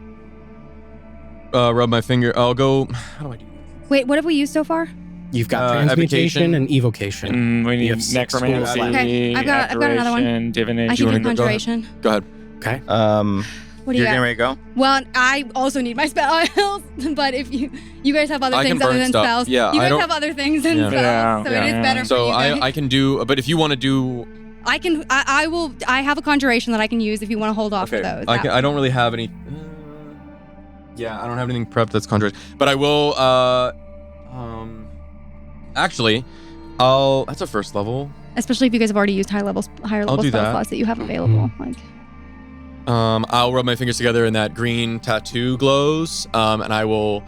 rub my finger. I'll go. How do I do? Wait, what have we used so far? You've got evocation. transmutation and evocation. We You need have 6 necromancy, left. Okay, I've got another one. abjuration, divination. I can do wanna go ahead? conjuration. Go ahead. Okay. What do you You're getting got? ready to go? Well, I also need my spells, but if you guys have other I can things other burn than stuff. spells, Yeah, you I guys don't- have other things than Yeah. spells, Yeah, so yeah, it is yeah. better for So you guys. I can do. But if you want to do, I will. I have a conjuration that I can use if you want to hold off okay. for those. I don't really have any. Yeah, I don't have anything prepped that's conjured. But I will. Actually, that's a first level. Especially if you guys have already used higher level do spell that. slots that you have available. Like, I'll rub my fingers together and that green tattoo glows. And I will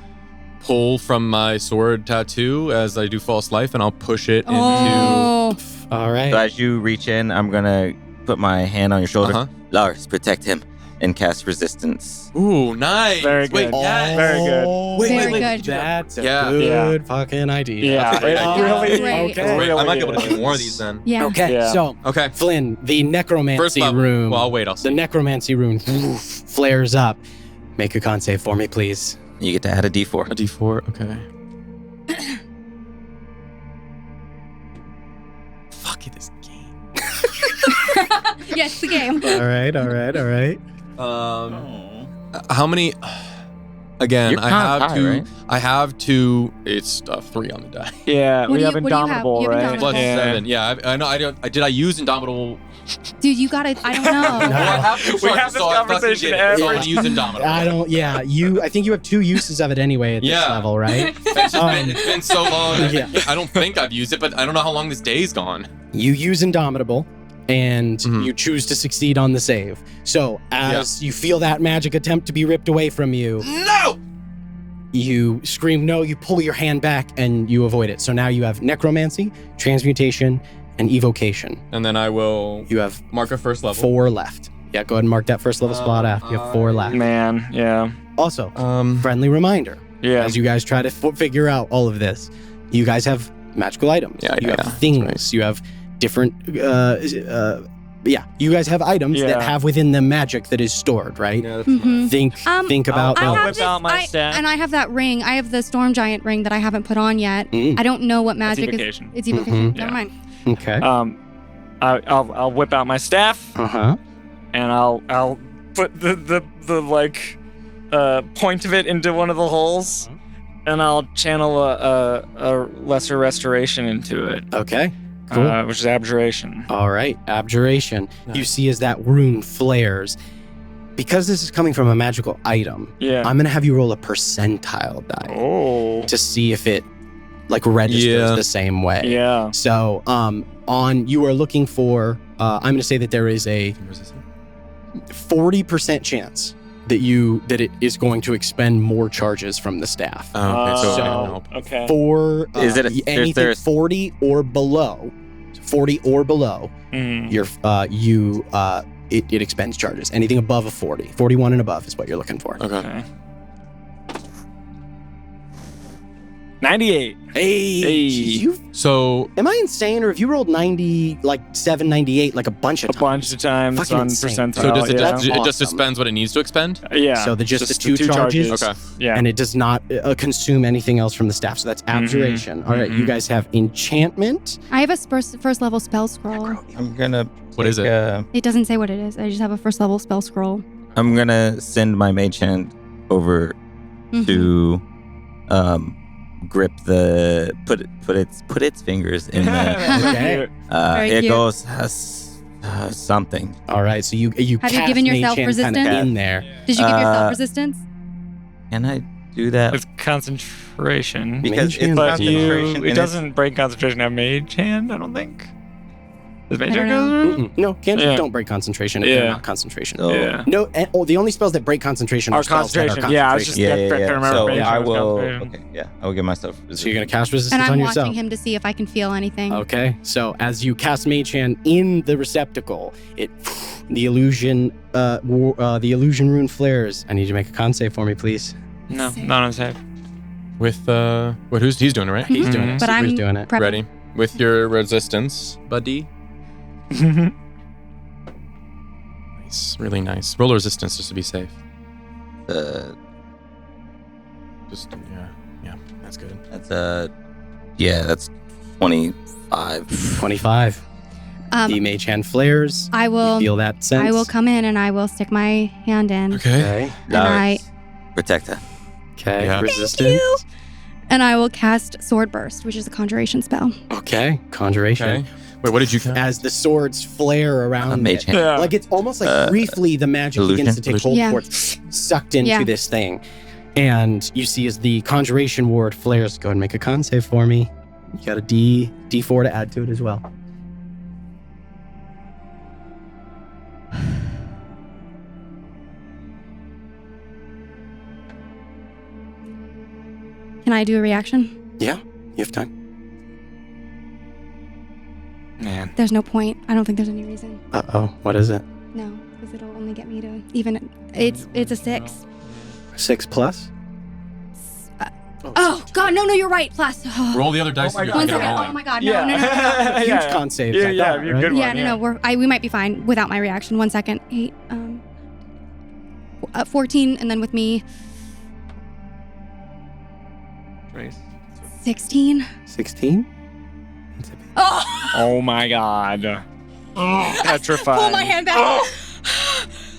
pull from my sword tattoo as I do false life, and I'll push it into. oh, All right. So as you reach in, I'm gonna put my hand on your shoulder. Uh-huh. Lars, protect him and cast resistance. Ooh, nice. Very Wait, good. yes. Very good. Very good. That's a Yeah. good fucking idea. Yeah, That's a great it idea. really, Great. Okay. Great. I really might be able to is. do more of these then. yeah. Okay, Yeah. so Okay. Flynn, the First necromancy level. room. Well, I'll wait. I'll The see. necromancy room flares up. Make a con save for me, please. You get to add a D4. A D4. Okay. Fuck it, this game. Yes, the game. All right. How many? Again, You're I kinda have high, two. right? I have two. It's 3 on the die. Yeah, What we do have you- what do you have? Indomitable, You have right? Indomitable. Plus Yeah. 7. Yeah, I know. Did I use Indomitable? Dude, you gotta. I don't know. No. Well, I have to We start, have this so I fucking conversation did it. So I'm every gonna use Indomitable. I don't. Yeah, I think you have 2 uses of it anyway at this Yeah. level, right? It's been so long. Yeah. I don't think I've used it, but I don't know how long this day's gone. You use Indomitable, and Mhm. you choose to succeed on the save. So as you feel that magic attempt to be ripped away from you, No! you scream no, you pull your hand back, and you avoid it. So now you have necromancy, transmutation, and evocation. And then I will You have mark a first level. 4 left. Yeah, go ahead and mark that first level spot after. You have 4 left. Man, yeah. Also, Um, friendly reminder, Yeah. as you guys try to figure out all of this, you guys have magical items. Yeah, you yeah, have yeah. things. That's You have different. You guys have items that Yeah. have within them magic that is stored, right? yeah, that's Mhm. Think about I I'll those. have whip this, out my staff. and I have that ring. I have the storm giant ring that I haven't put on yet. Mm. I don't know what That's magic is. evocation. It's evocation. Mhm. Never mind. Okay. I'll whip out my staff Uh huh. and I'll put the like point of it into one of the holes, and I'll channel a lesser restoration into it. Okay. Cool. Which is abjuration. All right, abjuration. You see as that rune flares. Because this is coming from a magical item, Yeah. I'm going to have you roll a percentile die Oh. to see if it registers Yeah. the same way. Yeah. So you are looking for, I'm going to say that there is a 40% chance that it is going to expend more charges from the staff. Okay, so So- help. Okay. For Is it anything there's- 40 or below, Mm. it expends charges. Anything above a 40, 41 and above is what you're looking for. Okay. Okay. 98. Hey, Hey. you So am I insane, or have you rolled 90, like 798, like a bunch of A times? bunch of times Fucking on insane. percentile. so does it yeah. That's just, it just awesome. expends what it needs to expend? Yeah. So just the two charges? Okay. Yeah. And it does not consume anything else from the staff. So that's abjuration. All right, you guys have enchantment. I have a first level spell scroll. I'm gonna. What is it? It doesn't say what it is. I just have a first level spell scroll. I'm gonna send my mage hand over Mhm. to grip the put its fingers in the. Okay. Very It cute. goes something. All right, so you Have you cast given mage yourself hand kinda resistance? in there. Did you give yourself Uh, resistance? Can I do that? With concentration. Because Mage it's hand. But concentration. it and doesn't break concentration have mage hand, I don't think. Does mage I don't hand know. go through? No, cantrips Yeah. don't break concentration if they're Yeah. not concentration. So, Yeah. No, the only spells that break concentration are Or spells that are concentration. Yeah, I was just concentration. Yeah, trying to remember. So mage I hand was will. concentration. Okay, yeah, I will give myself. So you're gonna cast resistance And I'm on watching yourself. him to see if I can feel anything. Okay, so as you cast Mage Hand in the receptacle, the illusion rune flares. I need you to make a con save for me, please. No, not on save. With he's doing it, right? He's doing it. But Super's I'm doing it. prepping. Ready? With your resistance, buddy. Nice, really nice. Roll a resistance just to be safe. Just yeah, that's good. That's 25. 25. The Mage Hand flares. I You will. feel that sense. I will come in and I will stick my hand in. Okay. And I Protector. Okay. Yeah. Resistance. and I will cast Sword Burst, which is a conjuration spell. Okay. Conjuration. Okay. Wait, what did you cast? As the swords flare around Mage it. hand. Yeah. Like it's almost like briefly the magic illusion? begins to take hold Yeah. before it's sucked into Yeah. this thing. And you see as the conjuration ward flares, go ahead and make a con save for me. You got a D4 to add to it as well. Can I do a reaction? Yeah, you have time. Man. There's no point. I don't think there's any reason. Uh-oh, what is it? No, because it'll only get me to even. It's a 6. 6 plus? Oh God, no, you're right. Plus. Roll the other dice. my if you're God. One gonna second. roll Oh it. my God, no, Yeah. no, no. Huge Yeah. con saves. Yeah, I yeah, thought, you're right? good. Yeah, no. We might be fine without my reaction. 1 second. 8. 14, and then with me, 16. 16? Oh! Oh my god. Petrified. Pull my hand back.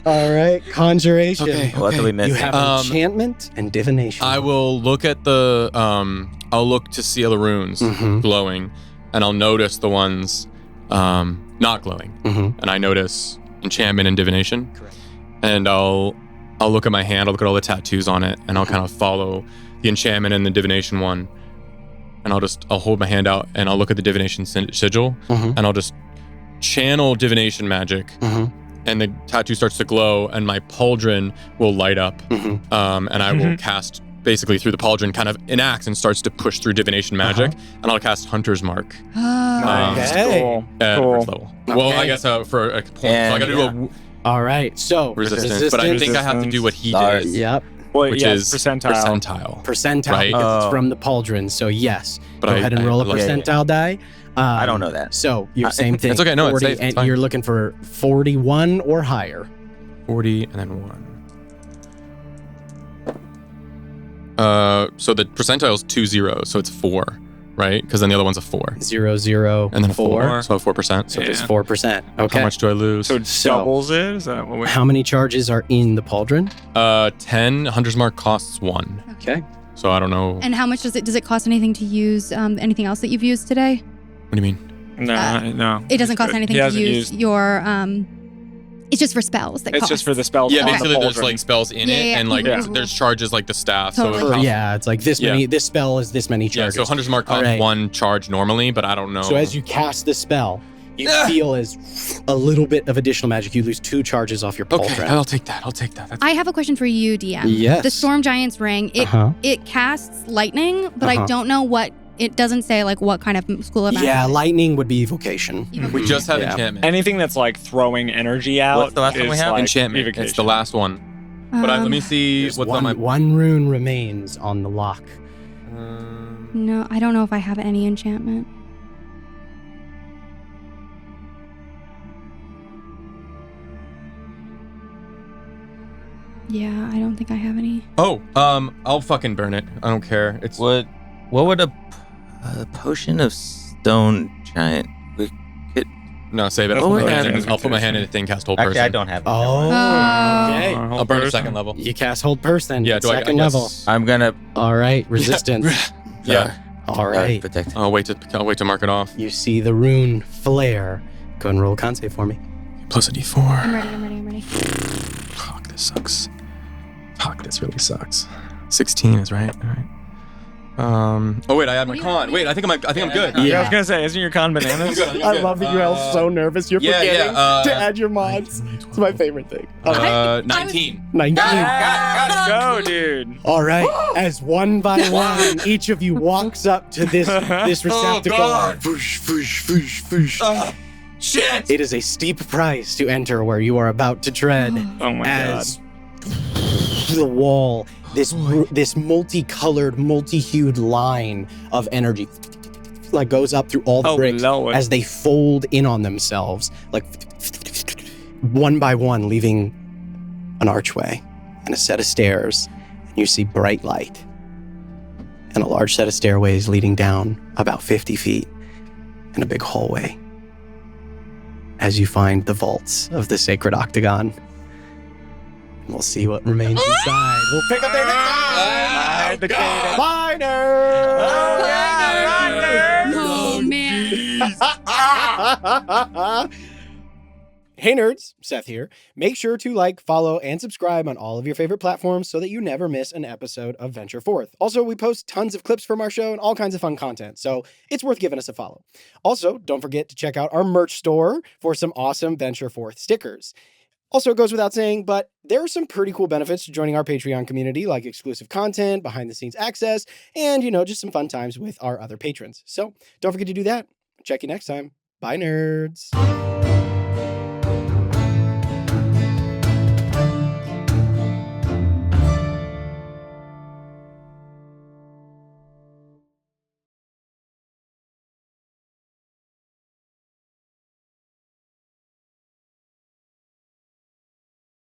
All right, conjuration. Okay. What do we miss? You have enchantment and divination. I will look at the I'll look to see the runes Mhm. glowing, and I'll notice the ones not glowing, Mhm. and I notice enchantment and divination. Correct. And I'll look at my hand. I'll look at all the tattoos on it, and I'll kind of follow the enchantment and the divination one. And I'll hold my hand out, and I'll look at the divination sigil, Mhm. and I'll just channel divination magic. Mhm. And the tattoo starts to glow, and my pauldron will light up. Mhm. And I will cast basically through the pauldron, kind of enacts and starts to push through divination magic. And I'll cast Hunter's Mark Nice. Okay. Cool. at Cool. first level. Well, Okay. I guess for a point. So I And- got to do a All right, so resistance, but I think I have to do what he Stars. did, Yep, Well, which yeah, is percentile. percentile Right. because it's Oh. from the pauldron. So yes, But go I- ahead and I roll a like- percentile die. I don't know that. So your same thing. It's okay, no, it's 40, safe, it's and fine. you're looking for 41 or higher. 40 and then 1. So the percentile is 2 0, so it's 4. right? Because then the other one's a 4. 0, 0, And then a 4. 4. So 4%. So Yeah. there's 4%. Okay. How much do I lose? So it So- doubles it? Is that what we... How many charges are in the pauldron? 10. Hunter's Mark costs 1. Okay. So I don't know. And how much does it cost anything to use anything else that you've used today? What do you mean? No. It doesn't cost anything He to hasn't use used- your it's just for spells that It's cost. just for the spells. Yeah, on the basically there's pauldron. like spells in Yeah, it, yeah, and like yeah. there's charges like the staff. Totally. So it costs, Yeah, it's like this Yeah. many. This spell is this many yeah. charges. So Hunter's Mark costs Alright. 1 charge normally, but I don't know. So as you cast the spell, you feel as a little bit of additional magic. You lose 2 charges off your pauldron. Okay, I'll take that. That's I have a question for you, DM. Yes. The Storm Giant's ring, it casts lightning, but I don't know what it doesn't say like what kind of school of magic. Yeah, lightning would be evocation. we just had Yeah. enchantment. Anything that's like throwing energy out. What's the last one we is, have? like, Enchantment. evocation. It's the last one. But let me see There's what's on my. one rune remains on the lock. No, I don't know if I have any enchantment. Yeah, I don't think I have any. Oh, I'll fucking burn it. I don't care. It's What would a potion of stone giant? no, save it. Oh, I'll put my hand in a thing, cast hold person. Actually, I don't have it. Oh, okay. I'll burn a second level. You cast hold person. Yeah, at do I second guess- level. I'm gonna All right, resistance. Yeah. All right. protect. I'll wait to mark it off. You see the rune flare. Go and roll a con save for me. Plus a d4. I'm ready. Fuck, this sucks. Fuck, this really sucks. 16 is right. All right. Oh wait, I had my con. Wait, I think I'm good. Yeah, I was gonna say, isn't your con bananas? I love that you're all so nervous. You're yeah, forgetting yeah, to add your mods. It's my favorite thing. 19. 19. Go, dude. All right. As one by one, each of you walks up to this receptacle. God. Foosh, foosh, foosh, foosh. Shit! It is a steep price to enter where you are about to tread. Oh my As the wall, this multicolored, multi-hued line of energy like goes up through all the Oh, bricks Lord. as they fold in on themselves, like one by one, leaving an archway and a set of stairs. And you see bright light and a large set of stairways leading down about 50 feet and a big hallway. As you find the vaults of the sacred octagon. And we'll see what remains inside. We'll pick up there next time. Bye, nerds! Oh man. Hey nerds, Seth here. Make sure to like, follow, and subscribe on all of your favorite platforms so that you never miss an episode of Venture Forth. Also, we post tons of clips from our show and all kinds of fun content, so it's worth giving us a follow. Also, don't forget to check out our merch store for some awesome Venture Forth stickers. Also, it goes without saying, but there are some pretty cool benefits to joining our Patreon community, like exclusive content, behind-the-scenes access, and, just some fun times with our other patrons. So don't forget to do that. Check you next time. Bye, nerds.